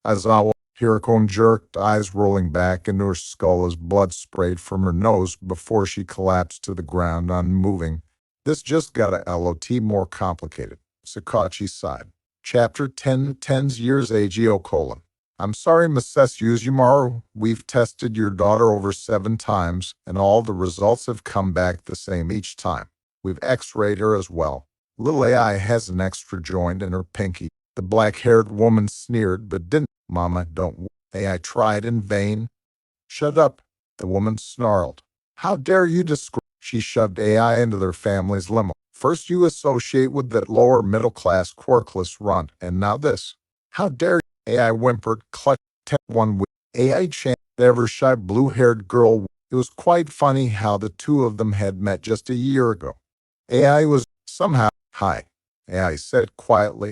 Aizawa. Hirokon jerked, eyes rolling back into her skull as blood sprayed from her nose before she collapsed to the ground, unmoving. This just got a lot more complicated. Sakachi sighed. Chapter 10, 10's Years AGO: I'm sorry, Mrs. Uzumaru. We've tested your daughter over 7 times, and all the results have come back the same each time. We've x-rayed her as well. Little AI has an extra joint in her pinky. The black-haired woman sneered, but didn't. Mama, don't. AI tried in vain. Shut up, the woman snarled. How dare you describe? She shoved AI into their family's limo. First you associate with that lower middle-class quirkless runt, and now this. How dare you? AI whimpered, clutched one with AI chant. Ever shy blue-haired girl It was quite funny how the two of them had met just a year ago. AI was somehow, "Hi," AI said quietly.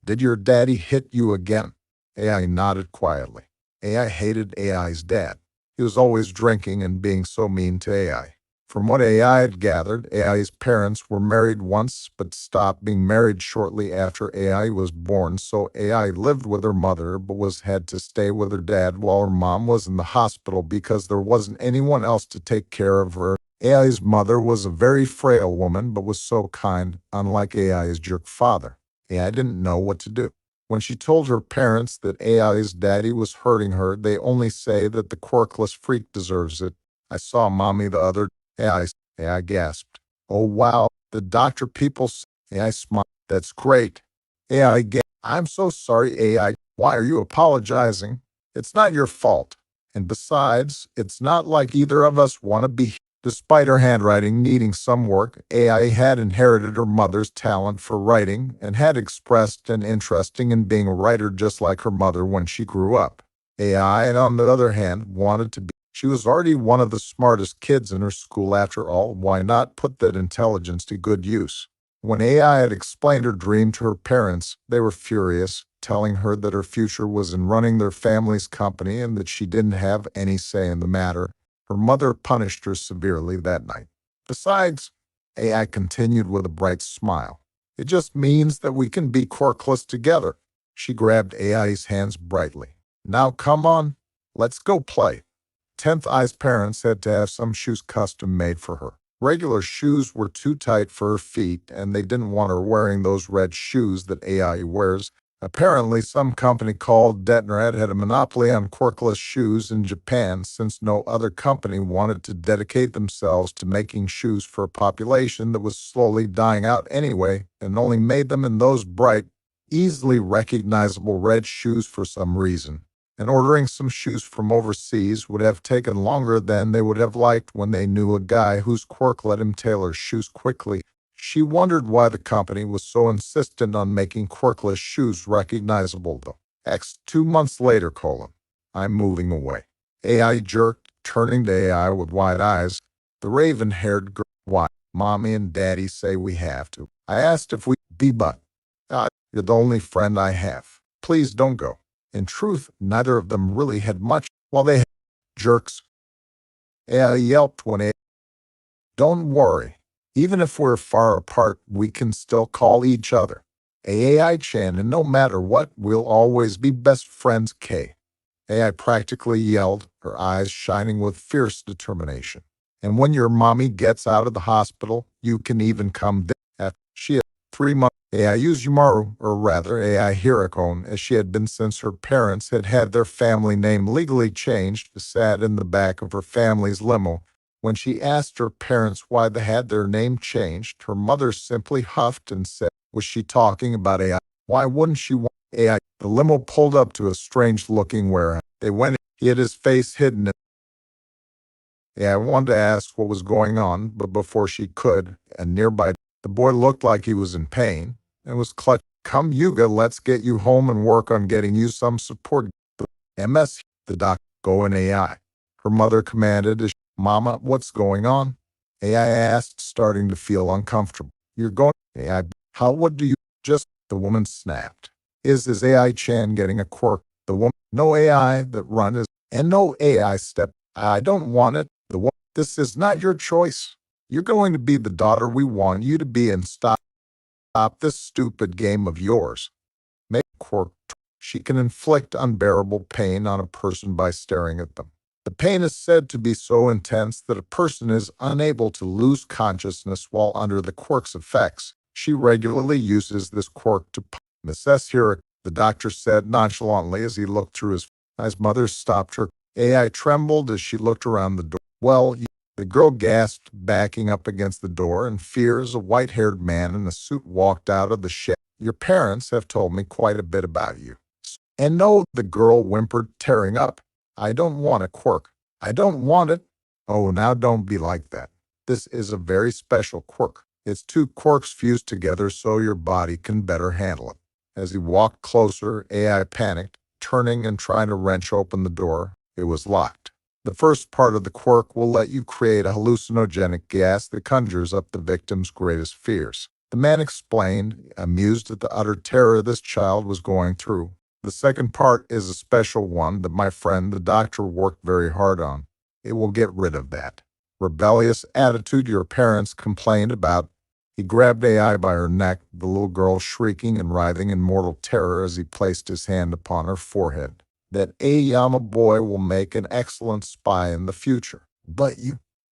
"Did your daddy hit you again?" AI nodded quietly. AI hated AI's dad. He was always drinking and being so mean to AI. From what AI had gathered, AI's parents were married once but stopped being married shortly after AI was born, so AI lived with her mother but had to stay with her dad while her mom was in the hospital because there wasn't anyone else to take care of her. AI's mother was a very frail woman but was so kind, unlike AI's jerk father. AI didn't know what to do. When she told her parents that AI's daddy was hurting her, they only say that the quirkless freak deserves it. "I saw Mommy the other AI, AI gasped. "Oh, wow, the doctor people say." AI smiled. "That's great." AI gasped. "I'm so sorry, AI. Why are you apologizing? It's not your fault. And besides, it's not like either of us want to be here." Despite her handwriting needing some work, AI had inherited her mother's talent for writing and had expressed an interest in being a writer just like her mother when she grew up. AI, on the other hand, wanted to be. She was already one of the smartest kids in her school after all. Why not put that intelligence to good use? When AI had explained her dream to her parents, they were furious, telling her that her future was in running their family's company and that she didn't have any say in the matter. Her mother punished her severely that night. Besides, AI continued with a bright smile, "it just means that we can be quirkless together." She grabbed AI's hands brightly. "Now come on, let's go play." 10th Eye's parents had to have some shoes custom made for her. Regular shoes were too tight for her feet, and they didn't want her wearing those red shoes that AI wears. Apparently, some company called Detnerat had a monopoly on quirkless shoes in Japan since no other company wanted to dedicate themselves to making shoes for a population that was slowly dying out anyway, and only made them in those bright, easily recognizable red shoes for some reason. And ordering some shoes from overseas would have taken longer than they would have liked when they knew a guy whose quirk let him tailor shoes quickly. She wondered why the company was so insistent on making quirkless shoes recognizable, though. 2 months later, "I'm moving away." AI jerked, turning to AI with wide eyes. "The raven-haired girl, why? Mommy and Daddy say we have to. I asked if we be, but you're the only friend I have. Please don't go." In truth, neither of them really had much. While they had jerks, AI yelped when AI, "Don't worry. Even if we're far apart, we can still call each other AI-chan, and no matter what, we'll always be best friends, K." AI practically yelled, her eyes shining with fierce determination. "And when your mommy gets out of the hospital, you can even come there." She had 3 months. AI Uzumaru, or rather AI Hirokon, as she had been since her parents had had their family name legally changed, sat in the back of her family's limo. When she asked her parents why they had their name changed, her mother simply huffed and said, "Was she talking about AI? Why wouldn't she want AI?" The limo pulled up to a strange-looking warehouse. They went in. He had his face hidden. AI wanted to ask what was going on, but before she could, and nearby, the boy looked like he was in pain and was clutching. "Come, Yuga, let's get you home and work on getting you some support." The MS, the doctor, "Go in AI." Her mother commanded, "Mama, what's going on?" AI asked, starting to feel uncomfortable. "You're going AI. How, what do you just?" The woman snapped. Is AI-chan getting a quirk?" The woman, "No AI that run is, and no AI step. I don't want it." The woman, "This is not your choice. You're going to be the daughter we want you to be, and stop this stupid game of yours." Make quirk. She can inflict unbearable pain on a person by staring at them. The pain is said to be so intense that a person is unable to lose consciousness while under the quirk's effects. She regularly uses this quirk to Mrs. Hirak, the doctor said nonchalantly as he looked through his eyes. Mother stopped her. AI trembled as she looked around the door. "Well, the girl gasped, backing up against the door in fear as a white-haired man in a suit walked out of the shed. "Your parents have told me quite a bit about you." "And no," the girl whimpered, tearing up. "I don't want a quirk. I don't want it." "Oh, now don't be like that. This is a very special quirk. It's two quirks fused together so your body can better handle it." As he walked closer, AI panicked, turning and trying to wrench open the door. It was locked. The first part of the quirk will let you create a hallucinogenic gas that conjures up the victim's greatest fears. The man explained, amused at the utter terror this child was going through. The second part is a special one that my friend the doctor worked very hard on. It will get rid of that rebellious attitude your parents complained about. He grabbed AI by her neck, the little girl shrieking and writhing in mortal terror as he placed his hand upon her forehead. That Aoyama boy will make an excellent spy in the future. But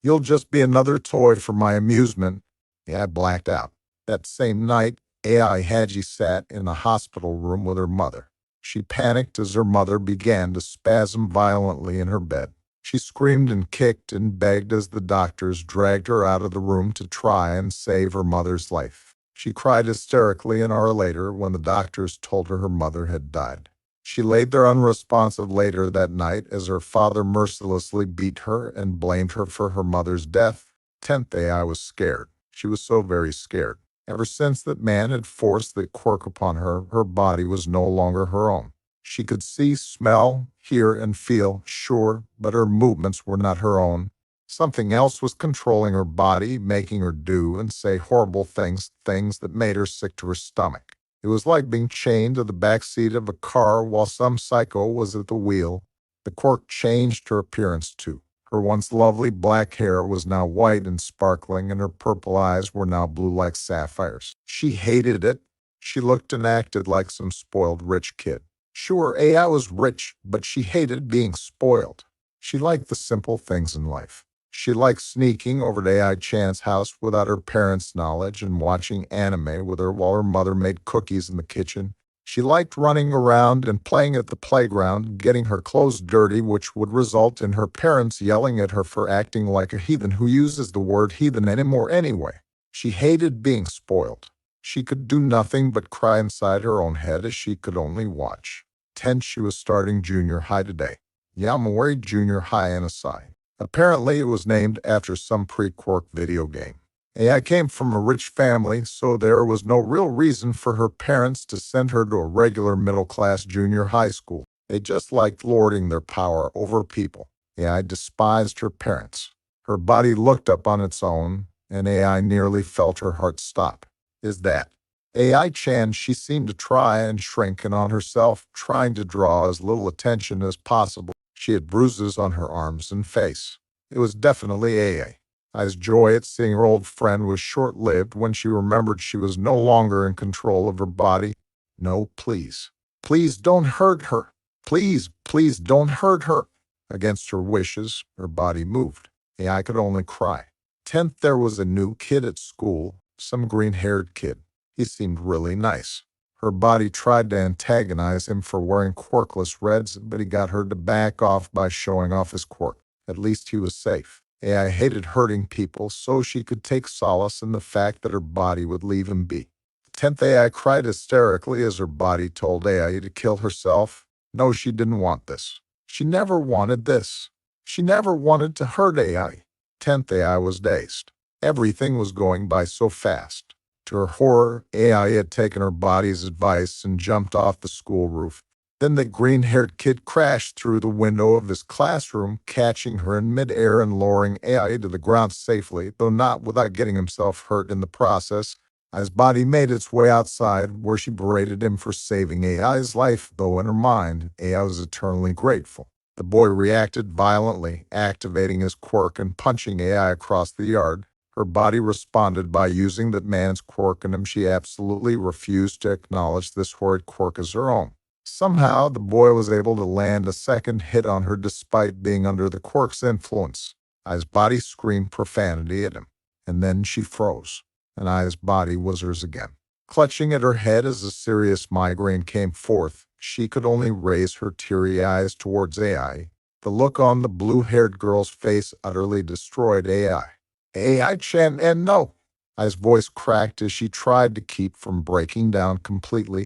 you'll just be another toy for my amusement. Yeah, I blacked out. That same night, AI Haji sat in the hospital room with her mother. She panicked as her mother began to spasm violently in her bed. She screamed and kicked and begged as the doctors dragged her out of the room to try and save her mother's life. She cried hysterically an hour later when the doctors told her her mother had died. She laid there unresponsive later that night as her father mercilessly beat her and blamed her for her mother's death. 10th day I was scared. She was so very scared. Ever since that man had forced the quirk upon her, her body was no longer her own. She could see, smell, hear, and feel, sure, but her movements were not her own. Something else was controlling her body, making her do and say horrible things, things that made her sick to her stomach. It was like being chained to the back seat of a car while some psycho was at the wheel. The quirk changed her appearance too. Her once lovely black hair was now white and sparkling, and her purple eyes were now blue like sapphires. She hated it. She looked and acted like some spoiled rich kid. Sure, AI was rich, but she hated being spoiled. She liked the simple things in life. She liked sneaking over to AI Chan's house without her parents' knowledge and watching anime with her while her mother made cookies in the kitchen. She liked running around and playing at the playground, getting her clothes dirty, which would result in her parents yelling at her for acting like a heathen who uses the word heathen anymore anyway. She hated being spoiled. She could do nothing but cry inside her own head as she could only watch. 10th, she was starting junior high today. Yamawari Junior High Anasai. Apparently, it was named after some pre-quirk video game. AI came from a rich family, so there was no real reason for her parents to send her to a regular middle-class junior high school. They just liked lording their power over people. AI despised her parents. Her body looked up on its own, and AI nearly felt her heart stop. Is that AI Chan? She seemed to try and shrink in on herself, trying to draw as little attention as possible. She had bruises on her arms and face. It was definitely AI. I's joy at seeing her old friend was short-lived when she remembered she was no longer in control of her body. No, please. Please don't hurt her. Please, please don't hurt her. Against her wishes, her body moved. AI could only cry. 10th, there was a new kid at school, some green-haired kid. He seemed really nice. Her body tried to antagonize him for wearing quirkless reds, but he got her to back off by showing off his quirk. At least he was safe. AI hated hurting people, so she could take solace in the fact that her body would leave him be. 10th, AI cried hysterically as her body told AI to kill herself. No, she didn't want this. She never wanted this. She never wanted to hurt AI. 10th, AI was dazed. Everything was going by so fast. To her horror, AI had taken her body's advice and jumped off the school roof. Then the green-haired kid crashed through the window of his classroom, catching her in midair and lowering AI to the ground safely, though not without getting himself hurt in the process. His body made its way outside, where she berated him for saving AI's life, though in her mind, AI was eternally grateful. The boy reacted violently, activating his quirk and punching AI across the yard. Her body responded by using that man's quirk in him. She absolutely refused to acknowledge this horrid quirk as her own. Somehow, the boy was able to land a second hit on her despite being under the quirk's influence. I's body screamed profanity at him, and then she froze, and I's body was hers again. Clutching at her head as a serious migraine came forth, she could only raise her teary eyes towards AI. The look on the blue-haired girl's face utterly destroyed AI. AI Chan, and no. I's voice cracked as she tried to keep from breaking down completely.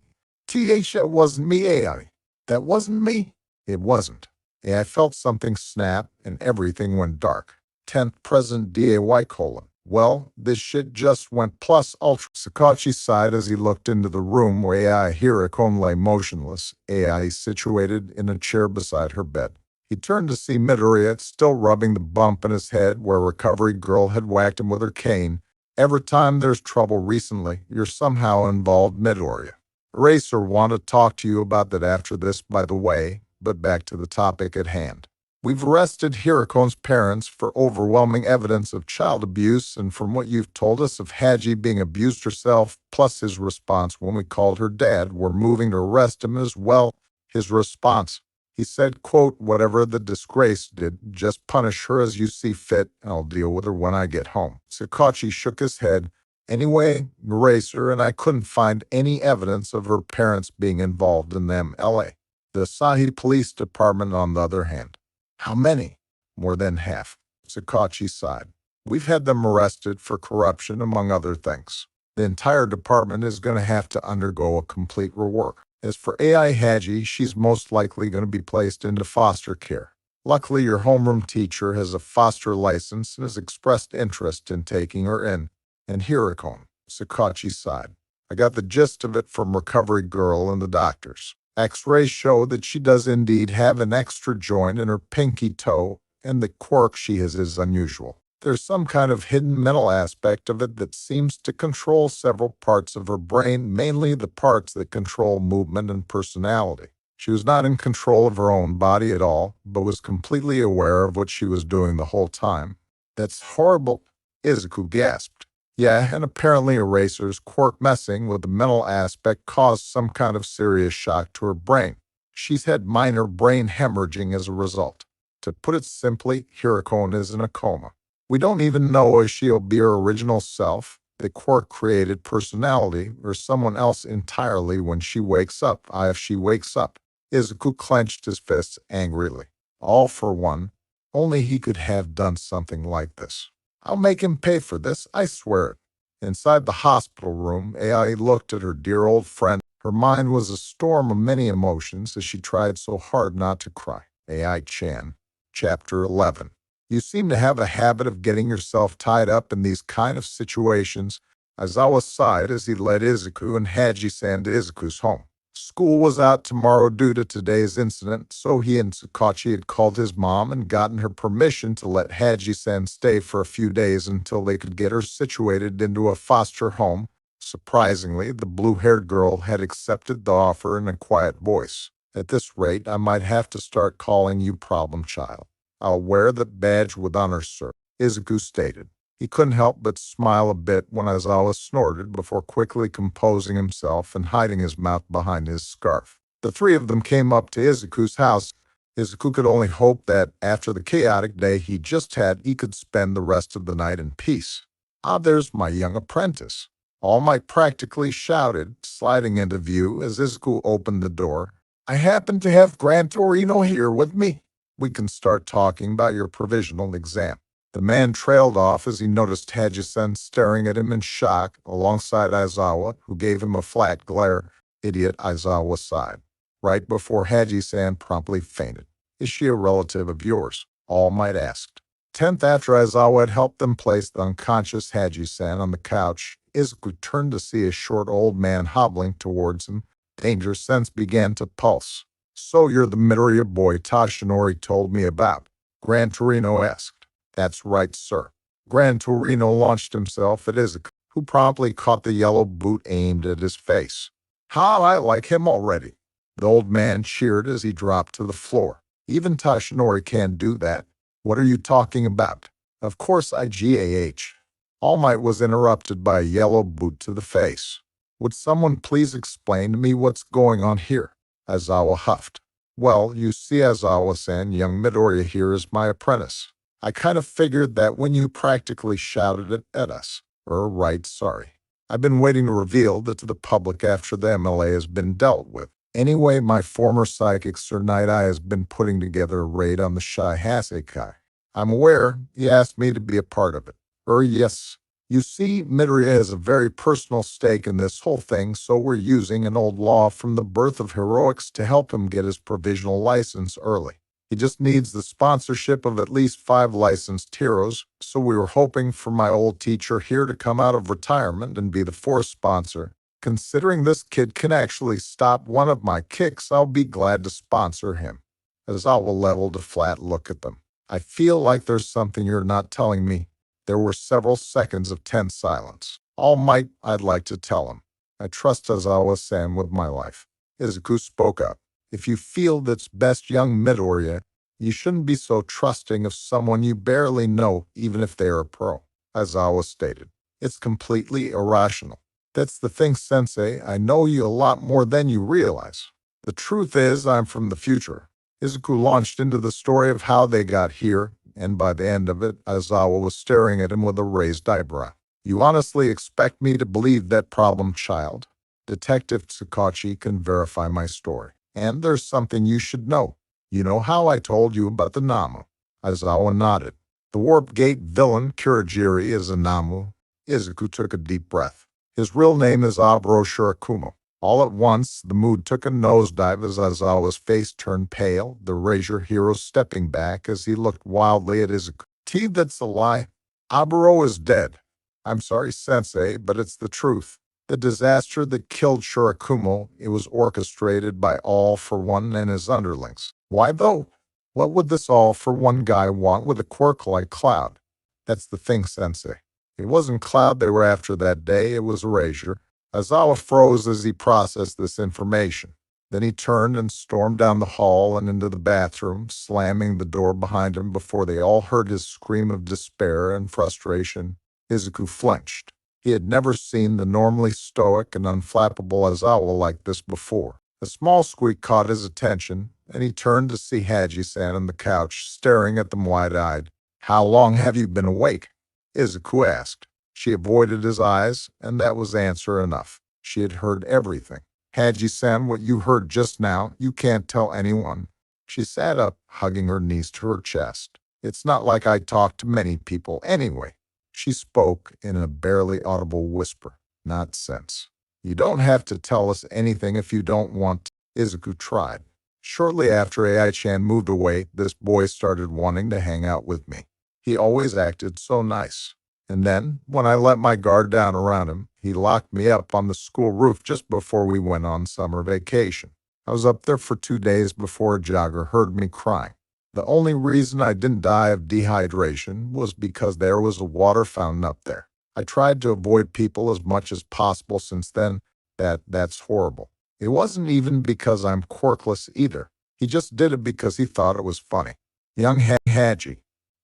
It wasn't me, AI. That wasn't me. It wasn't. AI felt something snap, and everything went dark. 10th, present DAY : well, this shit just went plus ultra. Sakachi sighed as he looked into the room where AI Hirokon lay motionless, AI situated in a chair beside her bed. He turned to see Midoriya still rubbing the bump in his head where Recovery Girl had whacked him with her cane. Every time there's trouble recently, you're somehow involved, Midoriya. Eraser wanted to talk to you about that after this, by the way, but back to the topic at hand. We've arrested Hiruko's parents for overwhelming evidence of child abuse, and from what you've told us of Haji being abused herself, plus his response when we called her dad, we're moving to arrest him as well. His response, he said, quote, whatever the disgrace did, just punish her as you see fit, and I'll deal with her when I get home. Sakachi shook his head. Anyway, Eraser and I couldn't find any evidence of her parents being involved in the MLA. The Asahi Police Department, on the other hand. How many? More than half. Sakachi sighed. We've had them arrested for corruption, among other things. The entire department is going to have to undergo a complete rework. As for AI Haji, she's most likely going to be placed into foster care. Luckily, your homeroom teacher has a foster license and has expressed interest in taking her in. And Hiruko, Sakachi sighed. I got the gist of it from Recovery Girl and the doctors. X-rays show that she does indeed have an extra joint in her pinky toe, and the quirk she has is unusual. There's some kind of hidden mental aspect of it that seems to control several parts of her brain, mainly the parts that control movement and personality. She was not in control of her own body at all, but was completely aware of what she was doing the whole time. That's horrible, Izuku gasped. Yeah, and apparently Eraser's quirk messing with the mental aspect caused some kind of serious shock to her brain. She's had minor brain hemorrhaging as a result. To put it simply, Hiruko is in a coma. We don't even know if she'll be her original self, the quirk-created personality, or someone else entirely when she wakes up. If she wakes up. Izuku clenched his fists angrily. All for one. Only he could have done something like this. I'll make him pay for this, I swear it. Inside the hospital room, AI looked at her dear old friend. Her mind was a storm of many emotions as she tried so hard not to cry. AI-chan. Chapter 11. You seem to have a habit of getting yourself tied up in these kind of situations. Aizawa sighed as he led Izuku and Haji-san to Izuku's home. School was out tomorrow due to today's incident, so he and Sakachi had called his mom and gotten her permission to let Haji-san stay for a few days until they could get her situated into a foster home. Surprisingly, the blue-haired girl had accepted the offer in a quiet voice. At this rate, I might have to start calling you problem child. I'll wear the badge with honor, sir, Izuku stated. He couldn't help but smile a bit when Aizawa snorted before quickly composing himself and hiding his mouth behind his scarf. The three of them came up to Izuku's house. Izuku could only hope that, after the chaotic day he just had, he could spend the rest of the night in peace. Ah, there's my young apprentice. All Might practically shouted, sliding into view as Izuku opened the door. I happen to have Gran Torino here with me. We can start talking about your provisional exam. The man trailed off as he noticed Haji-san staring at him in shock, alongside Aizawa, who gave him a flat glare. Idiot, Aizawa sighed. Right before Haji-san promptly fainted. Is she a relative of yours? All Might asked. Tenth after Aizawa had helped them place the unconscious Haji-san on the couch, Izuku turned to see a short old man hobbling towards him. Danger sense began to pulse. So you're the Midoriya boy Toshinori told me about? Gran Torino asked. That's right, sir. Gran Torino launched himself at Izuku, who promptly caught the yellow boot aimed at his face. How I like him already. The old man cheered as he dropped to the floor. Even Toshinori can do that. What are you talking about? Of course IGAH. All Might was interrupted by a yellow boot to the face. Would someone please explain to me what's going on here? Aizawa huffed. Well, you see, Aizawa-san, young Midoriya here is my apprentice. I kind of figured that when you practically shouted it at us. Right, sorry. I've been waiting to reveal that to the public after the MLA has been dealt with. Anyway, my former psychic Sir Night Eye has been putting together a raid on the Shai Hasekai. I'm aware he asked me to be a part of it. Yes. You see, Midoriya has a very personal stake in this whole thing, so we're using an old law from the Birth of Heroics to help him get his provisional license early. He just needs the sponsorship of at least 5 licensed heroes, so we were hoping for my old teacher here to come out of retirement and be the 4th sponsor. Considering this kid can actually stop one of my kicks, I'll be glad to sponsor him. Aizawa leveled a flat look at them. I feel like there's something you're not telling me. There were several seconds of tense silence. All Might, I'd like to tell him. I trust Aizawa-san with my life. Izuku spoke up. If you feel that's best, young Midoriya, you shouldn't be so trusting of someone you barely know, even if they are a pro, Aizawa stated. It's completely irrational. That's the thing, Sensei. I know you a lot more than you realize. The truth is, I'm from the future. Izuku launched into the story of how they got here, and by the end of it, Aizawa was staring at him with a raised eyebrow. You honestly expect me to believe that problem child? Detective Tsukauchi can verify my story. And there's something you should know. You know how I told you about the Namu? Aizawa nodded. The Warp Gate villain Kurogiri is a Namu. Izuku took a deep breath. His real name is Aburo Shirakumo. All at once, the mood took a nosedive as Aizawa's face turned pale, the Razor hero stepping back as he looked wildly at Izuku. That's a lie. Aburo is dead. I'm sorry, Sensei, but it's the truth. The disaster that killed Shirakumo, it was orchestrated by All for One and his underlings. Why though? What would this All for One guy want with a quirk like Cloud? That's the thing, Sensei. It wasn't Cloud they were after that day, it was Erasure. Aizawa froze as he processed this information. Then he turned and stormed down the hall and into the bathroom, slamming the door behind him before they all heard his scream of despair and frustration. Izuku flinched. He had never seen the normally stoic and unflappable Aizawa like this before. A small squeak caught his attention, and he turned to see Haji-san on the couch, staring at them wide-eyed. How long have you been awake? Izuku asked. She avoided his eyes, and that was answer enough. She had heard everything. Haji-san, what you heard just now, you can't tell anyone. She sat up, hugging her knees to her chest. It's not like I talk to many people anyway. She spoke in a barely audible whisper. Nonsense. You don't have to tell us anything if you don't want to. Izuku tried. Shortly after Ai-chan moved away, this boy started wanting to hang out with me. He always acted so nice. And then, when I let my guard down around him, he locked me up on the school roof just before we went on summer vacation. I was up there for 2 days before a jogger heard me crying. The only reason I didn't die of dehydration was because there was a water fountain up there. I tried to avoid people as much as possible since then. That's horrible. It wasn't even because I'm quirkless either. He just did it because he thought it was funny. Young Haji.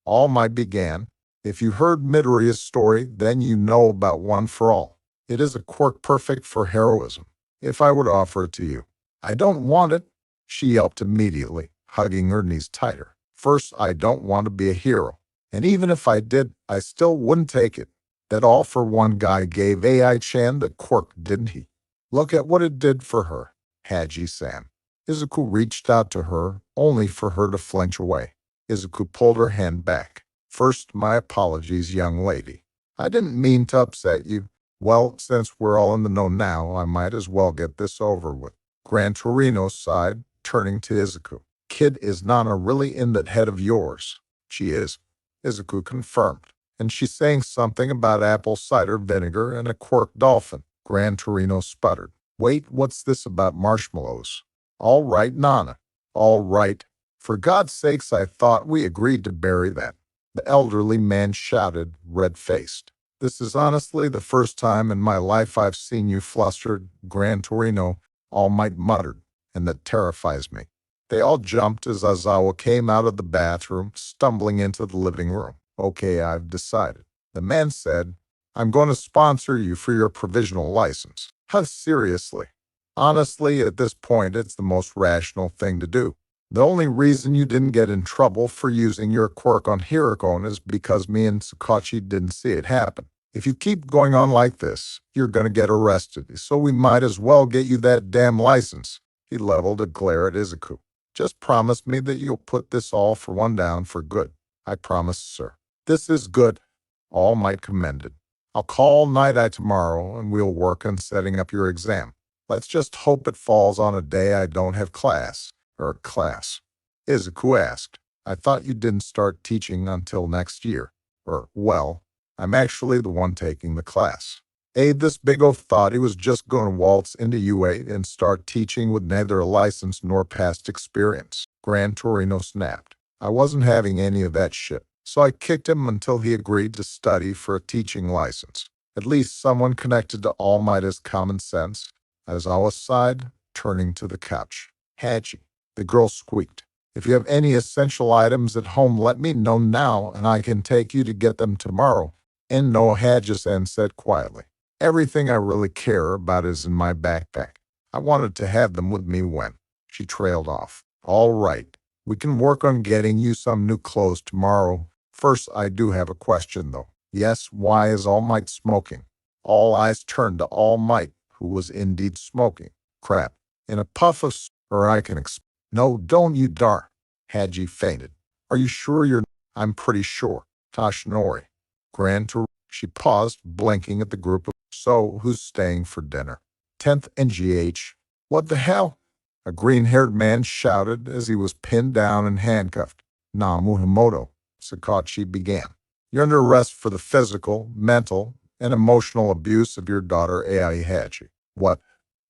All Might began. If you heard Midoriya's story, then you know about One for All. It is a quirk perfect for heroism. If I were to offer it to you. I don't want it, she yelped immediately, hugging her knees tighter. First, I don't want to be a hero. And even if I did, I still wouldn't take it. That All for One guy gave Ai-chan the quirk, didn't he? Look at what it did for her, Haji-san. Izuku reached out to her, only for her to flinch away. Izuku pulled her hand back. First, my apologies, young lady. I didn't mean to upset you. Well, since we're all in the know now, I might as well get this over with. Gran Torino sighed, turning to Izuku. Kid, is Nana really in that head of yours? She is, Izuku confirmed. And she's saying something about apple cider vinegar and a quirk dolphin. Gran Torino sputtered. Wait, what's this about marshmallows? All right, Nana. All right. For God's sakes, I thought we agreed to bury that. The elderly man shouted, red-faced. This is honestly the first time in my life I've seen you flustered, Gran Torino, All Might muttered, and that terrifies me. They all jumped as Aizawa came out of the bathroom, stumbling into the living room. Okay, I've decided. The man said, I'm going to sponsor you for your provisional license. How seriously? Honestly, at this point, it's the most rational thing to do. The only reason you didn't get in trouble for using your quirk on Hirokon is because me and Tsukauchi didn't see it happen. If you keep going on like this, you're going to get arrested, so we might as well get you that damn license. He leveled a glare at Izuku. Just promise me that you'll put this All for One down for good. I promise, sir. This is good. All Might commended. I'll call Night-Eye tomorrow, and we'll work on setting up your exam. Let's just hope it falls on a day I don't have class. Class. Izuku asked. I thought you didn't start teaching until next year. Well, I'm actually the one taking the class. This big oaf thought he was just going to waltz into UA and start teaching with neither a license nor past experience. Gran Torino snapped. I wasn't having any of that shit, so I kicked him until he agreed to study for a teaching license. At least someone connected to All Might has common sense. Aizawa sighed, turning to the couch. Hachi, the girl squeaked. If you have any essential items at home, let me know now, and I can take you to get them tomorrow. And no, Hajisen said quietly. Everything I really care about is in my backpack. I wanted to have them with me when. She trailed off. All right. We can work on getting you some new clothes tomorrow. First, I do have a question, though. Yes, why is All Might smoking? All eyes turned to All Might, who was indeed smoking. Crap. In a puff of or I can No, don't you dare. Haji fainted. Are you sure you're I'm pretty sure. Toshinori. She paused, blinking at the group of so who's staying for dinner? 10th NGH. What the hell? A green-haired man shouted as he was pinned down and handcuffed. Namuhimoto, Sakachi began. You're under arrest for the physical, mental, and emotional abuse of your daughter Ai Hachi. What?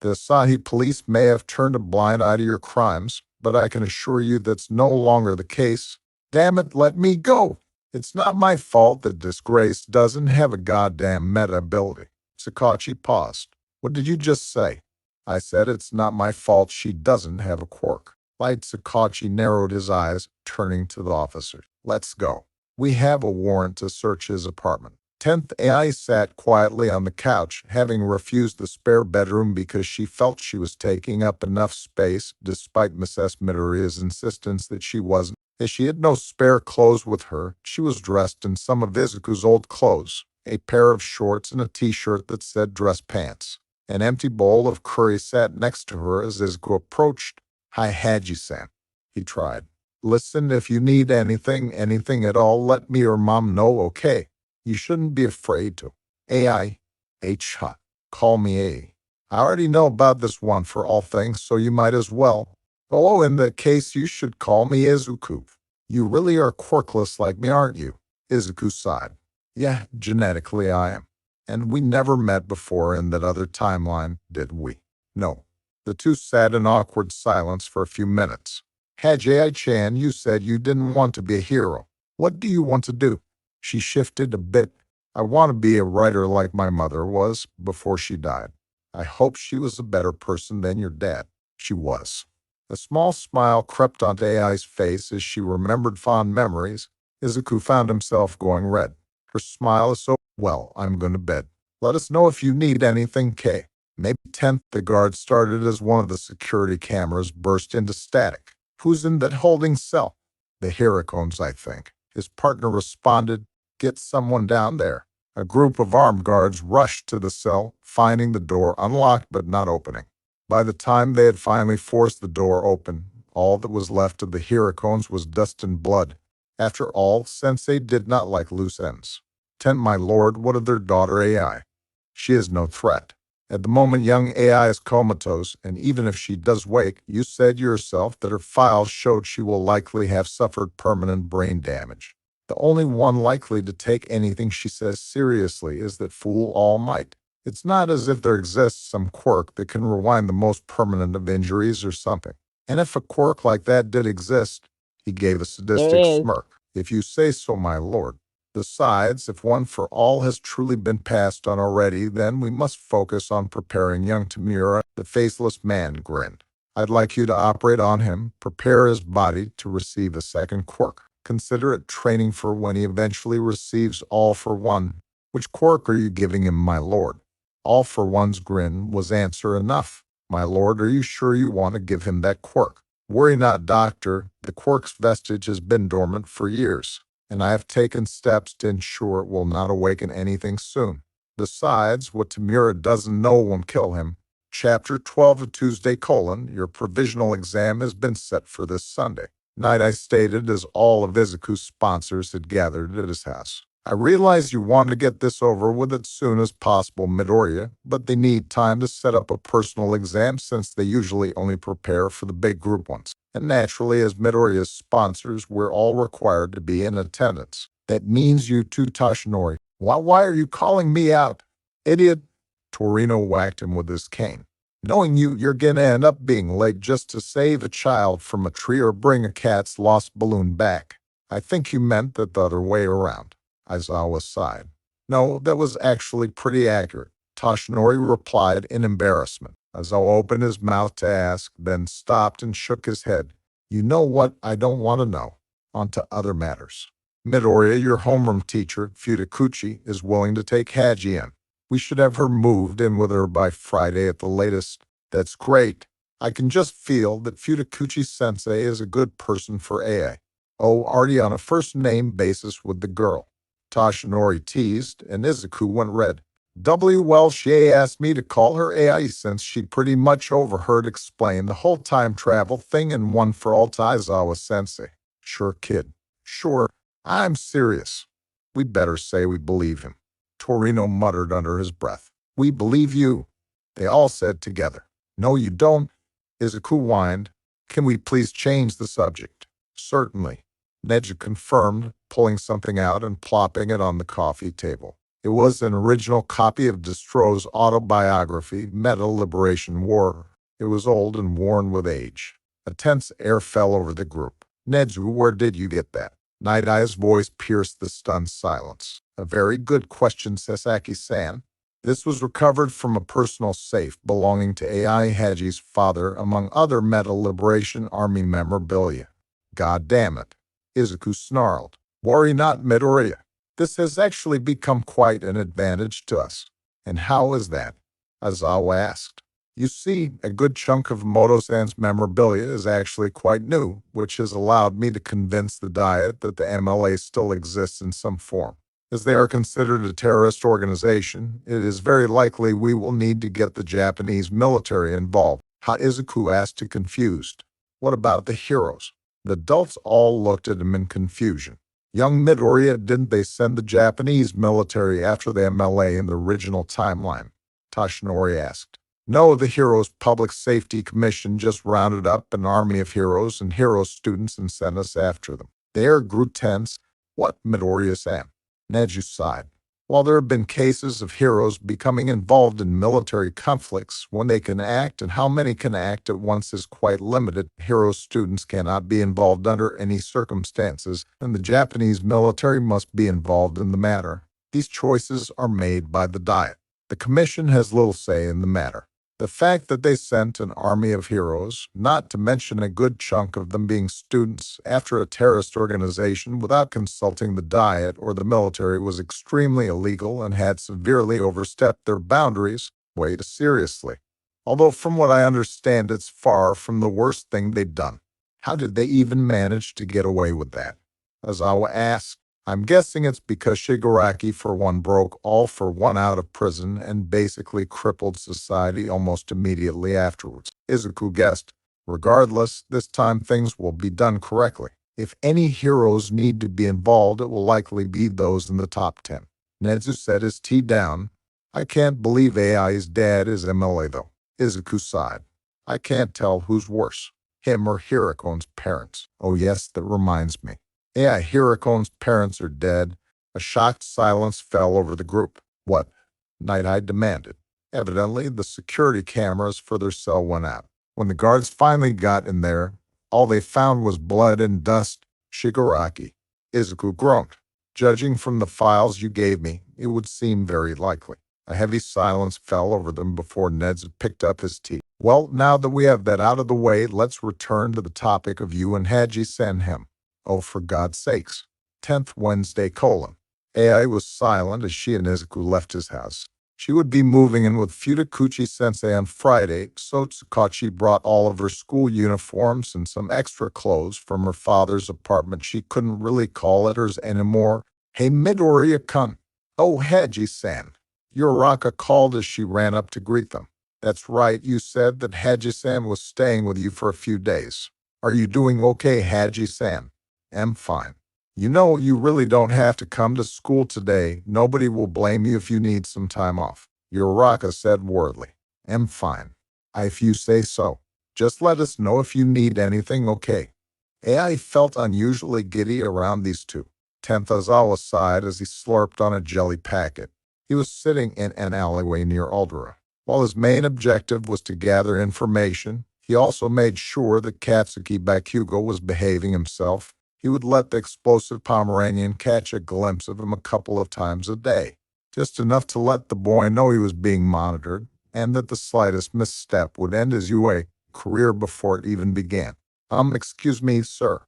The Asahi police may have turned a blind eye to your crimes, but I can assure you that's no longer the case. Damn it, let me go! It's not my fault that Disgrace doesn't have a goddamn meta ability. Sakachi paused. What did you just say? I said it's not my fault she doesn't have a quirk. Light Sakachi narrowed his eyes, turning to the officer. Let's go. We have a warrant to search his apartment. 10th AI sat quietly on the couch, having refused the spare bedroom because she felt she was taking up enough space, despite Mrs. Midoriya's insistence that she wasn't. As she had no spare clothes with her, she was dressed in some of Izuku's old clothes, a pair of shorts and a t-shirt that said dress pants. An empty bowl of curry sat next to her as Izuku approached. Hi, Haji-san. He tried. Listen, if you need anything at all, let me or Mom know, okay? You shouldn't be afraid to. AI. H-hot. Call me A. I already know about this one for all things, so you might as well. Oh, in that case, you should call me Izuku. You really are quirkless like me, aren't you? Izuku sighed. Yeah, genetically I am. And we never met before in that other timeline, did we? No. The two sat in awkward silence for a few minutes. Hajai-chan, you said you didn't want to be a hero. What do you want to do? She shifted a bit. I want to be a writer like my mother was before she died. I hope she was a better person than your dad. She was. A small smile crept onto AI's face as she remembered fond memories. Izuku found himself going red. Her smile is so, well, I'm going to bed. Let us know if you need anything, K. Maybe 10th, the guard started as one of the security cameras burst into static. Who's in that holding cell? The Hiracones, I think. His partner responded, get someone down there. A group of armed guards rushed to the cell, finding the door unlocked but not opening. By the time they had finally forced the door open, all that was left of the Hiracones was dust and blood. After all, Sensei did not like loose ends. 10, my lord, what of their daughter AI? She is no threat. At the moment, young AI is comatose, and even if she does wake, you said yourself that her files showed she will likely have suffered permanent brain damage. The only one likely to take anything she says seriously is that fool All Might. It's not as if there exists some quirk that can rewind the most permanent of injuries or something. And if a quirk like that did exist, he gave a sadistic smirk. If you say so, my lord. Besides, if one for all has truly been passed on already, then we must focus on preparing young Tamura. The faceless man grinned. I'd like you to operate on him, prepare his body to receive a second quirk. Consider it training for when he eventually receives All for One. Which quirk are you giving him, my lord? All for One's grin was answer enough. My lord, are you sure you want to give him that quirk? Worry not, doctor. The quirk's vestige has been dormant for years, and I have taken steps to ensure it will not awaken anything soon. Besides, what Tamura doesn't know won't kill him. Chapter 12 of Tuesday: Your provisional exam has been set for this Sunday night, I stated as all of Izuku's sponsors had gathered at his house. I realize you want to get this over with as soon as possible, Midoriya, but they need time to set up a personal exam since they usually only prepare for the big group ones. And naturally, as Midoriya's sponsors, we're all required to be in attendance. That means you too, Toshinori. Why are you calling me out? Idiot. Torino whacked him with his cane. Knowing you're gonna end up being late just to save a child from a tree or bring a cat's lost balloon back. I think you meant that the other way around. Aizawa sighed. No, that was actually pretty accurate, Toshinori replied in embarrassment. Aizawa opened his mouth to ask, then stopped and shook his head. You know what I don't want to know. On to other matters. Midoriya, your homeroom teacher, Futakuchi, is willing to take Haji in. We should have her moved in with her by Friday at the latest. That's great. I can just feel that Futakuchi-sensei is a good person for AI. Oh, already on a first-name basis with the girl. Toshinori teased, and Izuku went red. Well, she asked me to call her AI since she pretty much overheard explain the whole time travel thing in One for All to Aizawa-sensei. Sure, kid. Sure. I'm serious. We better say we believe him. Torino muttered under his breath. We believe you. They all said together. No, you don't. Izuku whined. Can we please change the subject? Certainly. Neji confirmed, pulling something out and plopping it on the coffee table. It was an original copy of Destro's autobiography, Metal Liberation War. It was old and worn with age. A tense air fell over the group. Neji, where did you get that? Night Eye's voice pierced the stunned silence. A very good question, Sasaki-san. This was recovered from a personal safe belonging to AI Haji's father, among other Metal Liberation Army memorabilia. God damn it. Izuku snarled. Worry not, Midoriya. This has actually become quite an advantage to us. And how is that? Aizawa asked. You see, a good chunk of Moto-san's memorabilia is actually quite new, which has allowed me to convince the Diet that the MLA still exists in some form. As they are considered a terrorist organization, it is very likely we will need to get the Japanese military involved. Izuku asked, confused. What about the heroes? The adults all looked at him in confusion. Young Midoriya, didn't they send the Japanese military after the MLA in the original timeline? Toshinori asked. No, the Heroes Public Safety Commission just rounded up an army of heroes and hero students and sent us after them. The air grew tense. What? Midoriya said. Neji sighed. While there have been cases of heroes becoming involved in military conflicts, when they can act and how many can act at once is quite limited. Hero students cannot be involved under any circumstances, and the Japanese military must be involved in the matter. These choices are made by the Diet. The Commission has little say in the matter. The fact that they sent an army of heroes, not to mention a good chunk of them being students, after a terrorist organization without consulting the Diet or the military was extremely illegal and had severely overstepped their boundaries, weighed seriously. Although from what I understand, it's far from the worst thing they've done. How did they even manage to get away with that? Aizawa asked. I'm guessing it's because Shigaraki for one broke all for one out of prison and basically crippled society almost immediately afterwards. Izuku guessed. Regardless, this time things will be done correctly. If any heroes need to be involved, it will likely be those in the top 10. Nezu set his tea down. I can't believe AI's dad is MLA though. Izuku sighed. I can't tell who's worse, him or Hirakone's parents. Oh yes, that reminds me. AI Hirakone's parents are dead. A shocked silence fell over the group. What? Night Eye demanded. Evidently, the security cameras for their cell went out. When the guards finally got in there, all they found was blood and dust. Shigaraki. Izuku groaned. Judging from the files you gave me, it would seem very likely. A heavy silence fell over them before Nezu picked up his tea. Well, now that we have that out of the way, let's return to the topic of you and Haji Senhem. Oh, for God's sakes. 10th Wednesday, AI was silent as she and Izuku left his house. She would be moving in with Futakuchi-sensei on Friday, so Tsukachi brought all of her school uniforms and some extra clothes from her father's apartment. She couldn't really call it hers anymore. Hey, Midoriya-kun. Oh, Haji-san. Uraraka called as she ran up to greet them. That's right, you said that Haji-san was staying with you for a few days. Are you doing okay, Haji-san? I'm fine. You know, you really don't have to come to school today. Nobody will blame you if you need some time off. Uraraka said worriedly. I'm fine. If you say so. Just let us know if you need anything, okay? AI felt unusually giddy around these two. Aizawa sighed as he slurped on a jelly packet. He was sitting in an alleyway near Aldera. While his main objective was to gather information, he also made sure that Katsuki Bakugo was behaving himself. He would let the explosive Pomeranian catch a glimpse of him a couple of times a day, just enough to let the boy know he was being monitored and that the slightest misstep would end his UA career before it even began. Excuse me, sir.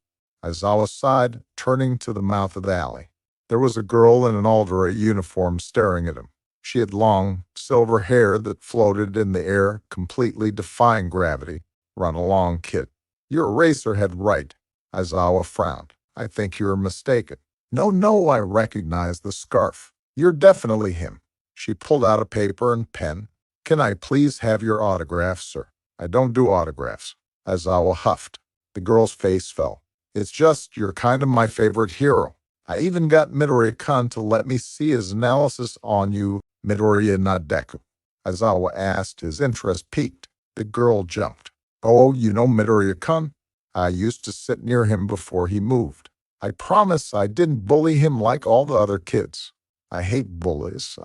Aizawa sighed, turning to the mouth of the alley. There was a girl in an Aldera uniform staring at him. She had long, silver hair that floated in the air, completely defying gravity. Run along, kid. You're Eraserhead, right? Aizawa frowned. I think you're mistaken. No, I recognize the scarf. You're definitely him. She pulled out a paper and pen. Can I please have your autograph, sir? I don't do autographs. Aizawa huffed. The girl's face fell. It's just you're kind of my favorite hero. I even got Midoriya-kun to let me see his analysis on you, Midoriya Nadeku. Aizawa asked, his interest piqued. The girl jumped. Oh, you know Midoriya-kun? I used to sit near him before he moved. I promise I didn't bully him like all the other kids. I hate bullies.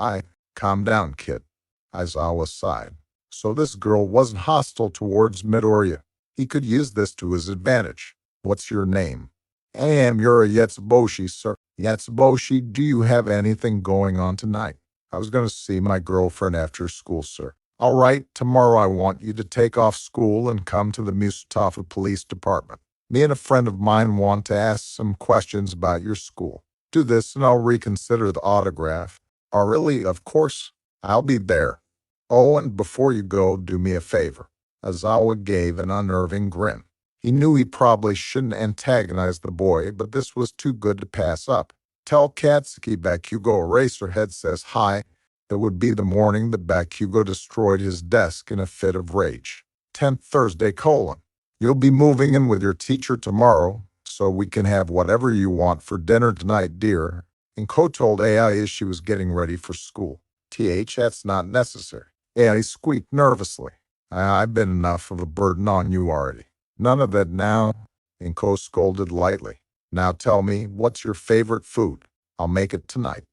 Calm down, kid. Aizawa sighed. So this girl wasn't hostile towards Midoriya. He could use this to his advantage. What's your name? I am Yura Yatsuboshi, sir. Yatsuboshi, do you have anything going on tonight? I was going to see my girlfriend after school, sir. All right, tomorrow I want you to take off school and come to the Musutafa Police Department. Me and a friend of mine want to ask some questions about your school. Do this and I'll reconsider the autograph. Oh, really? Of course. I'll be there. Oh, and before you go, do me a favor. Aizawa gave an unnerving grin. He knew he probably shouldn't antagonize the boy, but this was too good to pass up. Tell Katsuki Bakugo Eraserhead says hi. It would be the morning that Bakugo destroyed his desk in a fit of rage. 10th Thursday, : You'll be moving in with your teacher tomorrow, so we can have whatever you want for dinner tonight, dear. Inko told AI as she was getting ready for school. That's not necessary. AI squeaked nervously. I've been enough of a burden on you already. None of that now, Inko scolded lightly. Now tell me, what's your favorite food? I'll make it tonight.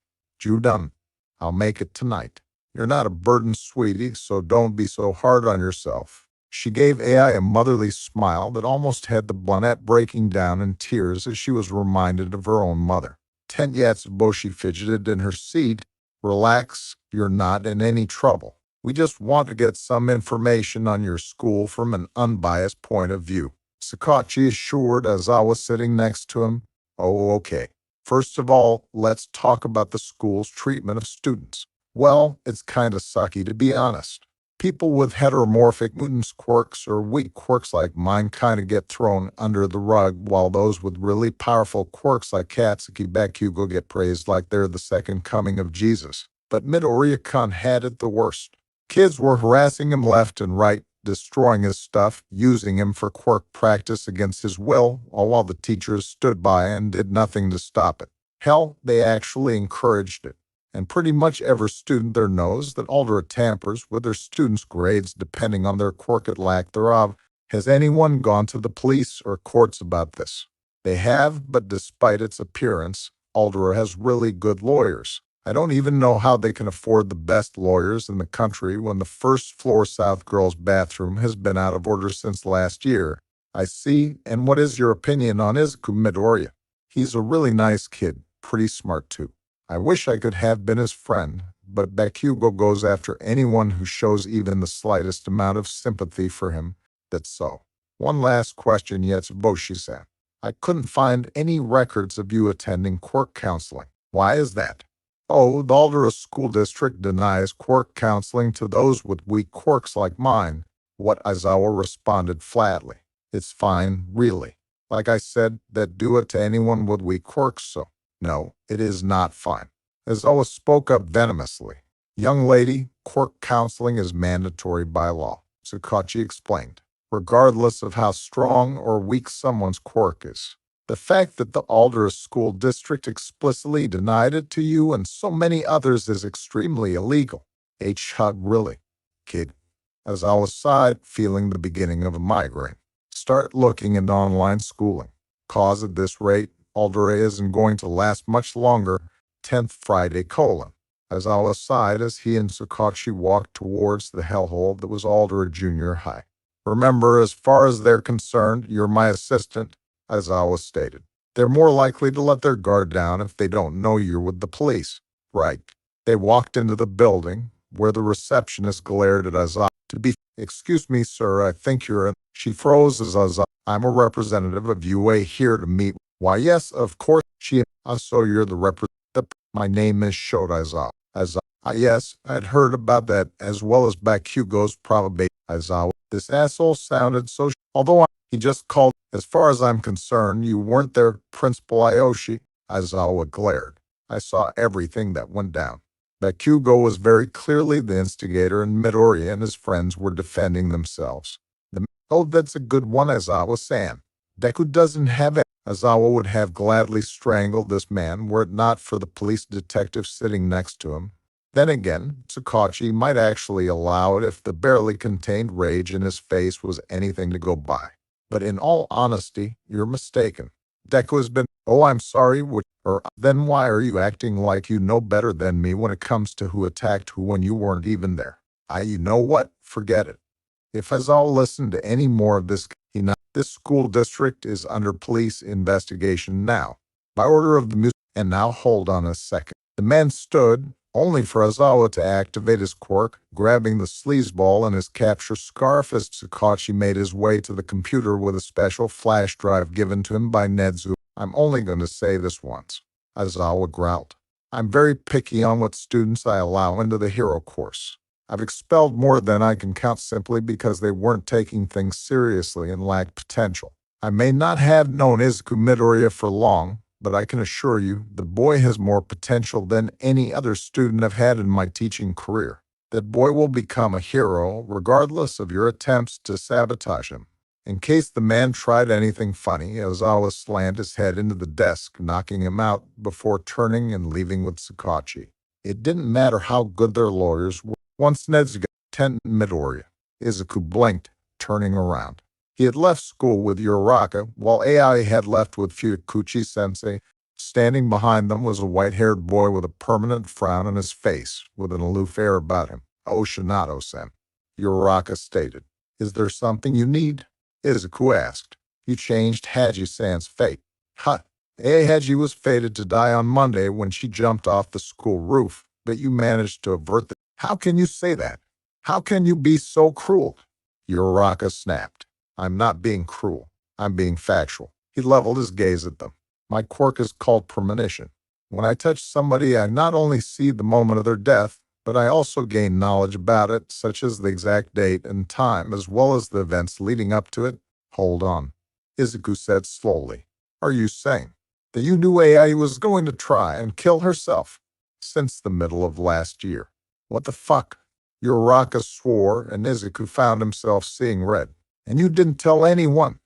Judun. I'll make it tonight. You're not a burden, sweetie, so don't be so hard on yourself. She gave AI a motherly smile that almost had the bonnet breaking down in tears as she was reminded of her own mother. Yatsuboshi fidgeted in her seat. Relax, you're not in any trouble. We just want to get some information on your school from an unbiased point of view. Sakachi assured Aizawa sitting next to him. Oh, okay. First of all, let's talk about the school's treatment of students. Well, it's kind of sucky to be honest. People with heteromorphic mutants quirks or weak quirks like mine kind of get thrown under the rug, while those with really powerful quirks like Katsuki Bakugo get praised like they're the second coming of Jesus. But Midoriya-kun had it the worst. Kids were harassing him left and right, destroying his stuff, using him for quirk practice against his will, all while the teachers stood by and did nothing to stop it. Hell, they actually encouraged it. And pretty much every student there knows that Aldera tampers with their students' grades depending on their quirk or lack thereof. Has anyone gone to the police or courts about this? They have, but despite its appearance, Aldera has really good lawyers. I don't even know how they can afford the best lawyers in the country when the first floor South girls' bathroom has been out of order since last year. I see, and what is your opinion on Izuku Midoriya? He's a really nice kid, pretty smart too. I wish I could have been his friend, but Bakugo goes after anyone who shows even the slightest amount of sympathy for him. That's so. One last question, Yatsuboshi-san. I couldn't find any records of you attending quirk counseling. Why is that? Oh, the Aldera School District denies quirk counseling to those with weak quirks like mine. What Aizawa responded flatly. It's fine, really. Like I said, that do it to anyone with weak quirks, so. No, it is not fine. Aizawa spoke up venomously. Young lady, quirk counseling is mandatory by law, Sakachi explained, regardless of how strong or weak someone's quirk is. The fact that the Aldera School District explicitly denied it to you and so many others is extremely illegal. Really, kid. Aizawa sighed, feeling the beginning of a migraine. Start looking into online schooling. Cause at this rate, Aldera isn't going to last much longer. 10th Friday, : Aizawa sighed as he and Sakachi walked towards the hellhole that was Aldera Junior High. Remember, as far as they're concerned, you're my assistant, Aizawa stated. They're more likely to let their guard down if they don't know you're with the police. Right. They walked into the building, where the receptionist glared at Aizawa. Excuse me, sir, I think you're in. She froze as Aizawa. I'm a representative of UA here to meet. Why, yes, of course, so you're the representative. My name is Shota Aizawa. Yes, I'd heard about that, as well as Bakugo's probably. Aizawa. This asshole sounded so. He just called. As far as I'm concerned, you weren't there, Principal Aoshi. Aizawa glared. I saw everything that went down. Bakugo was very clearly the instigator, and Midoriya and his friends were defending themselves. Oh, that's a good one, Aizawa-san. Deku doesn't have it. Aizawa would have gladly strangled this man were it not for the police detective sitting next to him. Then again, Sakachi might actually allow it if the barely contained rage in his face was anything to go by. But in all honesty, you're mistaken. Deku has been, oh, I'm sorry, then why are you acting like you know better than me when it comes to who attacked who when you weren't even there? You know what? Forget it. If Aizawa listened to any more of this, this school district is under police investigation now. By order of the music. And now hold on a second. The man stood, only for Aizawa to activate his quirk, grabbing the sleazeball and his capture scarf as Sakachi made his way to the computer with a special flash drive given to him by Nezu. I'm only going to say this once. Aizawa growled. I'm very picky on what students I allow into the hero course. I've expelled more than I can count simply because they weren't taking things seriously and lacked potential. I may not have known Izuku Midoriya for long, but I can assure you the boy has more potential than any other student I've had in my teaching career. That boy will become a hero regardless of your attempts to sabotage him. In case the man tried anything funny, Aizawa slammed his head into the desk, knocking him out before turning and leaving with Sakachi. It didn't matter how good their lawyers were. Once Nezuko tent Midoriya, Izuku blinked, turning around. He had left school with Uraraka, while AI had left with Futakuchi-sensei. Standing behind them was a white-haired boy with a permanent frown on his face, with an aloof air about him. Oshinato-sen, Uraraka stated. Is there something you need? Izuku asked. You changed Haji-san's fate. Haji was fated to die on Monday when she jumped off the school roof, but you managed to avert the. How can you say that? How can you be so cruel? Uraraka snapped. I'm not being cruel. I'm being factual. He leveled his gaze at them. My quirk is called premonition. When I touch somebody, I not only see the moment of their death, but I also gain knowledge about it, such as the exact date and time, as well as the events leading up to it. Hold on, Izuku said slowly. Are you saying that you knew AI was going to try and kill herself since the middle of last year? What the fuck? Uraraka swore, and Izuku found himself seeing red. And you didn't tell anyone.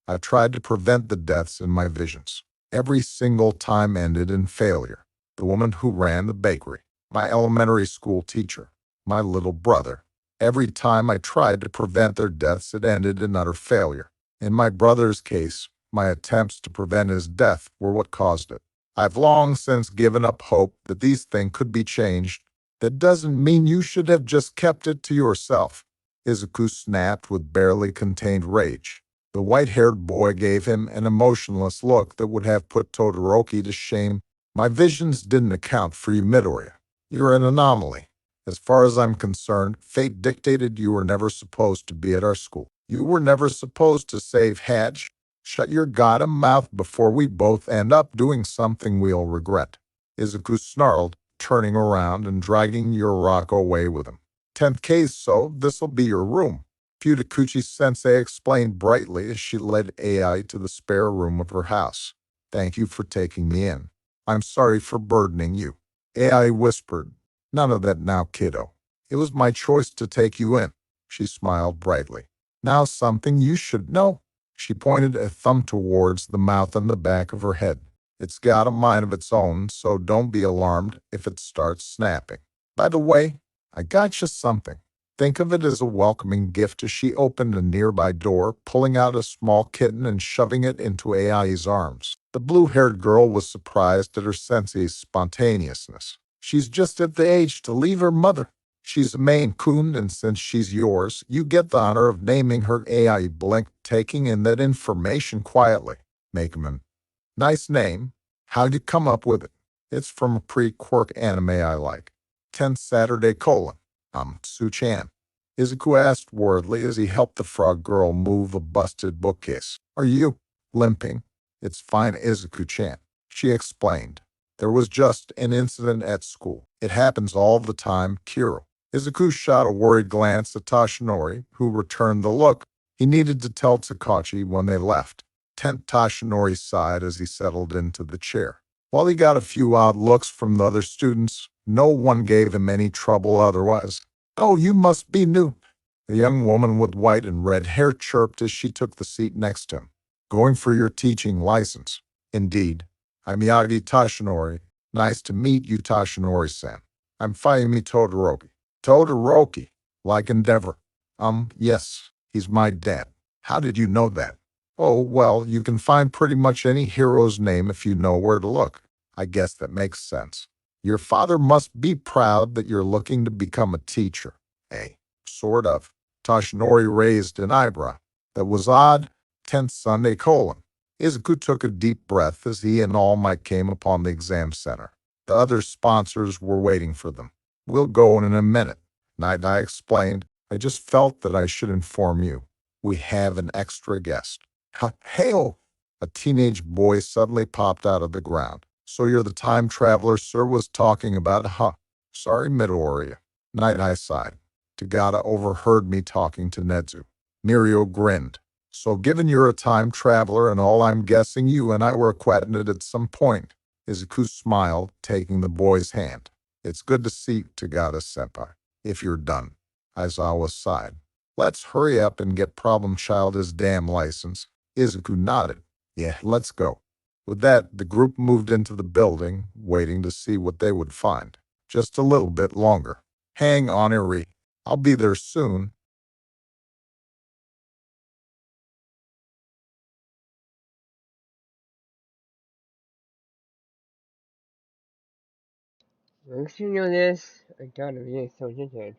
I tried to prevent the deaths in my visions. Every single time ended in failure. The woman who ran the bakery, my elementary school teacher, my little brother. Every time I tried to prevent their deaths, it ended in utter failure. In my brother's case, my attempts to prevent his death were what caused it. I've long since given up hope that these things could be changed. That doesn't mean you should have just kept it to yourself. Izuku snapped with barely contained rage. The white-haired boy gave him an emotionless look that would have put Todoroki to shame. My visions didn't account for you, Midoriya. You're an anomaly. As far as I'm concerned, fate dictated you were never supposed to be at our school. You were never supposed to save Hatch. Shut your goddamn mouth before we both end up doing something we'll regret. Izuku snarled, turning around and dragging Uraraka away with him. 10th case, so this'll be your room. Futakuchi-sensei explained brightly as she led AI to the spare room of her house. Thank you for taking me in. I'm sorry for burdening you. AI whispered. None of that now, kiddo. It was my choice to take you in. She smiled brightly. Now something you should know. She pointed a thumb towards the mouth and the back of her head. It's got a mind of its own, so don't be alarmed if it starts snapping. By the way, I got you something. Think of it as a welcoming gift as she opened a nearby door, pulling out a small kitten and shoving it into AI's arms. The blue-haired girl was surprised at her sensei's spontaneousness. She's just at the age to leave her mother. She's a Maine Coon, and since she's yours, you get the honor of naming her AI Blink, taking in that information quietly. Makeman. Nice name. How'd you come up with it? It's from a pre-quirk anime I like. 10 Saturday : Su-chan. Izuku asked worriedly as he helped the frog girl move a busted bookcase. Are you limping? It's fine, Izuku-chan, she explained. There was just an incident at school. It happens all the time, Kiro. Izuku shot a worried glance at Toshinori, who returned the look. He needed to tell Takachi when they left. Toshinori sighed as he settled into the chair. While he got a few odd looks from the other students, no one gave him any trouble otherwise. Oh, you must be new. The young woman with white and red hair chirped as she took the seat next to him. Going for your teaching license. Indeed. I'm Yagi Toshinori. Nice to meet you, Toshinori-san. I'm Fayumi Todoroki. Todoroki, like Endeavor. Yes, he's my dad. How did you know that? Oh, well, you can find pretty much any hero's name if you know where to look. I guess that makes sense. Your father must be proud that you're looking to become a teacher. Eh? Sort of. Toshinori raised an eyebrow. That was odd. 10th Sunday : Izuku took a deep breath as he and All Might came upon the exam center. The other sponsors were waiting for them. We'll go in a minute. Night, I explained. I just felt that I should inform you. We have an extra guest. Hail! A teenage boy suddenly popped out of the ground. So you're the time traveler Sir was talking about, huh? Sorry, Midoriya. Night, I sighed. Tagada overheard me talking to Netsu. Mirio grinned. So given you're a time traveler and all, I'm guessing you and I were acquainted at some point. Izuku smiled, taking the boy's hand. It's good to see Tagada-senpai. If you're done. Aizawa sighed. Let's hurry up and get Problem Child his damn license. Izuku nodded. Yeah, let's go. With that, the group moved into the building, waiting to see what they would find. Just a little bit longer. Hang on, Eri. I'll be there soon. Once you know this, I got to be so interested.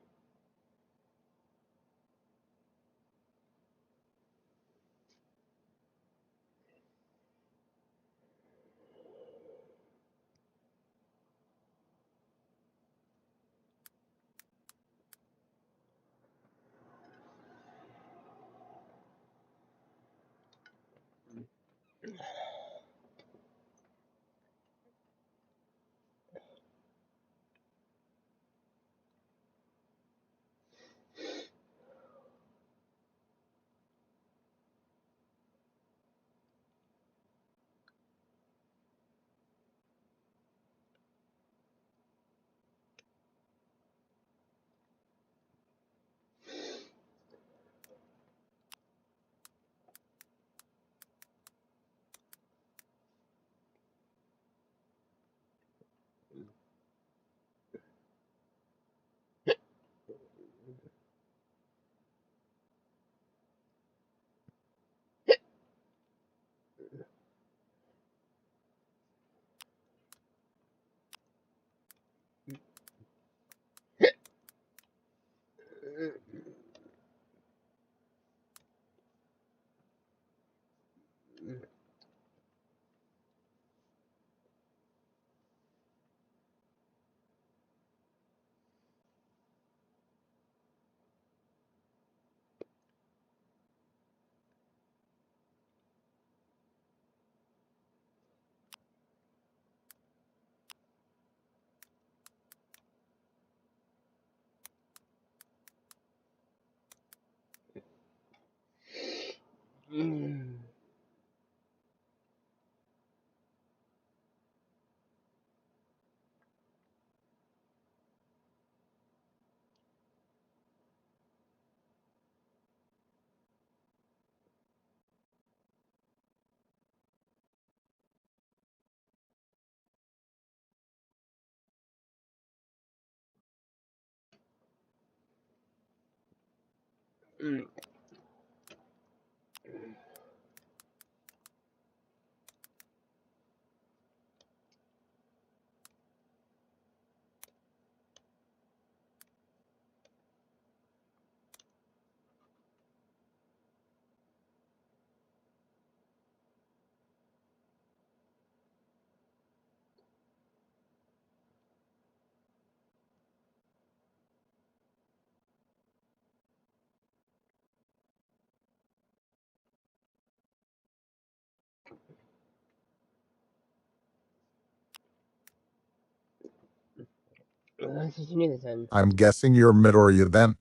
Let's continue this then. I'm guessing you're Midoriya then?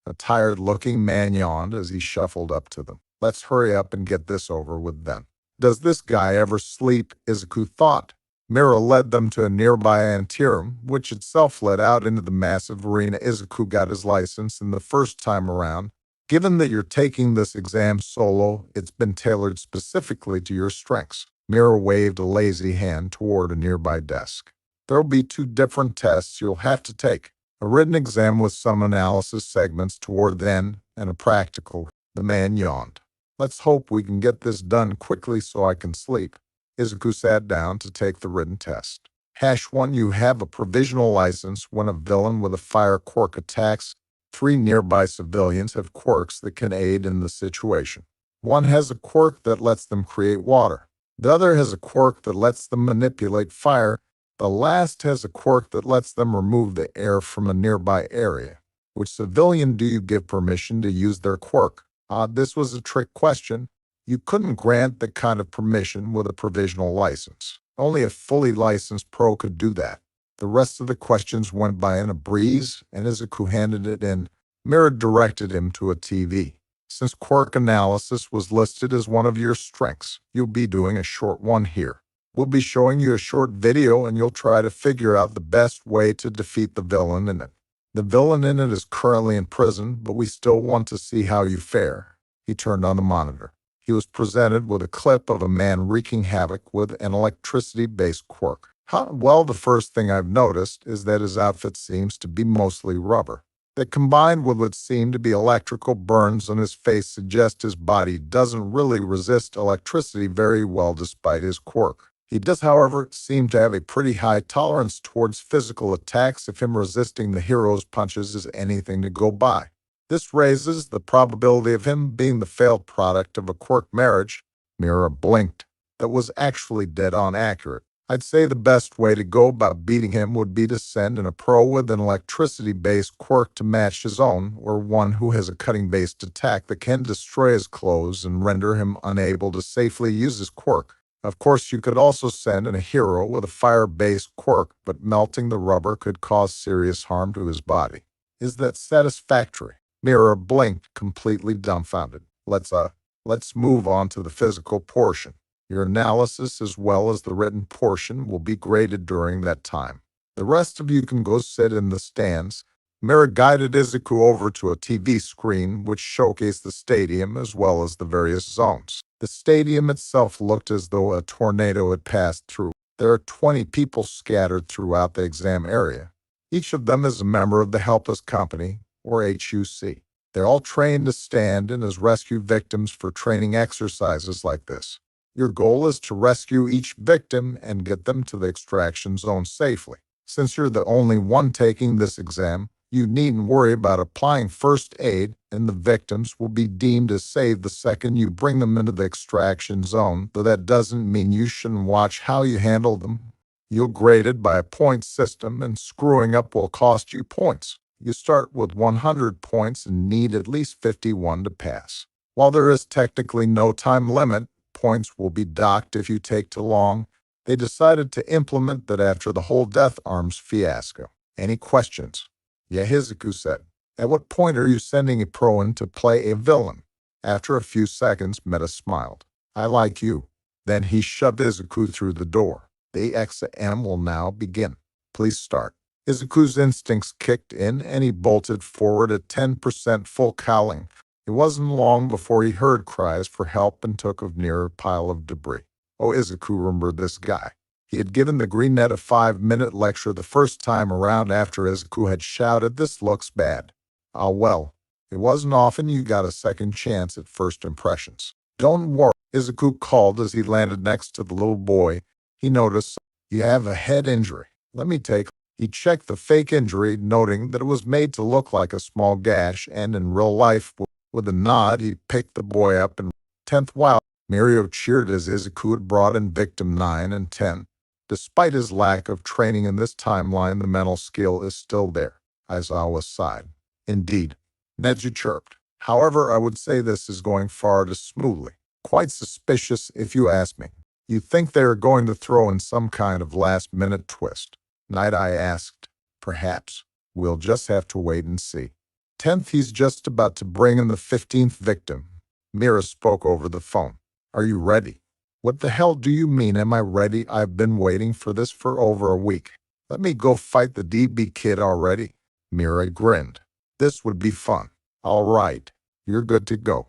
A tired-looking man yawned as he shuffled up to them. Let's hurry up and get this over with then. Does this guy ever sleep? Izuku thought. Mira led them to a nearby anteroom, which itself led out into the massive arena. Izuku got his license in the first time around. Given that you're taking this exam solo, it's been tailored specifically to your strengths. Mira waved a lazy hand toward a nearby desk. There'll be 2 different tests you'll have to take. A written exam with some analysis segments toward the end, and a practical. The man yawned. Let's hope we can get this done quickly so I can sleep. Izuku sat down to take the written test. #1 You have a provisional license when a villain with a fire quirk attacks. 3 nearby civilians have quirks that can aid in the situation. One has a quirk that lets them create water. The other has a quirk that lets them manipulate fire. The last has a quirk that lets them remove the air from a nearby area. Which civilian do you give permission to use their quirk? This was a trick question. You couldn't grant that kind of permission with a provisional license. Only a fully licensed pro could do that. The rest of the questions went by in a breeze, and Izuku handed it in. Mira directed him to a TV. Since quirk analysis was listed as one of your strengths, you'll be doing a short one here. We'll be showing you a short video and you'll try to figure out the best way to defeat the villain in it. The villain in it is currently in prison, but we still want to see how you fare. He turned on the monitor. He was presented with a clip of a man wreaking havoc with an electricity-based quirk. Well, the first thing I've noticed is that his outfit seems to be mostly rubber. That combined with what seem to be electrical burns on his face suggest his body doesn't really resist electricity very well despite his quirk. He does, however, seem to have a pretty high tolerance towards physical attacks if him resisting the hero's punches is anything to go by. This raises the probability of him being the failed product of a quirk marriage. Mira blinked. That was actually dead-on accurate. I'd say the best way to go about beating him would be to send in a pro with an electricity-based quirk to match his own, or one who has a cutting-based attack that can destroy his clothes and render him unable to safely use his quirk. Of course, you could also send in a hero with a fire-based quirk, but melting the rubber could cause serious harm to his body. Is that satisfactory? Mira blinked, completely dumbfounded. Let's move on to the physical portion. Your analysis as well as the written portion will be graded during that time. The rest of you can go sit in the stands. Mira guided Izuku over to a TV screen which showcased the stadium as well as the various zones. The stadium itself looked as though a tornado had passed through. There are 20 people scattered throughout the exam area. Each of them is a member of the Helpless Company, or HUC. They're all trained to stand in as rescue victims for training exercises like this. Your goal is to rescue each victim and get them to the extraction zone safely. Since you're the only one taking this exam, you needn't worry about applying first aid, and the victims will be deemed as saved the second you bring them into the extraction zone, though that doesn't mean you shouldn't watch how you handle them. You're graded by a point system, and screwing up will cost you points. You start with 100 points and need at least 51 to pass. While there is technically no time limit, points will be docked if you take too long. They decided to implement that after the whole Death Arms fiasco. Any questions? Yeah, Izuku said. At what point are you sending a pro in to play a villain? After a few seconds, Meta smiled. I like you. Then he shoved Izuku through the door. The exam will now begin. Please start. Izuku's instincts kicked in and he bolted forward at 10% full cowling. It wasn't long before he heard cries for help and took a nearer pile of debris. Oh, Izuku remembered this guy. He had given the Green Net a 5-minute lecture the first time around after Izuku had shouted, "This looks bad." Ah, well, it wasn't often you got a second chance at first impressions. Don't worry, Izuku called as he landed next to the little boy. He noticed, you have a head injury. Let me take. He checked the fake injury, noting that it was made to look like a small gash, and in real life, with a nod, he picked the boy up and 10th while Mirio cheered as Izuku had brought in victim 9 and 10. Despite his lack of training in this timeline, the mental skill is still there. Aizawa sighed. Indeed. Neji chirped. However, I would say this is going far too smoothly. Quite suspicious if you ask me. You think they are going to throw in some kind of last-minute twist? Night Eye asked. Perhaps. We'll just have to wait and see. 10th, he's just about to bring in the 15th victim. Mira spoke over the phone. Are you ready? What the hell do you mean, am I ready? I've been waiting for this for over a week. Let me go fight the DB kid already. Mira grinned. This would be fun. All right. You're good to go.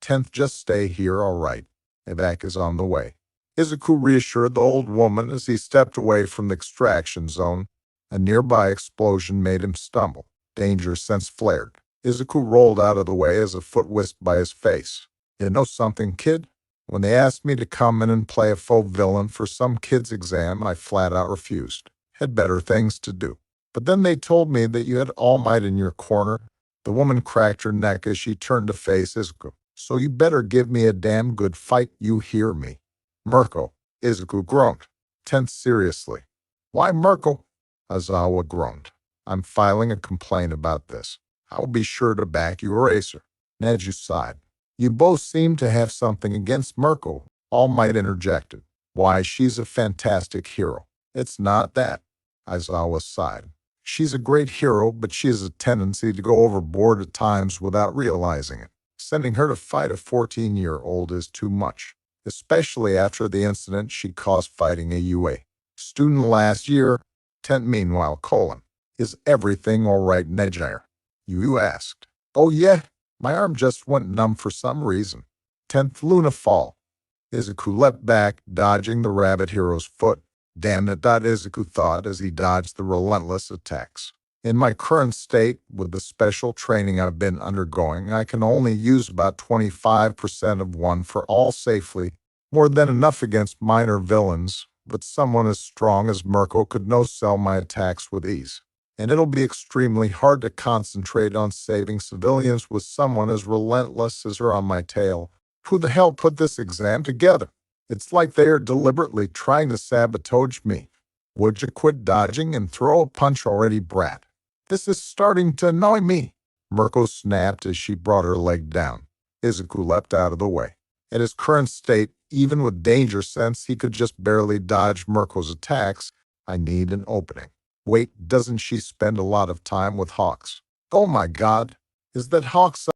10th, just stay here, all right. Evac is on the way. Izuku reassured the old woman as he stepped away from the extraction zone. A nearby explosion made him stumble. Danger sense flared. Izuku rolled out of the way as a foot whisked by his face. You know something, kid? When they asked me to come in and play a faux villain for some kid's exam, I flat out refused. Had better things to do. But then they told me that you had All Might in your corner. The woman cracked her neck as she turned to face Izuku. So you better give me a damn good fight, you hear me? Mirko, Izuku groaned. 10th, seriously. Why Mirko? Aizawa groaned. I'm filing a complaint about this. I'll be sure to back you, Eraser. Neju sighed. You both seem to have something against Mirko, All Might interjected. Why, she's a fantastic hero. It's not that. Aizawa sighed. She's a great hero, but she has a tendency to go overboard at times without realizing it. Sending her to fight a 14-year-old is too much, especially after the incident she caused fighting a UA student last year. 10th, meanwhile, is everything all right, Nejair? You asked. Oh yeah, my arm just went numb for some reason. 10th, Luna Fall. Izuku leapt back, dodging the rabbit hero's foot. Damn it, Izuku thought as he dodged the relentless attacks. In my current state, with the special training I've been undergoing, I can only use about 25% of one for all safely, more than enough against minor villains, but someone as strong as Mirko could no-sell my attacks with ease. And it'll be extremely hard to concentrate on saving civilians with someone as relentless as her on my tail. Who the hell put this exam together? It's like they are deliberately trying to sabotage me. Would you quit dodging and throw a punch already, brat? This is starting to annoy me. Mirko snapped as she brought her leg down. Izuku leapt out of the way. At his current state, even with danger sense, he could just barely dodge Mirko's attacks. I need an opening. Wait, doesn't she spend a lot of time with Hawks? Oh my god, is that Hawks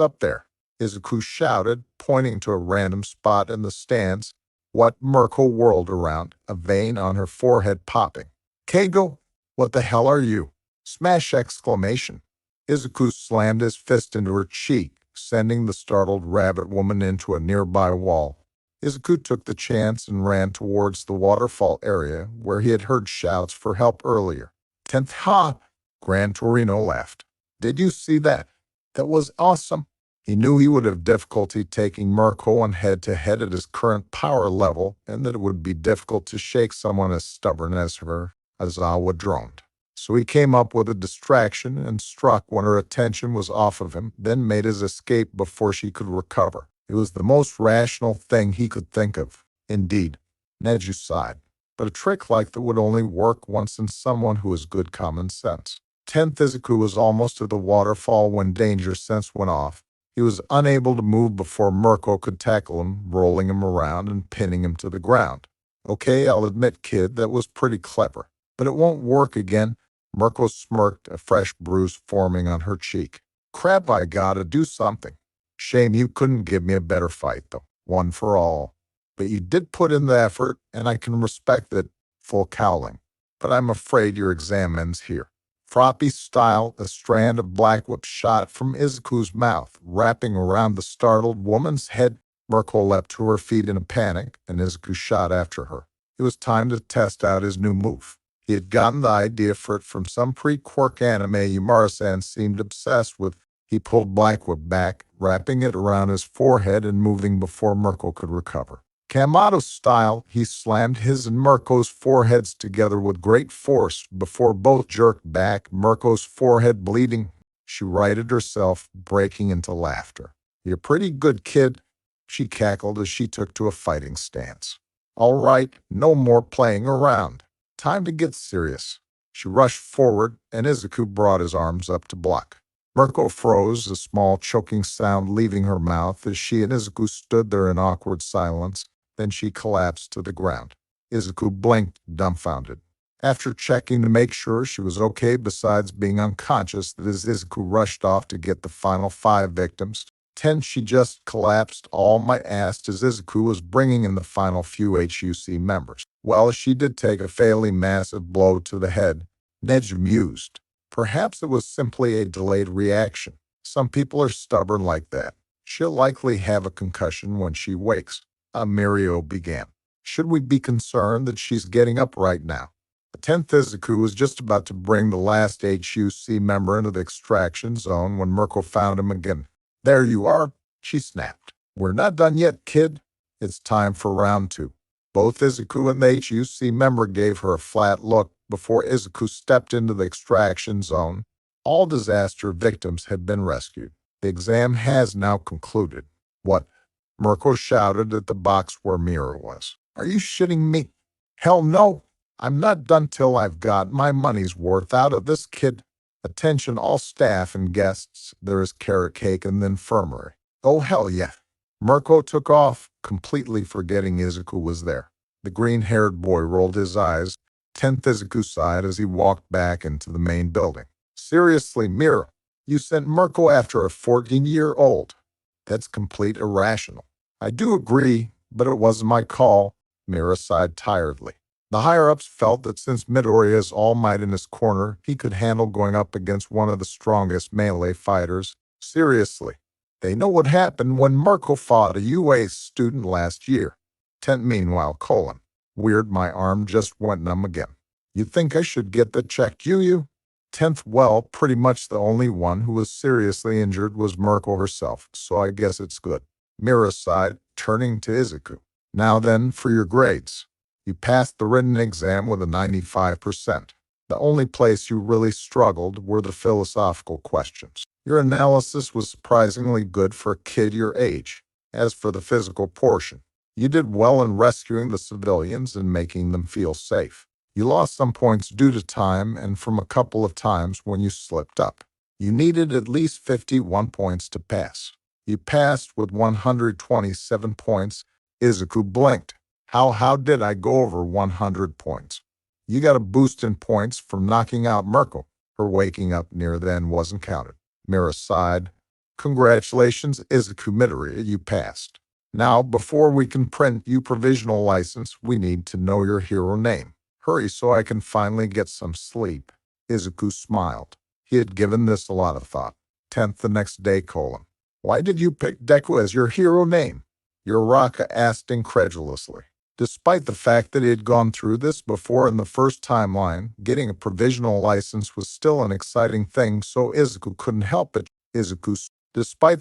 up there? Izuku shouted, pointing to a random spot in the stands. What? Mirko whirled around, a vein on her forehead popping. Keigo, what the hell are you? Smash exclamation. Izuku slammed his fist into her cheek, sending the startled rabbit woman into a nearby wall. Izuku took the chance and ran towards the waterfall area where he had heard shouts for help earlier. 10th, ha! Gran Torino laughed. Did you see that? That was awesome. He knew he would have difficulty taking Mirko on head-to-head at his current power level, and that it would be difficult to shake someone as stubborn as her. Aizawa droned. So he came up with a distraction and struck when her attention was off of him, then made his escape before she could recover. It was the most rational thing he could think of. Indeed, Neju sighed. But a trick like that would only work once in someone who has good common sense. 10th, Izuku was almost at the waterfall when danger sense went off. He was unable to move before Mirko could tackle him, rolling him around and pinning him to the ground. Okay, I'll admit, kid, that was pretty clever. But it won't work again. Mirko smirked, a fresh bruise forming on her cheek. Crap, I gotta do something. Shame you couldn't give me a better fight, though. One for all. But you did put in the effort, and I can respect it. Full cowling. But I'm afraid your exam ends here. Froppy style, a strand of black whip shot from Izuku's mouth, wrapping around the startled woman's head. Mirko leapt to her feet in a panic, and Izuku shot after her. It was time to test out his new move. He had gotten the idea for it from some pre-quirk anime Yumara-san seemed obsessed with. He pulled Black Whip back, wrapping it around his forehead and moving before Mirko could recover. Kamado style, he slammed his and Mirko's foreheads together with great force before both jerked back, Mirko's forehead bleeding. She righted herself, breaking into laughter. You're pretty good, kid, she cackled as she took to a fighting stance. All right, no more playing around. Time to get serious. She rushed forward, and Izuku brought his arms up to block. Mirko froze, a small choking sound leaving her mouth as she and Izuku stood there in awkward silence. Then she collapsed to the ground. Izuku blinked, dumbfounded. After checking to make sure she was okay besides being unconscious, as Izuku rushed off to get the final 5 victims, 10 she just collapsed. All Might asked as Izuku was bringing in the final few HUC members. Well, she did take a fairly massive blow to the head, Neji mused. Perhaps it was simply a delayed reaction. Some people are stubborn like that. She'll likely have a concussion when she wakes. Mirio began. Should we be concerned that she's getting up right now? The 10th Izuku was just about to bring the last HUC member into the extraction zone when Mirko found him again. There you are, she snapped. We're not done yet, kid. It's time for round 2. Both Izuku and the HUC member gave her a flat look before Izuku stepped into the extraction zone. All disaster victims had been rescued. The exam has now concluded. What? Mirko shouted at the box where Mira was. Are you shitting me? Hell no. I'm not done till I've got my money's worth out of this kid. Attention all staff and guests, there is carrot cake in the infirmary. Oh hell yeah. Mirko took off, completely forgetting Izuku was there. The green-haired boy rolled his eyes. 10th Izuku sighed as he walked back into the main building. Seriously, Mira, you sent Mirko after a 14-year-old. That's complete irrational. I do agree, but it wasn't my call. Mira sighed tiredly. The higher-ups felt that since Midoriya has All Might in his corner, he could handle going up against one of the strongest melee fighters. Seriously, they know what happened when Mirko fought a UA student last year. Meanwhile, Weird, my arm just went numb again. You think I should get that checked, you? 10th, well, pretty much the only one who was seriously injured was Mirko herself, so I guess it's good. Mira sighed, turning to Izuku. Now then, for your grades. You passed the written exam with a 95%. The only place you really struggled were the philosophical questions. Your analysis was surprisingly good for a kid your age. As for the physical portion, you did well in rescuing the civilians and making them feel safe. You lost some points due to time and from a couple of times when you slipped up. You needed at least 51 points to pass. You passed with 127 points. Izuku blinked. How did I go over 100 points? You got a boost in points from knocking out Mirko. Her waking up near then wasn't counted. Mira sighed. Congratulations, Izuku Midoriya, you passed. Now, before we can print you provisional license, we need to know your hero name. Hurry so I can finally get some sleep. Izuku smiled. He had given this a lot of thought. 10th the next day, Why did you pick Deku as your hero name? Uraraka asked incredulously. Despite the fact that he had gone through this before in the first timeline, getting a provisional license was still an exciting thing, so Izuku couldn't help it. Despite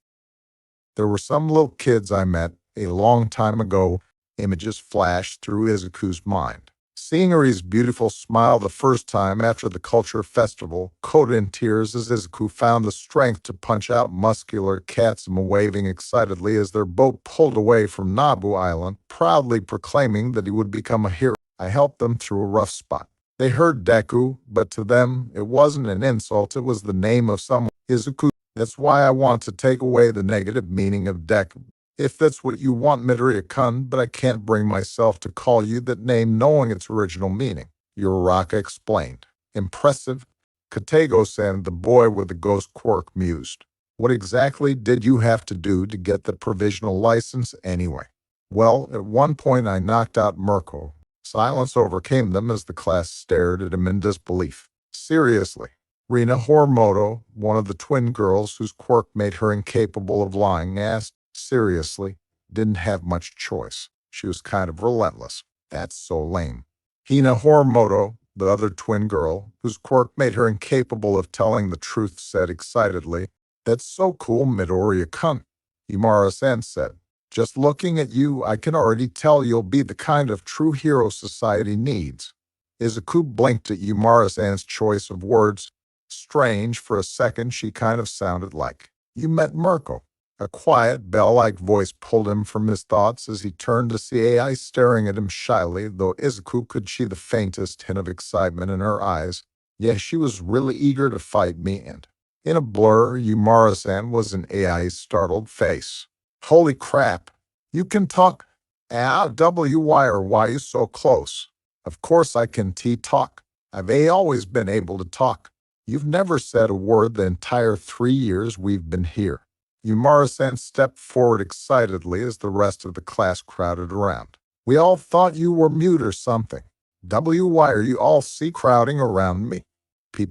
there were some little kids I met a long time ago, images flashed through Izuku's mind. Seeing Ari's beautiful smile the first time after the culture festival, caught in tears as Izuku found the strength to punch out muscular Katsuma waving excitedly as their boat pulled away from Nabu Island, proudly proclaiming that he would become a hero. I helped them through a rough spot. They heard Deku, but to them, it wasn't an insult, it was the name of someone. Izuku, that's why I want to take away the negative meaning of Deku. If that's what you want, Midoriya-kun, but I can't bring myself to call you that name knowing its original meaning, Uraraka explained. Impressive. Katego-san, the boy with the ghost quirk, mused. What exactly did you have to do to get the provisional license anyway? Well, at one point I knocked out Mirko. Silence overcame them as the class stared at him in disbelief. Seriously. Rina Horimoto, one of the twin girls whose quirk made her incapable of lying, asked. Seriously, didn't have much choice. She was kind of relentless. That's so lame. Hina Horimoto, the other twin girl, whose quirk made her incapable of telling the truth, said excitedly, That's so cool, Midoriya-kun. Imara-san said, Just looking at you, I can already tell you'll be the kind of true hero society needs. Izuku blinked at Imara-san's choice of words. Strange, for a second she kind of sounded like, You met Mirko. A quiet, bell-like voice pulled him from his thoughts as he turned to see AI staring at him shyly, though Izuku could see the faintest hint of excitement in her eyes. Yes, she was really eager to fight me, and in a blur, Imara-san was in AI's startled face. Holy crap! You can talk? Why are you so close? Of course I can talk. I've always been able to talk. You've never said a word the entire 3 years we've been here. Yumara-san stepped forward excitedly as the rest of the class crowded around. We all thought you were mute or something. Why are you all crowding around me?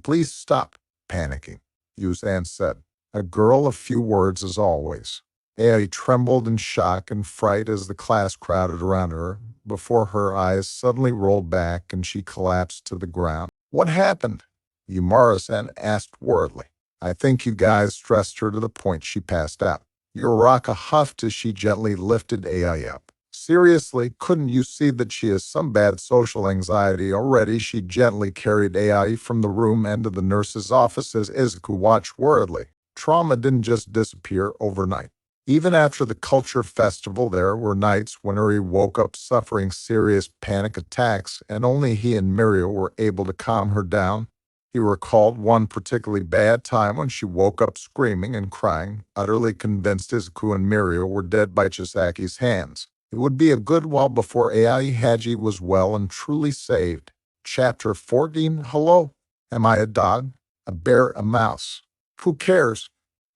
Please stop panicking, Yusan said. A girl of few words as always. Ai trembled in shock and fright as the class crowded around her, before her eyes suddenly rolled back and she collapsed to the ground. What happened? Yumara-san asked worriedly. I think you guys stressed her to the point she passed out. Uraraka huffed as she gently lifted Ai up. Seriously, couldn't you see that she has some bad social anxiety already? She gently carried Ai from the room and to the nurse's office as Izuku watched worriedly. Trauma didn't just disappear overnight. Even after the culture festival, there were nights when Uri woke up suffering serious panic attacks, and only he and Mirio were able to calm her down. He recalled one particularly bad time when she woke up screaming and crying, utterly convinced Izuku and Mirio were dead by Chisaki's hands. It would be a good while before Ai Haji was well and truly saved. Chapter 14. Hello? Am I a dog? A bear? A mouse? Who cares?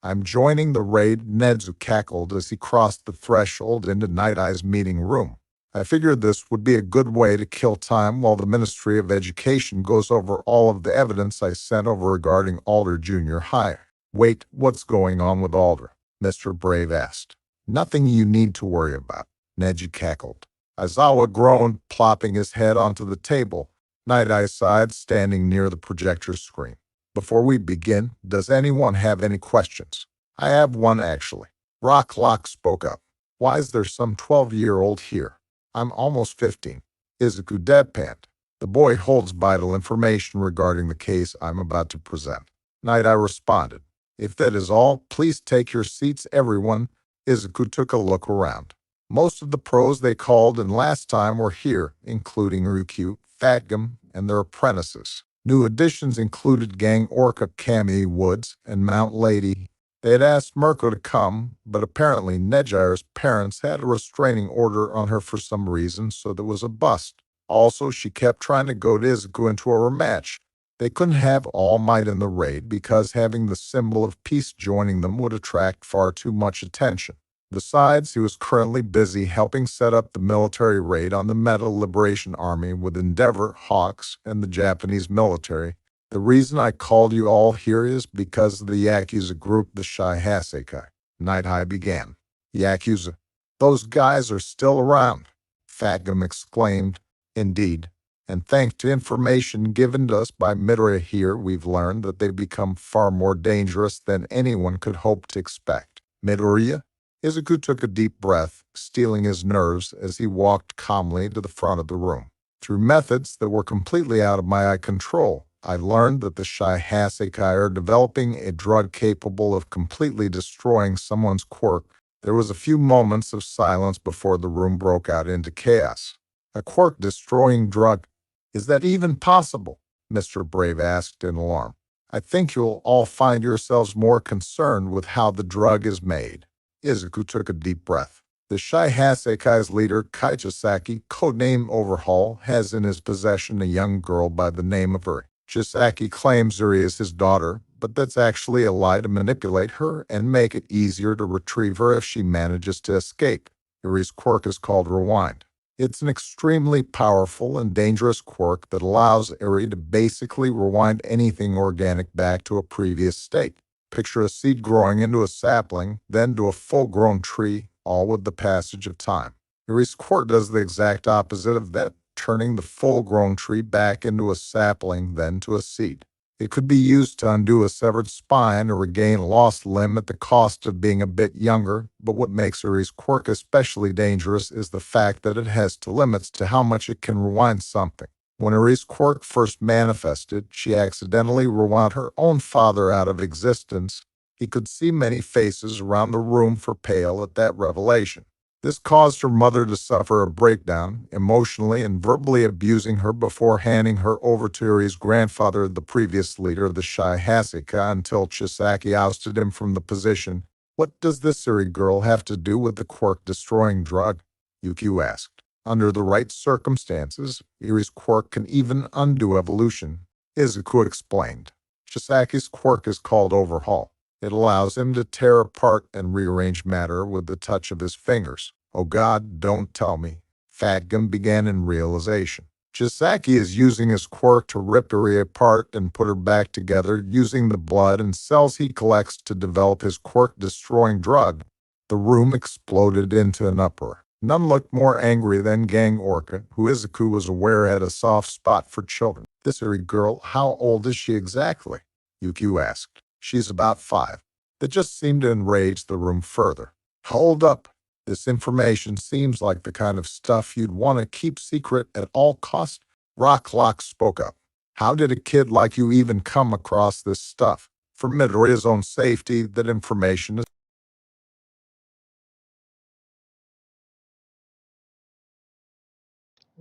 I'm joining the raid, Nezu cackled as he crossed the threshold into Night Eye's meeting room. I figured this would be a good way to kill time while the Ministry of Education goes over all of the evidence I sent over regarding Alder Junior High. Wait, what's going on with Alder? Mr. Brave asked. Nothing you need to worry about, Neji cackled. Aizawa groaned, plopping his head onto the table. Night Eye sighed, standing near the projector screen. Before we begin, does anyone have any questions? I have one, actually. Rocklock spoke up. Why is there some 12-year-old here? I'm almost 15. Izuku deadpanned. The boy holds vital information regarding the case I'm about to present. Night Eye responded. If that is all, please take your seats, everyone. Izuku took a look around. Most of the pros they called in last time were here, including Ryukyu, Fatgum, and their apprentices. New additions included Gang Orca Kami Woods and Mount Lady. They had asked Mirko to come, but apparently Nejire's parents had a restraining order on her for some reason, so there was a bust. Also, she kept trying to goad Izuku into a rematch. They couldn't have All Might in the raid because having the symbol of peace joining them would attract far too much attention. Besides, he was currently busy helping set up the military raid on the Metal Liberation Army with Endeavor, Hawks, and the Japanese military. The reason I called you all here is because of the Yakuza group, the Shai Hasekai. Night Eye began. Yakuza? Those guys are still around, Fatgum exclaimed. Indeed. And thanks to information given to us by Midoriya here, we've learned that they've become far more dangerous than anyone could hope to expect. Midoriya? Izuku took a deep breath, steeling his nerves as he walked calmly to the front of the room. Through methods that were completely out of my control, I learned that the Shai Hasekai are developing a drug capable of completely destroying someone's quirk. There was a few moments of silence before the room broke out into chaos. A quirk-destroying drug? Is that even possible? Mr. Brave asked in alarm. I think you'll all find yourselves more concerned with how the drug is made. Izuku took a deep breath. The Shai Hasekai's leader, Kaichisaki, codename Overhaul, has in his possession a young girl by the name of Uri. Chisaki claims Uri is his daughter, but that's actually a lie to manipulate her and make it easier to retrieve her if she manages to escape. Uri's quirk is called Rewind. It's an extremely powerful and dangerous quirk that allows Uri to basically rewind anything organic back to a previous state. Picture a seed growing into a sapling, then to a full-grown tree, all with the passage of time. Uri's quirk does the exact opposite of that, turning the full-grown tree back into a sapling, then to a seed. It could be used to undo a severed spine or regain a lost limb at the cost of being a bit younger, but what makes Uri's quirk especially dangerous is the fact that it has limits to how much it can rewind something. When Uri's quirk first manifested, she accidentally rewound her own father out of existence. He could see many faces around the room for pale at that revelation. This caused her mother to suffer a breakdown, emotionally and verbally abusing her before handing her over to Uri's grandfather, the previous leader of the Shai Hasekai, until Chisaki ousted him from the position. What does this Uri girl have to do with the quirk-destroying drug? Yukio asked. Under the right circumstances, Eri's quirk can even undo evolution, Izuku explained. Chisaki's quirk is called Overhaul. It allows him to tear apart and rearrange matter with the touch of his fingers. Oh God, don't tell me. Fadgum began in realization. Chisaki is using his quirk to rip Eri apart and put her back together using the blood and cells he collects to develop his quirk-destroying drug. The room exploded into an uproar. None looked more angry than Gang Orca, who Izuku was aware had a soft spot for children. This Eri girl, how old is she exactly? Yukio asked. She's about 5. That just seemed to enrage the room further. Hold up. This information seems like the kind of stuff you'd want to keep secret at all costs. Rocklock spoke up. How did a kid like you even come across this stuff? For Midoriya's own safety, that information is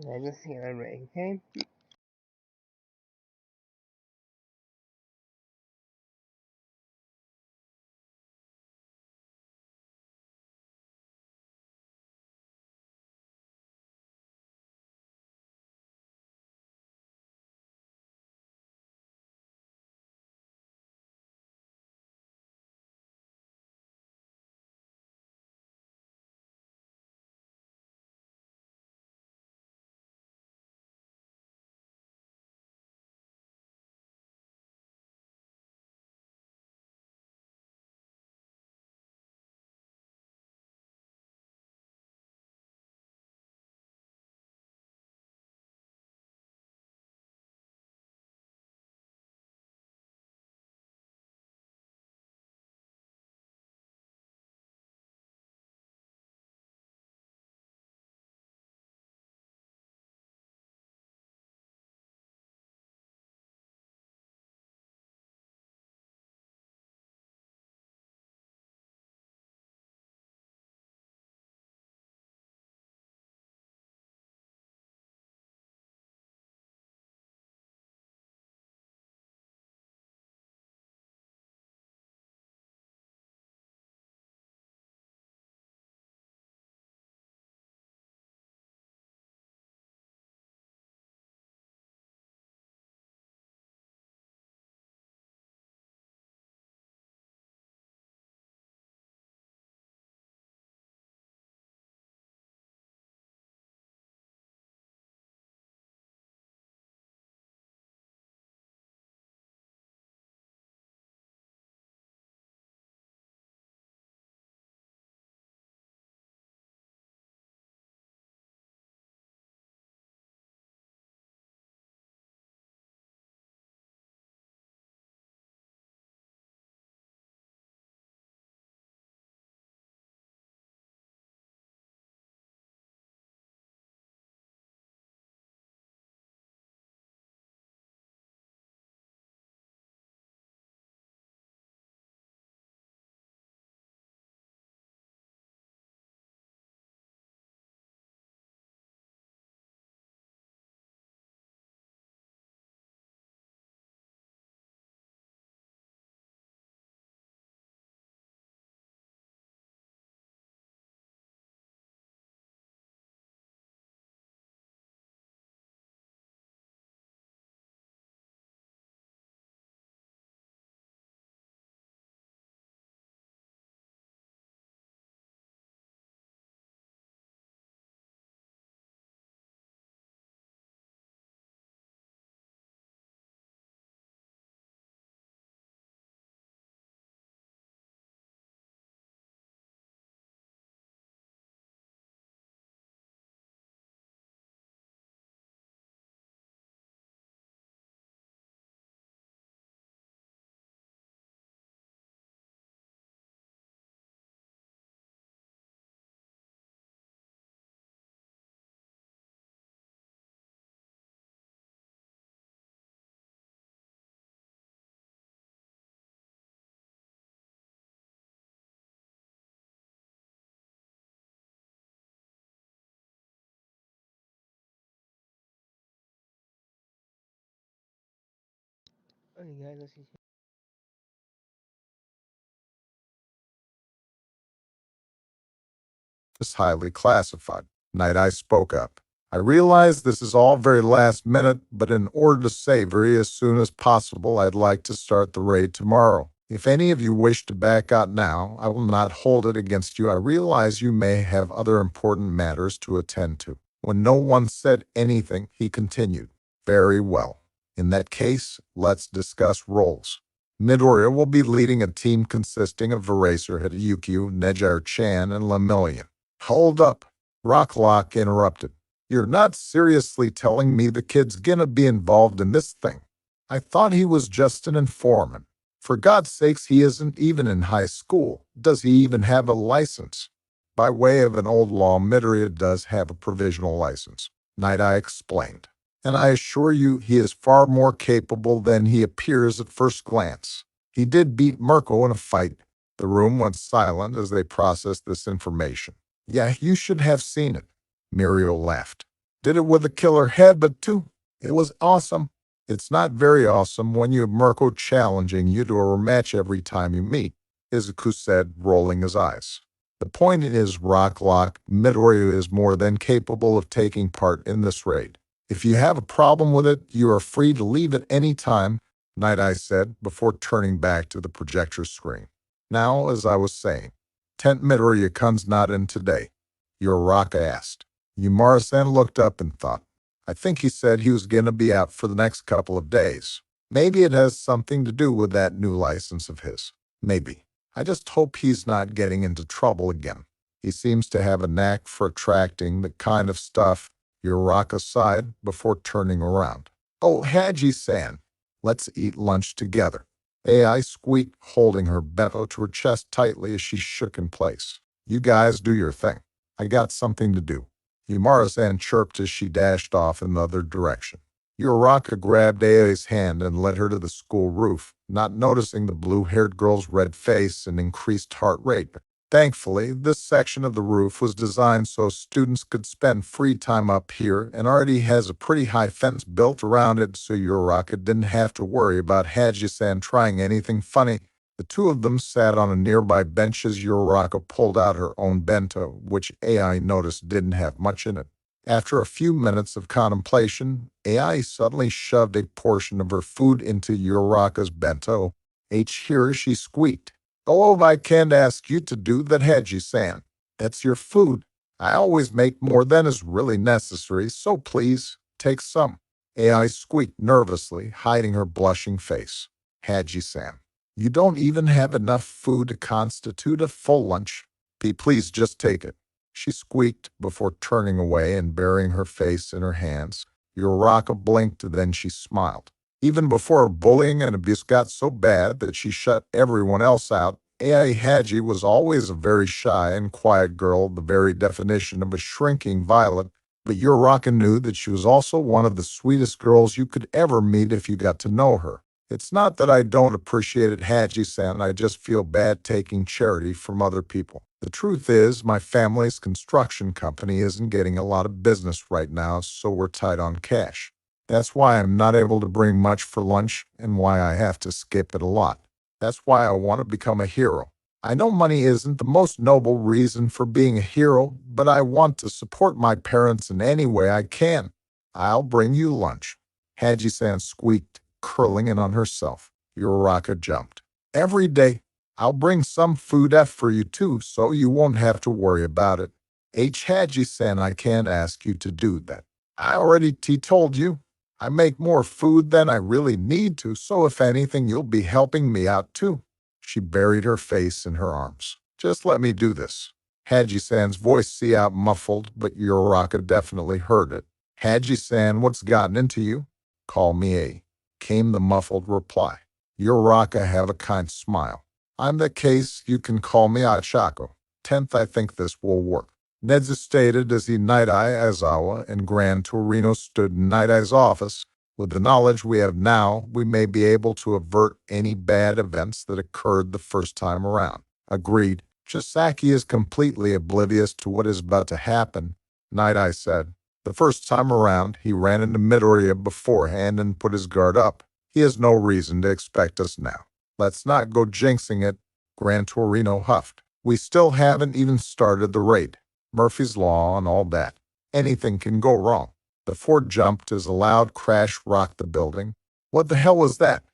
I just see it right, okay? Okay, guys, let's see. highly classified. Night Eye spoke up. I realize this is all very last minute, but in order to savor as soon as possible, I'd like to start the raid tomorrow. If any of you wish to back out now, I will not hold it against you. I realize you may have other important matters to attend to. When no one said anything, he continued. Very well. In that case, let's discuss roles. Midoriya will be leading a team consisting of Eraserhead, Yukio, Nejar-chan, and Lemillion. Hold up. Rocklock interrupted. You're not seriously telling me the kid's gonna be involved in this thing? I thought he was just an informant. For God's sakes, he isn't even in high school. Does he even have a license? By way of an old law, Midoriya does have a provisional license, Night Eye explained. And I assure you he is far more capable than he appears at first glance. He did beat Mirko in a fight. The room went silent as they processed this information. Yeah, you should have seen it. Muriel laughed. Did it with a killer headbutt too. It was awesome. It's not very awesome when you have Mirko challenging you to a rematch every time you meet, Izuku said, rolling his eyes. The point is, Rocklock, Midoriya is more than capable of taking part in this raid. If you have a problem with it, you are free to leave at any time, Night Eye said before turning back to the projector screen. Now, as I was saying, Tent Midoriya-kun's not in today, Uraraka asked. Yumara-san looked up and thought. I think he said he was going to be out for the next couple of days. Maybe it has something to do with that new license of his. Maybe. I just hope he's not getting into trouble again. He seems to have a knack for attracting the kind of stuff. Uraraka sighed before turning around. Oh, Haji-san, let's eat lunch together. AI squeaked, holding her bento to her chest tightly as she shook in place. You guys do your thing. I got something to do. Yumara-san chirped as she dashed off in the other direction. Uraraka grabbed Ai's hand and led her to the school roof, not noticing the blue-haired girl's red face and increased heart rate. Thankfully, this section of the roof was designed so students could spend free time up here and already has a pretty high fence built around it, so Uraraka didn't have to worry about Haji-san trying anything funny. The two of them sat on a nearby bench as Uraraka pulled out her own bento, which AI noticed didn't have much in it. After a few minutes of contemplation, AI suddenly shoved a portion of her food into Uraraka's bento. Here she squeaked. Oh, I can't ask you to do that, Haji-san. That's your food. I always make more than is really necessary, so please, take some. AI squeaked nervously, hiding her blushing face. Haji-san, you don't even have enough food to constitute a full lunch. Please just take it. She squeaked before turning away and burying her face in her hands. Uraraka blinked, then she smiled. Even before her bullying and abuse got so bad that she shut everyone else out, Ai Haji was always a very shy and quiet girl, the very definition of a shrinking violet, but Uraraka knew that she was also one of the sweetest girls you could ever meet if you got to know her. It's not that I don't appreciate it, Haji-san, I just feel bad taking charity from other people. The truth is, my family's construction company isn't getting a lot of business right now, so we're tight on cash. That's why I'm not able to bring much for lunch and why I have to skip it a lot. That's why I want to become a hero. I know money isn't the most noble reason for being a hero, but I want to support my parents in any way I can. I'll bring you lunch. Haji-san squeaked, curling in on herself. Uraraka jumped. Every day. I'll bring some food for you too, so you won't have to worry about it. Haji-san, I can't ask you to do that. I already told you. I make more food than I really need to, so if anything, you'll be helping me out too. She buried her face in her arms. Just let me do this. Haji-san's voice seemed muffled, but Uraraka definitely heard it. Haji-san, what's gotten into you? Call me A, came the muffled reply. Uraraka have a kind smile. I'm the case, you can call me Achako. 10th, I think this will work. Nedza stated as Night Eye, Aizawa, and Gran Torino stood in Night Eye's office. With the knowledge we have now, we may be able to avert any bad events that occurred the first time around. Agreed. Chisaki is completely oblivious to what is about to happen, Night Eye said. The first time around, he ran into Midoriya beforehand and put his guard up. He has no reason to expect us now. Let's not go jinxing it, Gran Torino huffed. We still haven't even started the raid. Murphy's Law and all that. Anything can go wrong. The Ford jumped as a loud crash rocked the building. What the hell was that?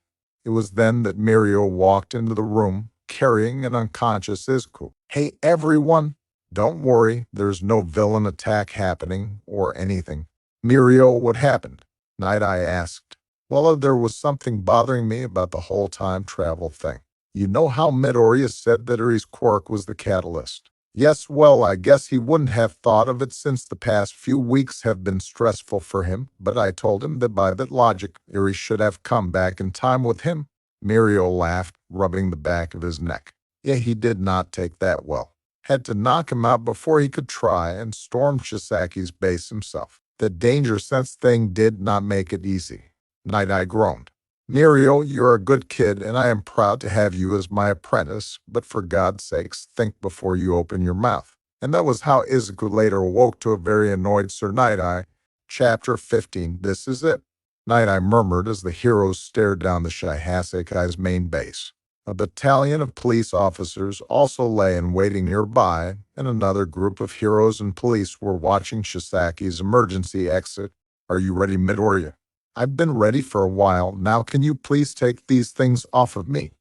It was then that Mirio walked into the room, carrying an unconscious Izuku. Hey, everyone! Don't worry, there's no villain attack happening or anything. Mirio, what happened? Night Eye asked. Well, there was something bothering me about the whole time travel thing. You know how Midoriya said that Uri's quirk was the catalyst? Yes, well, I guess he wouldn't have thought of it since the past few weeks have been stressful for him, but I told him that by that logic, Uri should have come back in time with him. Mirio laughed, rubbing the back of his neck. Yeah, he did not take that well. Had to knock him out before he could try and storm Shisaki's base himself. The danger sense thing did not make it easy. Night Eye groaned. Mirio, you're a good kid, and I am proud to have you as my apprentice, but for God's sakes, think before you open your mouth. And that was how Izuku later awoke to a very annoyed Sir Night Eye. Chapter 15, this is it. Night Eye murmured as the heroes stared down the Shihasekai's main base. A battalion of police officers also lay in waiting nearby, and another group of heroes and police were watching Shisaki's emergency exit. Are you ready, Midoriya? I've been ready for a while. Now can you please take these things off of me?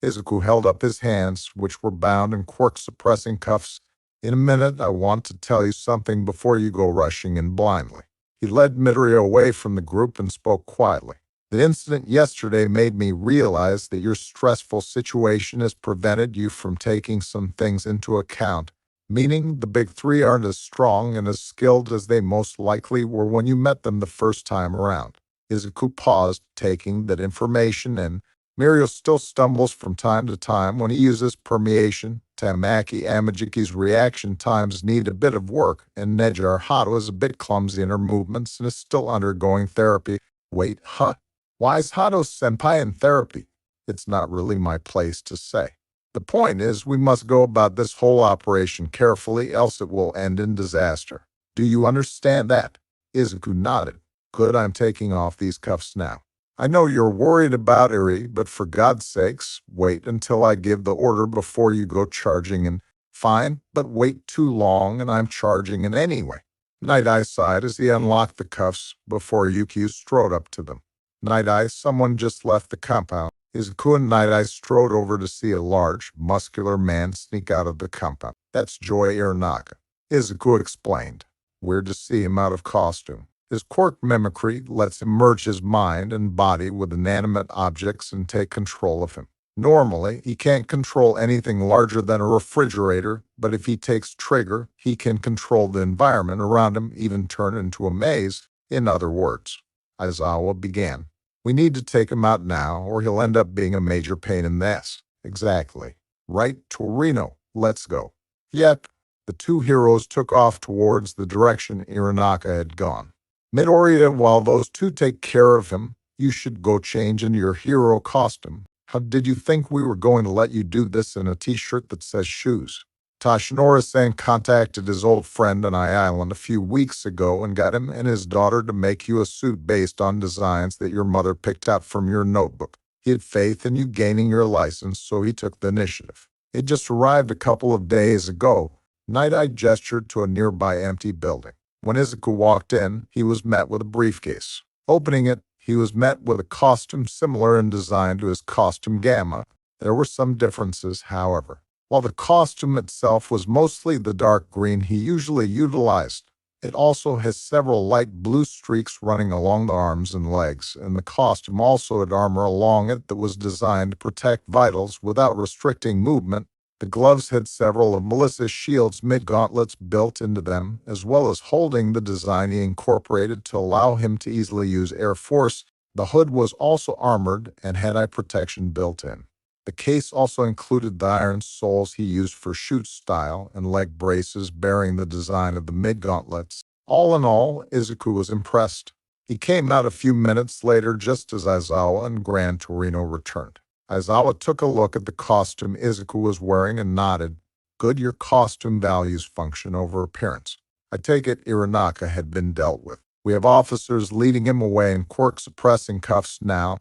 Izuku held up his hands, which were bound in quirk-suppressing cuffs. In a minute, I want to tell you something before you go rushing in blindly. He led Midoriya away from the group and spoke quietly. The incident yesterday made me realize that your stressful situation has prevented you from taking some things into account, meaning the big three aren't as strong and as skilled as they most likely were when you met them the first time around. Izuku paused, taking that information in. Mirio still stumbles from time to time when he uses permeation. Tamaki Amajiki's reaction times need a bit of work, and Nejar Hato is a bit clumsy in her movements and is still undergoing therapy. Wait, huh? Why is Hato-senpai in therapy? It's not really my place to say. The point is, we must go about this whole operation carefully, else it will end in disaster. Do you understand that? Izuku nodded. Good, I'm taking off these cuffs now. I know you're worried about Eri, but for God's sakes, wait until I give the order before you go charging in. Fine, but wait too long and I'm charging in anyway. Night Eye sighed as he unlocked the cuffs before Yukio strode up to them. Night Eye, someone just left the compound. Izuku and Night Eye strode over to see a large, muscular man sneak out of the compound. That's Joy Iranaka. Izuku explained. We're to see him out of costume. His quirk mimicry lets him merge his mind and body with inanimate objects and take control of him. Normally, he can't control anything larger than a refrigerator, but if he takes trigger, he can control the environment around him, even turn into a maze. In other words, Aizawa began. We need to take him out now, or he'll end up being a major pain in the ass. Exactly. Right, Torino, let's go. Yep. The two heroes took off towards the direction Iranaka had gone. Midoriya, while those two take care of him, you should go change into your hero costume. How did you think we were going to let you do this in a t-shirt that says shoes? Toshinori-san contacted his old friend on Island a few weeks ago and got him and his daughter to make you a suit based on designs that your mother picked out from your notebook. He had faith in you gaining your license, so he took the initiative. It just arrived a couple of days ago. Night Eye gestured to a nearby empty building. When Izuku walked in, he was met with a briefcase. Opening it, he was met with a costume similar in design to his costume Gamma. There were some differences, however. While the costume itself was mostly the dark green he usually utilized, it also has several light blue streaks running along the arms and legs, and the costume also had armor along it that was designed to protect vitals without restricting movement. The gloves had several of Melissa's shield's mid-gauntlets built into them, as well as holding the design he incorporated to allow him to easily use Air Force. The hood was also armored and had eye protection built in. The case also included the iron soles he used for shoot style and leg braces bearing the design of the mid-gauntlets. All in all, Izuku was impressed. He came out a few minutes later just as Aizawa and Gran Torino returned. Aizawa took a look at the costume Izuku was wearing and nodded. Good, your costume values function over appearance. I take it Iranaka had been dealt with. We have officers leading him away in quirk-suppressing cuffs now,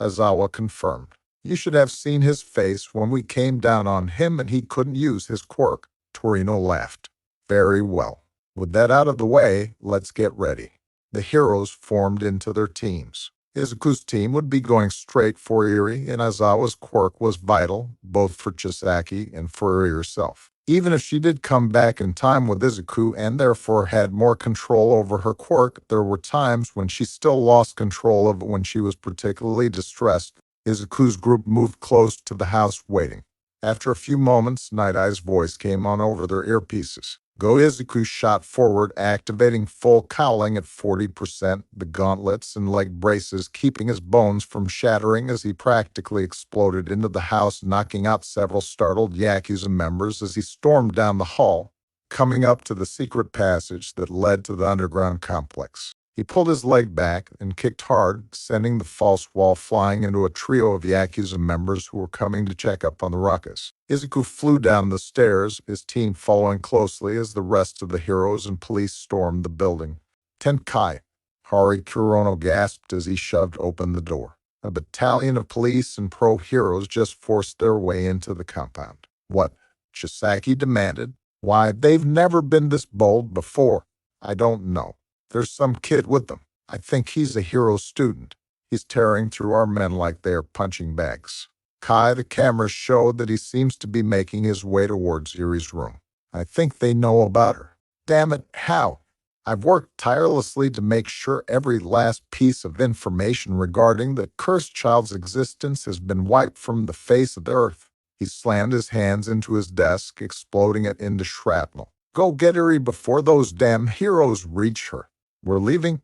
Aizawa confirmed. You should have seen his face when we came down on him and he couldn't use his quirk. Torino laughed. Very well. With that out of the way, let's get ready. The heroes formed into their teams. Izuku's team would be going straight for Eri, and Aizawa's quirk was vital, both for Chisaki and for Eri herself. Even if she did come back in time with Izuku and therefore had more control over her quirk, there were times when she still lost control of it when she was particularly distressed. Izuku's group moved close to the house waiting. After a few moments, Night Eye's voice came on over their earpieces. Go Izuku shot forward, activating full cowling at 40%, the gauntlets and leg braces keeping his bones from shattering as he practically exploded into the house, knocking out several startled Yakuza members as he stormed down the hall, coming up to the secret passage that led to the underground complex. He pulled his leg back and kicked hard, sending the false wall flying into a trio of Yakuza members who were coming to check up on the ruckus. Izuku flew down the stairs, his team following closely as the rest of the heroes and police stormed the building. Tenkai, Hari Kurono gasped as he shoved open the door. A battalion of police and pro-heroes just forced their way into the compound. What? Chisaki demanded. Why, they've never been this bold before. I don't know. There's some kid with them. I think he's a hero student. He's tearing through our men like they're punching bags. Kai, the camera showed that he seems to be making his way towards Eri's room. I think they know about her. Damn it, how? I've worked tirelessly to make sure every last piece of information regarding the cursed child's existence has been wiped from the face of the earth. He slammed his hands into his desk, exploding it into shrapnel. Go get Eri before those damn heroes reach her. We're leaving?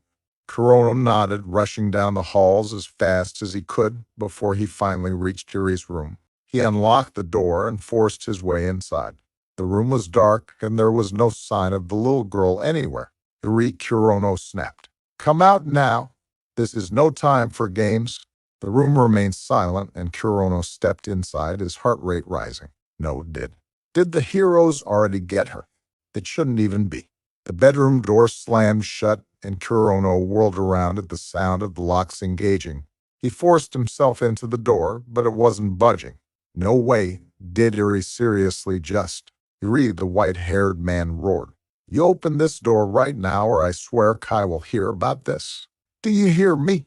Kurono nodded, rushing down the halls as fast as he could before he finally reached Eri's room. He unlocked the door and forced his way inside. The room was dark, and there was no sign of the little girl anywhere. Eri, Kurono snapped. Come out now. This is no time for games. The room remained silent, and Kurono stepped inside, his heart rate rising. No, it did. Did the heroes already get her? It shouldn't even be. The bedroom door slammed shut, and Kurono whirled around at the sound of the locks engaging. He forced himself into the door, but it wasn't budging. No way. Did Eri seriously just? Eri, the white-haired man roared. You open this door right now, or I swear Kai will hear about this. Do you hear me?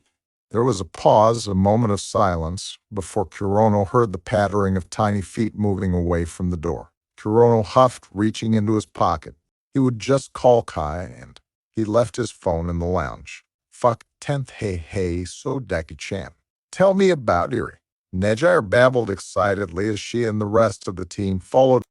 There was a pause, a moment of silence, before Kurono heard the pattering of tiny feet moving away from the door. Kurono huffed, reaching into his pocket. He would just call Kai, and he left his phone in the lounge. Fuck 10th hey so Deki-chan. Tell me about Eri. Nejair babbled excitedly as she and the rest of the team followed